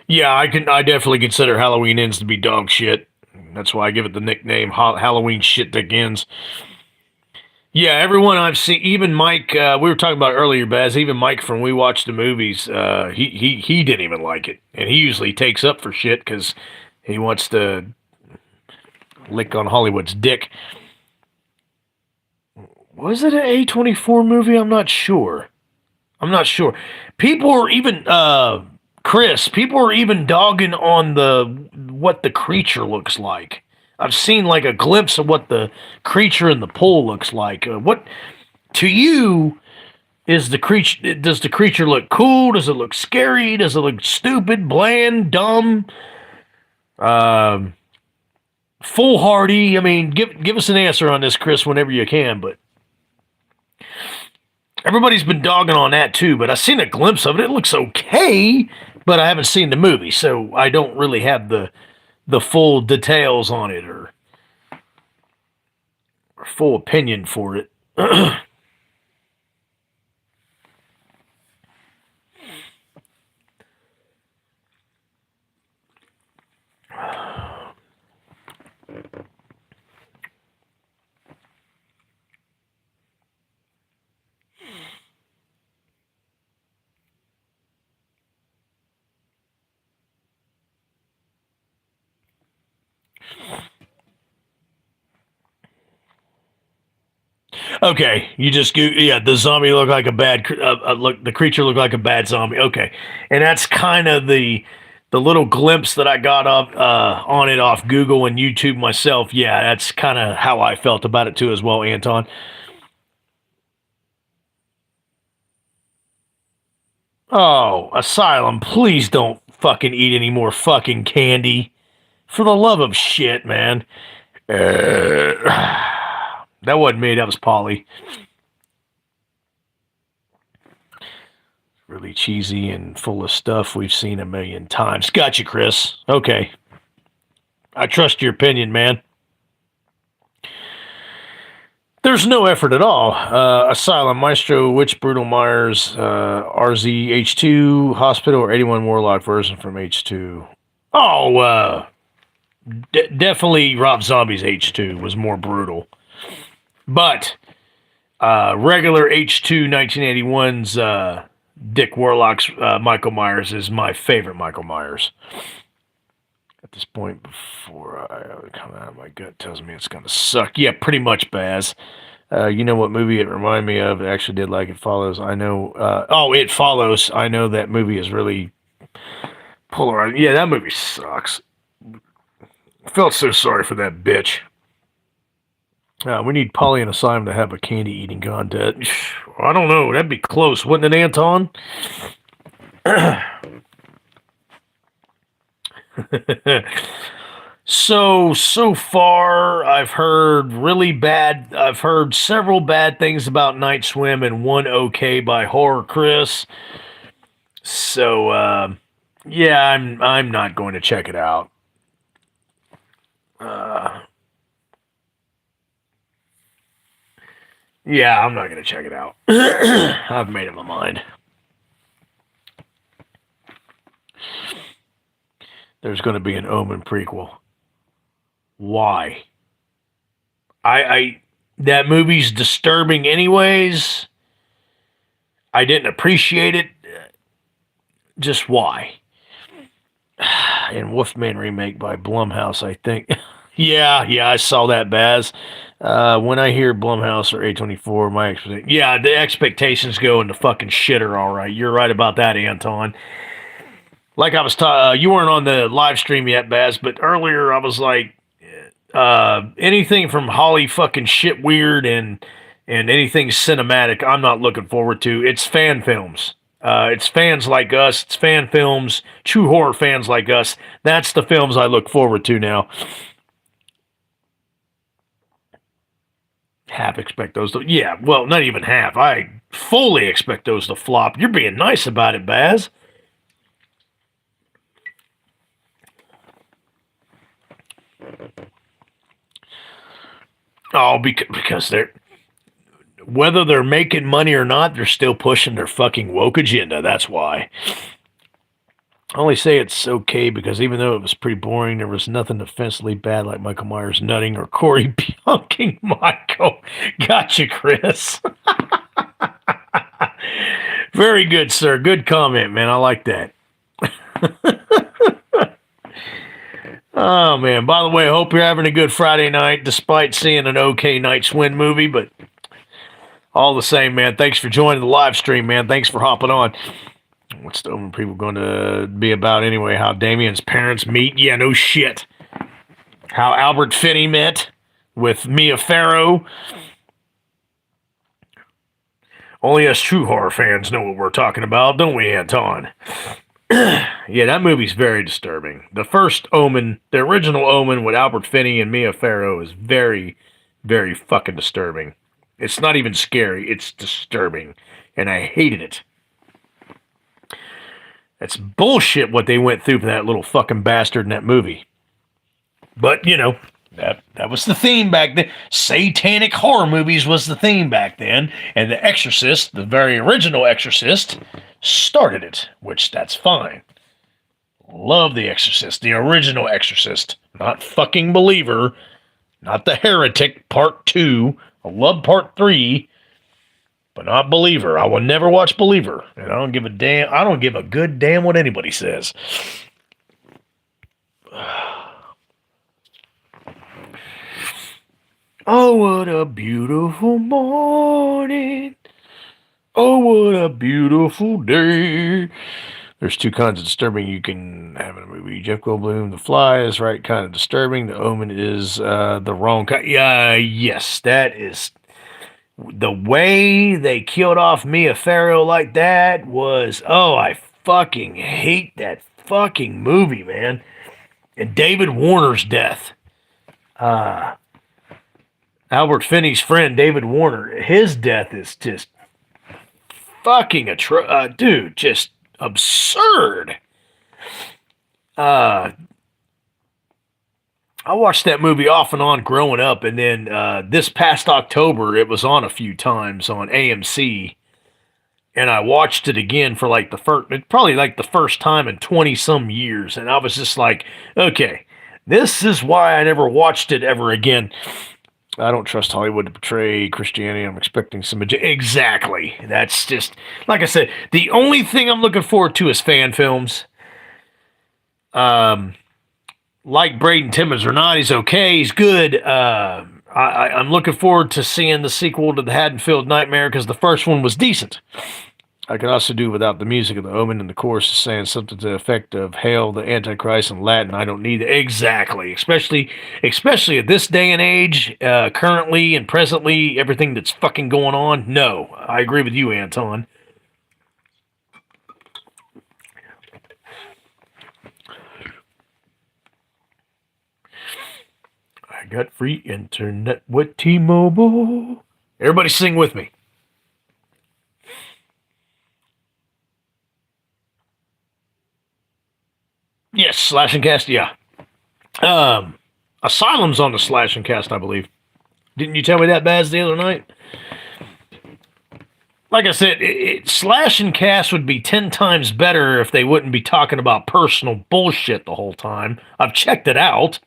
Yeah, I definitely consider Halloween Ends to be dog shit. That's why I give it the nickname Halloween Shit That Ends. Yeah, everyone I've seen, even Mike. We were talking about it earlier, Baz. Even Mike from We Watch the Movies. He didn't even like it, and he usually takes up for shit because he wants to lick on Hollywood's dick. Was it an A24 movie? I'm not sure. I'm not sure. People are even Chris. People are even dogging on the what the creature looks like. I've seen like a glimpse of what the creature in the pool looks like. What to you is the creature? Does the creature look cool? Does it look scary? Does it look stupid, bland, dumb, foolhardy? I mean, give us an answer on this, Chris, whenever you can. But everybody's been dogging on that too. But I've seen a glimpse of it. It looks okay, but I haven't seen the movie, so I don't really have the full details on it or full opinion for it. Okay, you just go, yeah. The zombie looked like a bad look. The creature looked like a bad zombie. Okay, and that's kind of the little glimpse that I got up on it off Google and YouTube myself. Yeah, that's kind of how I felt about it too, as well, Anton. Oh, Asylum, please don't fucking eat any more fucking candy. For the love of shit, man. That wasn't me. That was Polly. Really cheesy and full of stuff we've seen a million times. Gotcha, Chris. Okay. I trust your opinion, man. There's no effort at all. Asylum, Maestro, Witch, Brutal Myers, RZ, H2, Hospital, or 81 Warlock version from H2. Oh, definitely Rob Zombie's H2 was more brutal. But regular H2 1981's Dick Warlock's Michael Myers is my favorite Michael Myers. At this point, before I come out, my gut tells me it's going to suck. Yeah, pretty much, Baz. You know what movie it reminded me of? It actually did like It Follows. I know. It Follows. I know that movie is really polarizing. Yeah, that movie sucks. I felt so sorry for that bitch. We need Polly and Asylum to have a candy eating contest. I don't know. That'd be close, wouldn't it, Anton? So far, I've heard several bad things about Night Swim and one okay by Horror Chris. So, yeah, I'm not going to check it out. Yeah, I'm not going to check it out. I've made up my mind. There's going to be an Omen prequel. Why? I that movie's disturbing anyways. I didn't appreciate it. Just why? And Wolfman remake by Blumhouse, I think. Yeah, I saw that, Baz. When I hear Blumhouse or A24, the expectations go in the fucking shitter. All right, you're right about that, Anton. Like I was you weren't on the live stream yet, Baz, but earlier I was like, anything from Holly fucking shit weird and anything cinematic, I'm not looking forward to. It's fan films. It's fans like us. It's fan films. True horror fans like us. That's the films I look forward to now. Half expect those to, yeah, well, not even half. I fully expect those to flop. You're being nice about it, Baz. Oh, because they're, whether they're making money or not, they're still pushing their fucking woke agenda. That's why. I only say it's okay because even though it was pretty boring, there was nothing offensively bad like Michael Myers nutting or Corey punking Michael. Gotcha, Chris. Very good, sir. Good comment, man. I like that. Oh, man. By the way, I hope you're having a good Friday night despite seeing an okay Night Wind movie, but all the same, man. Thanks for joining the live stream, man. Thanks for hopping on. What's the Omen people going to be about anyway? How Damien's parents meet? Yeah, no shit. How Albert Finney met with Mia Farrow. Only us true horror fans know what we're talking about, don't we, Anton? Yeah, that movie's very disturbing. The first Omen, the original Omen with Albert Finney and Mia Farrow is very, very fucking disturbing. It's not even scary, it's disturbing. And I hated it. That's bullshit what they went through for that little fucking bastard in that movie. But, you know, that was the theme back then. Satanic horror movies was the theme back then. And The Exorcist, the very original Exorcist, started it, which that's fine. Love The Exorcist, the original Exorcist. Not fucking Believer. Not The Heretic Part 2. I love Part 3. But not Believer. I will never watch Believer. And I don't give a damn. I don't give a good damn what anybody says. Oh, what a beautiful morning. Oh, what a beautiful day. There's two kinds of disturbing you can have in a movie. Jeff Goldblum, The Fly is right kind of disturbing. The Omen is the wrong kind. Yeah, yes, that is. The way they killed off Mia Farrow like that was, oh, I fucking hate that fucking movie, man. And David Warner's death. Albert Finney's friend, David Warner, his death is just fucking dude, just absurd. I watched that movie off and on growing up, and then this past October, it was on a few times on AMC, and I watched it again for like probably like the first time in 20 some years, and I was just like, okay, this is why I never watched it ever again. I don't trust Hollywood to portray Christianity. I'm expecting some exactly. That's just like I said. The only thing I'm looking forward to is fan films. Like Braden Timmons or not, he's okay. He's good. I'm looking forward to seeing the sequel to the Haddonfield Nightmare because the first one was decent. I could also do without the music of the Omen and the chorus saying something to the effect of "Hail the Antichrist" in Latin. I don't need it. Exactly, especially at this day and age, currently and presently, everything that's fucking going on. No, I agree with you, Anton. I got free internet with T-Mobile. Everybody sing with me. Yes, Slash and Cast, yeah. Asylum's on the Slash and Cast, I believe. Didn't you tell me that, Baz, the other night? Like I said, Slash and Cast would be 10 times better if they wouldn't be talking about personal bullshit the whole time. I've checked it out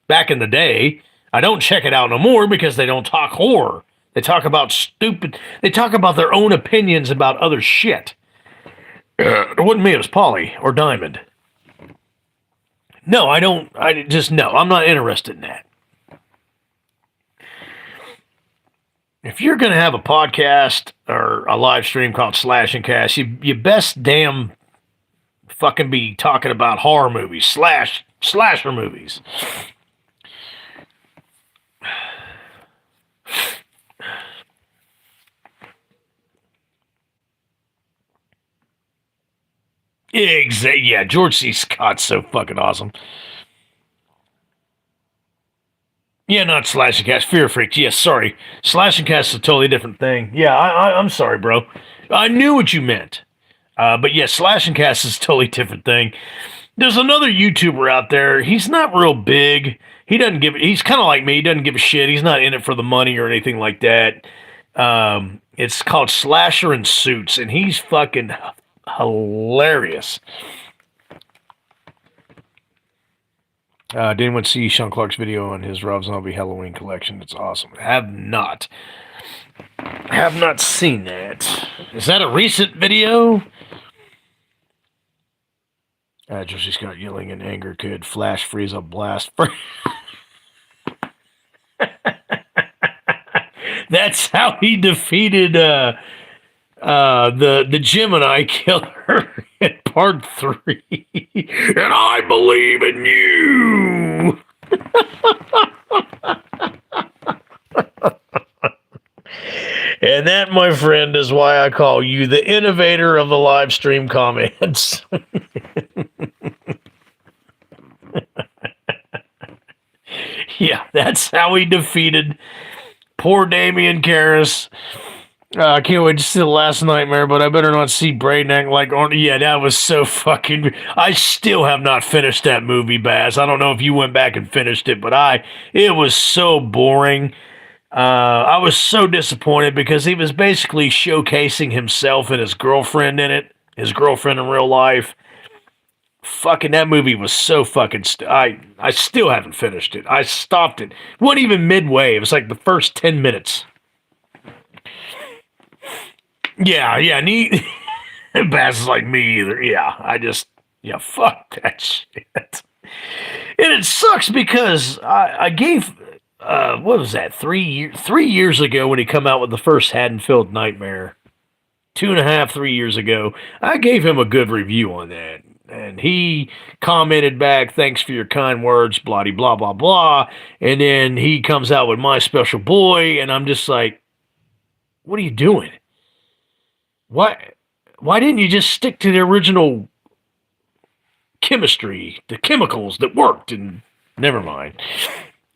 back in the day. I don't check it out no more because they don't talk horror. They talk about stupid. They talk about their own opinions about other shit. It wasn't me. It was Polly or Diamond. No, I don't. I just no. I'm not interested in that. If you're going to have a podcast or a live stream called Slash and Cast, you best damn fucking be talking about horror movies, slasher movies. Exactly. Yeah, George C. Scott's so fucking awesome. Yeah, not Slash and Cast. Fear Freaks. Yes, sorry. Slash and Cast is a totally different thing. Yeah, I'm sorry, bro. I knew what you meant. But yeah, Slash and Cast is a totally different thing. There's another YouTuber out there. He's not real big. He's kind of like me. He doesn't give a shit. He's not in it for the money or anything like that. It's called Slasher and Suits, and he's fucking hilarious. Did anyone see Sean Clark's video on his Rob Zombie Halloween collection? It's awesome. Have not seen that. Is that a recent video? Josie Scott yelling in anger could flash freeze a blast. That's how he defeated the Gemini killer in part 3. And I believe in you. And that, my friend, is why I call you the innovator of the live stream comments. Yeah, that's how he defeated poor Damian Karras. I can't wait to see The Last Nightmare, but I better not see Braden act like Arnold. Yeah, that was so fucking. I still have not finished that movie, Baz. I don't know if you went back and finished it, but it was so boring. I was so disappointed because he was basically showcasing himself and his girlfriend in it, his girlfriend in real life. Fucking that movie was so fucking. I still haven't finished it. I stopped it. It wasn't even midway. It was like the first 10 minutes. Yeah, neat. Bass is like me either. Yeah, fuck that shit. And it sucks because I gave, what was that, 3 years ago when he come out with the first Haddonfield Nightmare, 2.5, 3 years ago, I gave him a good review on that. And he commented back, thanks for your kind words, blah, blah, blah, blah. And then he comes out with My Special Boy, and I'm just like, what are you doing? Why didn't you just stick to the original chemistry, the chemicals that worked? And never mind.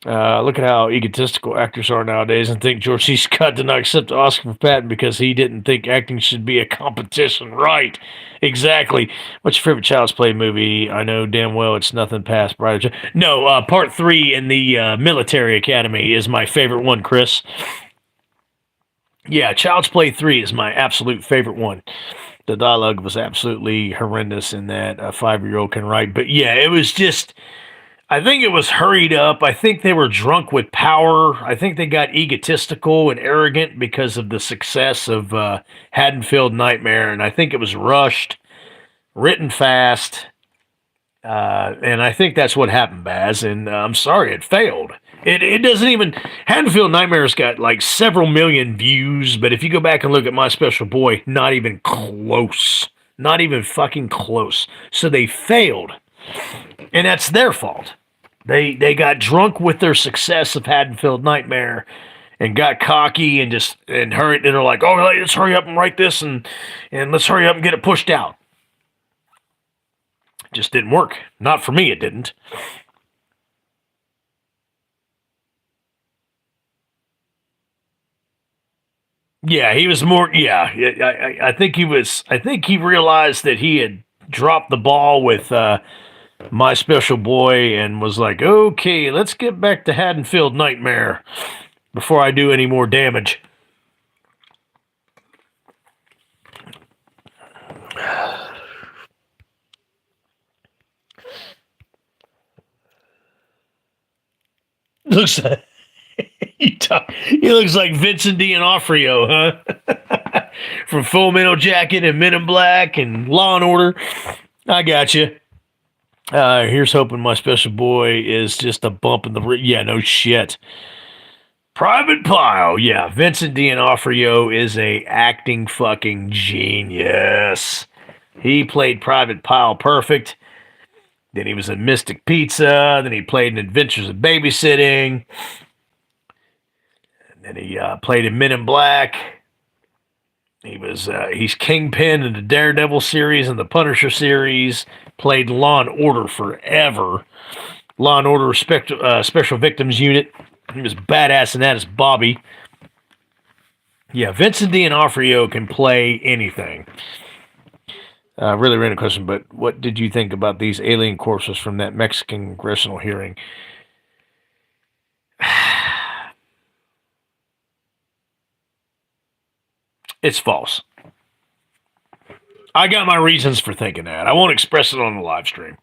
Look at how egotistical actors are nowadays and think George C. Scott did not accept the Oscar for Patton because he didn't think acting should be a competition. Right. Exactly. What's your favorite Child's Play movie? I know damn well it's nothing past Brighter. No, part 3 in the Military Academy is my favorite one, Chris. Yeah, Child's Play 3 is my absolute favorite one. The dialogue was absolutely horrendous in that a 5-year-old can write. But yeah, it was just, I think it was hurried up. I think they were drunk with power. I think they got egotistical and arrogant because of the success of Haddonfield Nightmare. And I think it was rushed, written fast. And I think that's what happened, Baz. And I'm sorry, it failed. It doesn't even. Haddonfield Nightmare's got like several million views, but if you go back and look at My Special Boy, not even close. Not even fucking close. So they failed. And that's their fault. They got drunk with their success of Haddonfield Nightmare and got cocky and hurried. And they're like, oh, let's hurry up and write this and let's hurry up and get it pushed out. It just didn't work. Not for me, it didn't. Yeah, he was more. Yeah, I think he was. I think he realized that he had dropped the ball with My Special Boy and was like, "Okay, let's get back to Haddonfield Nightmare before I do any more damage." Looks like He looks like Vincent D'Onofrio, huh? From Full Metal Jacket and Men in Black and Law and Order. I got you. Here's hoping my special boy is just a bump in the... Yeah, no shit. Private Pile. Yeah, Vincent D'Onofrio is a acting fucking genius. He played Private Pile perfect. Then he was in Mystic Pizza. Then he played in Adventures of Babysitting. And then he played in Men in Black. He's Kingpin in the Daredevil series and the Punisher series. Played Law and Order forever. Law and Order Special Victims Unit. He was badass in that as Bobby. Yeah, Vincent D'Onofrio can play anything. Really random question, but what did you think about these alien corpses from that Mexican congressional hearing? It's false. I got my reasons for thinking that. I won't express it on the live stream.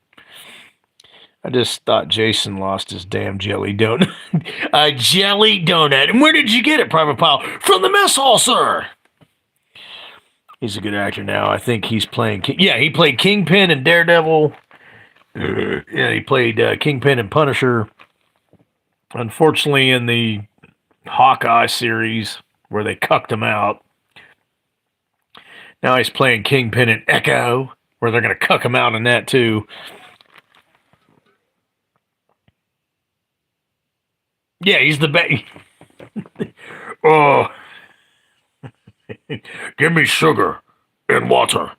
I just thought Jason lost his damn jelly donut. A jelly donut. And where did you get it, Private Pile? From the mess hall, sir. He's a good actor now. I think he's playing... he played Kingpin and Daredevil. Yeah, he played Kingpin and Punisher. Unfortunately, in the Hawkeye series, where they cucked him out, now he's playing Kingpin and Echo, where they're going to cuck him out in that, too. Yeah, he's the best. Oh... Give me sugar and water.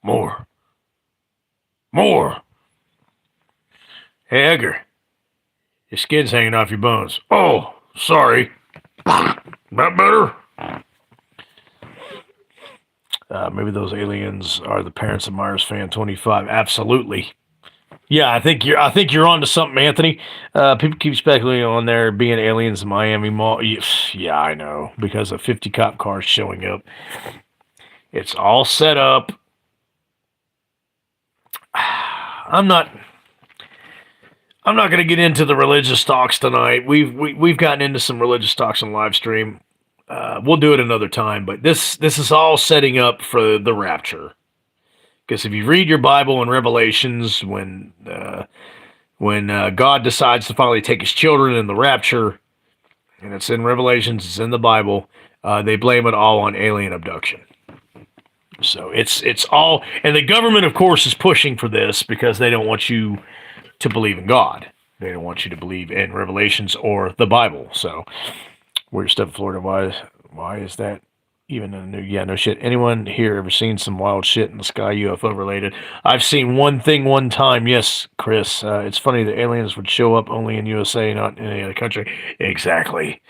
More. Hey, Edgar. Your skin's hanging off your bones. Oh, sorry. That better? Maybe those aliens are the parents of Myers fan 25. Absolutely. Yeah, I think you're onto something, Anthony. People keep speculating on there being aliens in Miami Mall. Yeah, I know, because of 50 cop cars showing up. It's all set up. I'm not going to get into the religious talks tonight. We've gotten into some religious talks on live stream. We'll do it another time, but this is all setting up for the rapture. Because if you read your Bible in Revelations, when God decides to finally take his children in the rapture, and it's in Revelations, it's in the Bible, they blame it all on alien abduction. So it's all, and the government, of course, is pushing for this because they don't want you to believe in God. They don't want you to believe in Revelations or the Bible. So, where's stuff in Florida? Why is that even a new? Yeah, no shit. Anyone here ever seen some wild shit in the sky, UFO related? I've seen one thing one time. Yes, Chris. It's funny that aliens would show up only in USA, not in any other country. Exactly.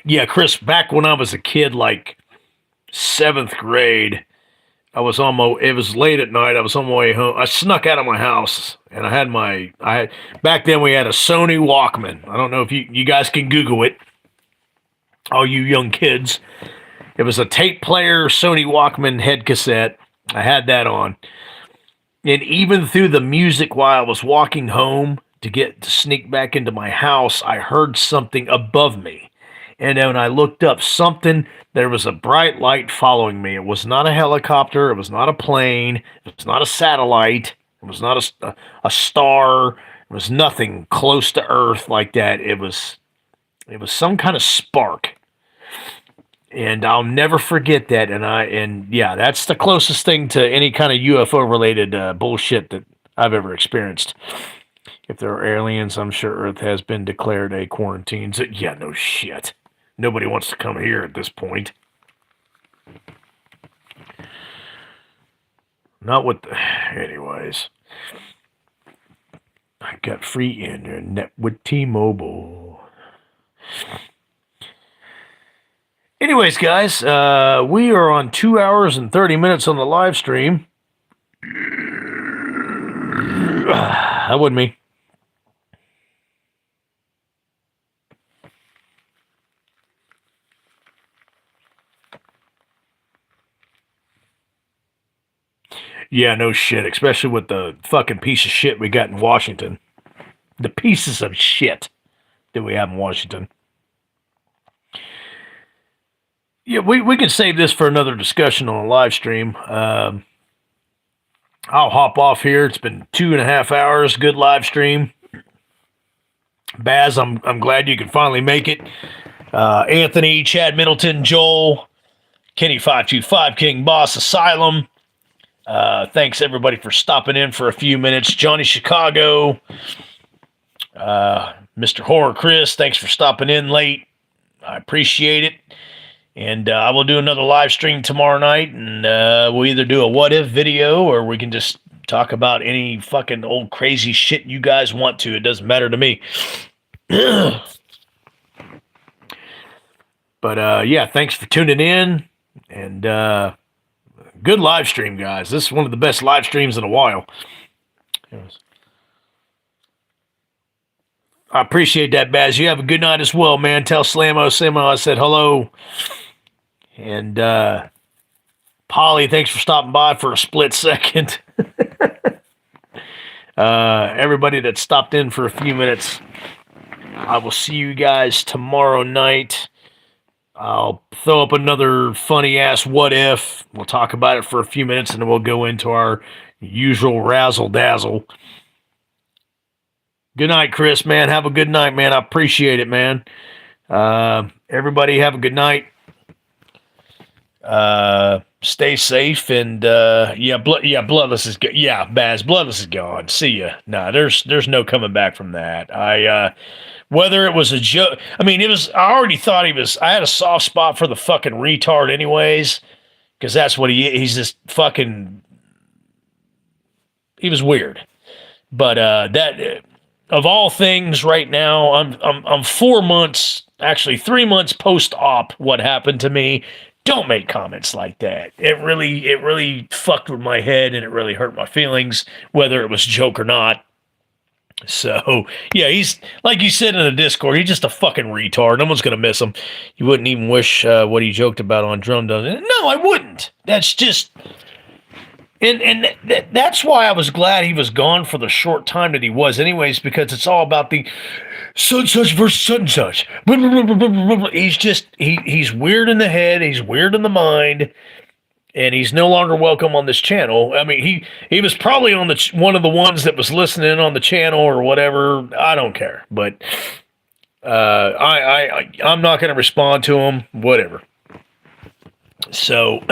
Yeah, Chris, back when I was a kid, like 7th grade, it was late at night. I was on my way home. I snuck out of my house and back then we had a Sony Walkman. I don't know if you guys can Google it. All you young kids. It was a tape player Sony Walkman head cassette. I had that on. And even through the music while I was walking home to sneak back into my house, I heard something above me. And then when I looked up, there was a bright light following me. It was not a helicopter. It was not a plane. It was not a satellite. It was not a star. It was nothing close to Earth like that. It was some kind of spark. And I'll never forget that. And yeah, that's the closest thing to any kind of UFO related bullshit that I've ever experienced. If there are aliens, I'm sure Earth has been declared a quarantine. So, yeah, no shit. Nobody wants to come here at this point. Not with anyways. I got free internet with T-Mobile. Anyways, guys, we are on 2 hours and 30 minutes on the live stream. That wasn't me. Yeah, no shit. Especially with the fucking piece of shit we got in Washington. The pieces of shit that we have in Washington. Yeah, we could save this for another discussion on a live stream. I'll hop off here. It's been 2.5 hours. Good live stream. Baz, I'm glad you could finally make it. Anthony, Chad Middleton, Joel, Kenny 525, King Boss, Asylum. Thanks everybody for stopping in for a few minutes. Johnny Chicago, Mr. Horror Chris, thanks for stopping in late. I appreciate it. And I will do another live stream tomorrow night, and we'll either do a what if video or we can just talk about any fucking old crazy shit you guys want to. It doesn't matter to me. But yeah, thanks for tuning in, and good live stream, guys. This is one of the best live streams in a while. I appreciate that, Baz. You have a good night as well, man. Tell Slamo I said hello. And Polly, thanks for stopping by for a split second. Everybody that stopped in for a few minutes, I will see you guys tomorrow night. I'll throw up another funny-ass what if. We'll talk about it for a few minutes, and then we'll go into our usual razzle-dazzle. Good night, Chris, man. Have a good night, man. I appreciate it, man. Everybody have a good night. Stay safe, and Bloodless is good. Yeah, Baz, Bloodless is gone. See ya. Nah, there's no coming back from that. Whether it was a joke, I mean, I already thought I had a soft spot for the fucking retard anyways, because that's what he's just fucking, he was weird. But, that, of all things right now, I'm 4 months, actually 3 months post-op what happened to me. Don't make comments like that. It really fucked with my head, and it really hurt my feelings, whether it was a joke or not. So, yeah, he's, like you said in the Discord, he's just a fucking retard. No one's going to miss him. You wouldn't even wish what he joked about on Drum Dozen. No, I wouldn't. That's just... And that's why I was glad he was gone for the short time that he was anyways, because it's all about the such versus such. He's just, he's weird in the head, he's weird in the mind, and he's no longer welcome on this channel. I mean, he was probably on one of the ones that was listening on the channel or whatever. I don't care, but I'm not going to respond to him, whatever. So...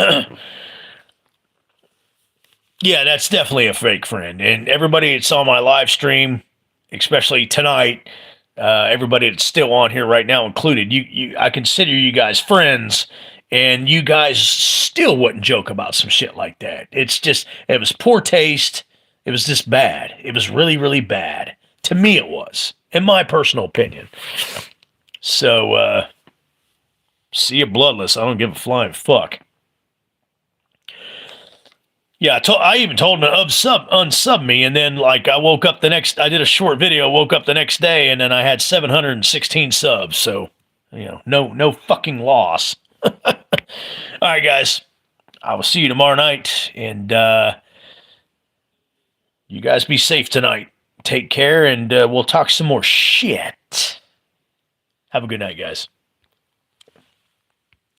yeah, that's definitely a fake friend. And everybody that saw my live stream, especially tonight, everybody that's still on here right now included, I consider you guys friends, and you guys still wouldn't joke about some shit like that. It's just, it was poor taste. It was just bad. It was really, really bad. To me it was, in my personal opinion. So, see you, Bloodless. I don't give a flying fuck. Yeah, I even told him to unsub me, and then like I did a short video, woke up the next day, and then I had 716 subs. So, no fucking loss. All right, guys, I will see you tomorrow night, and you guys be safe tonight. Take care, and we'll talk some more shit. Have a good night, guys.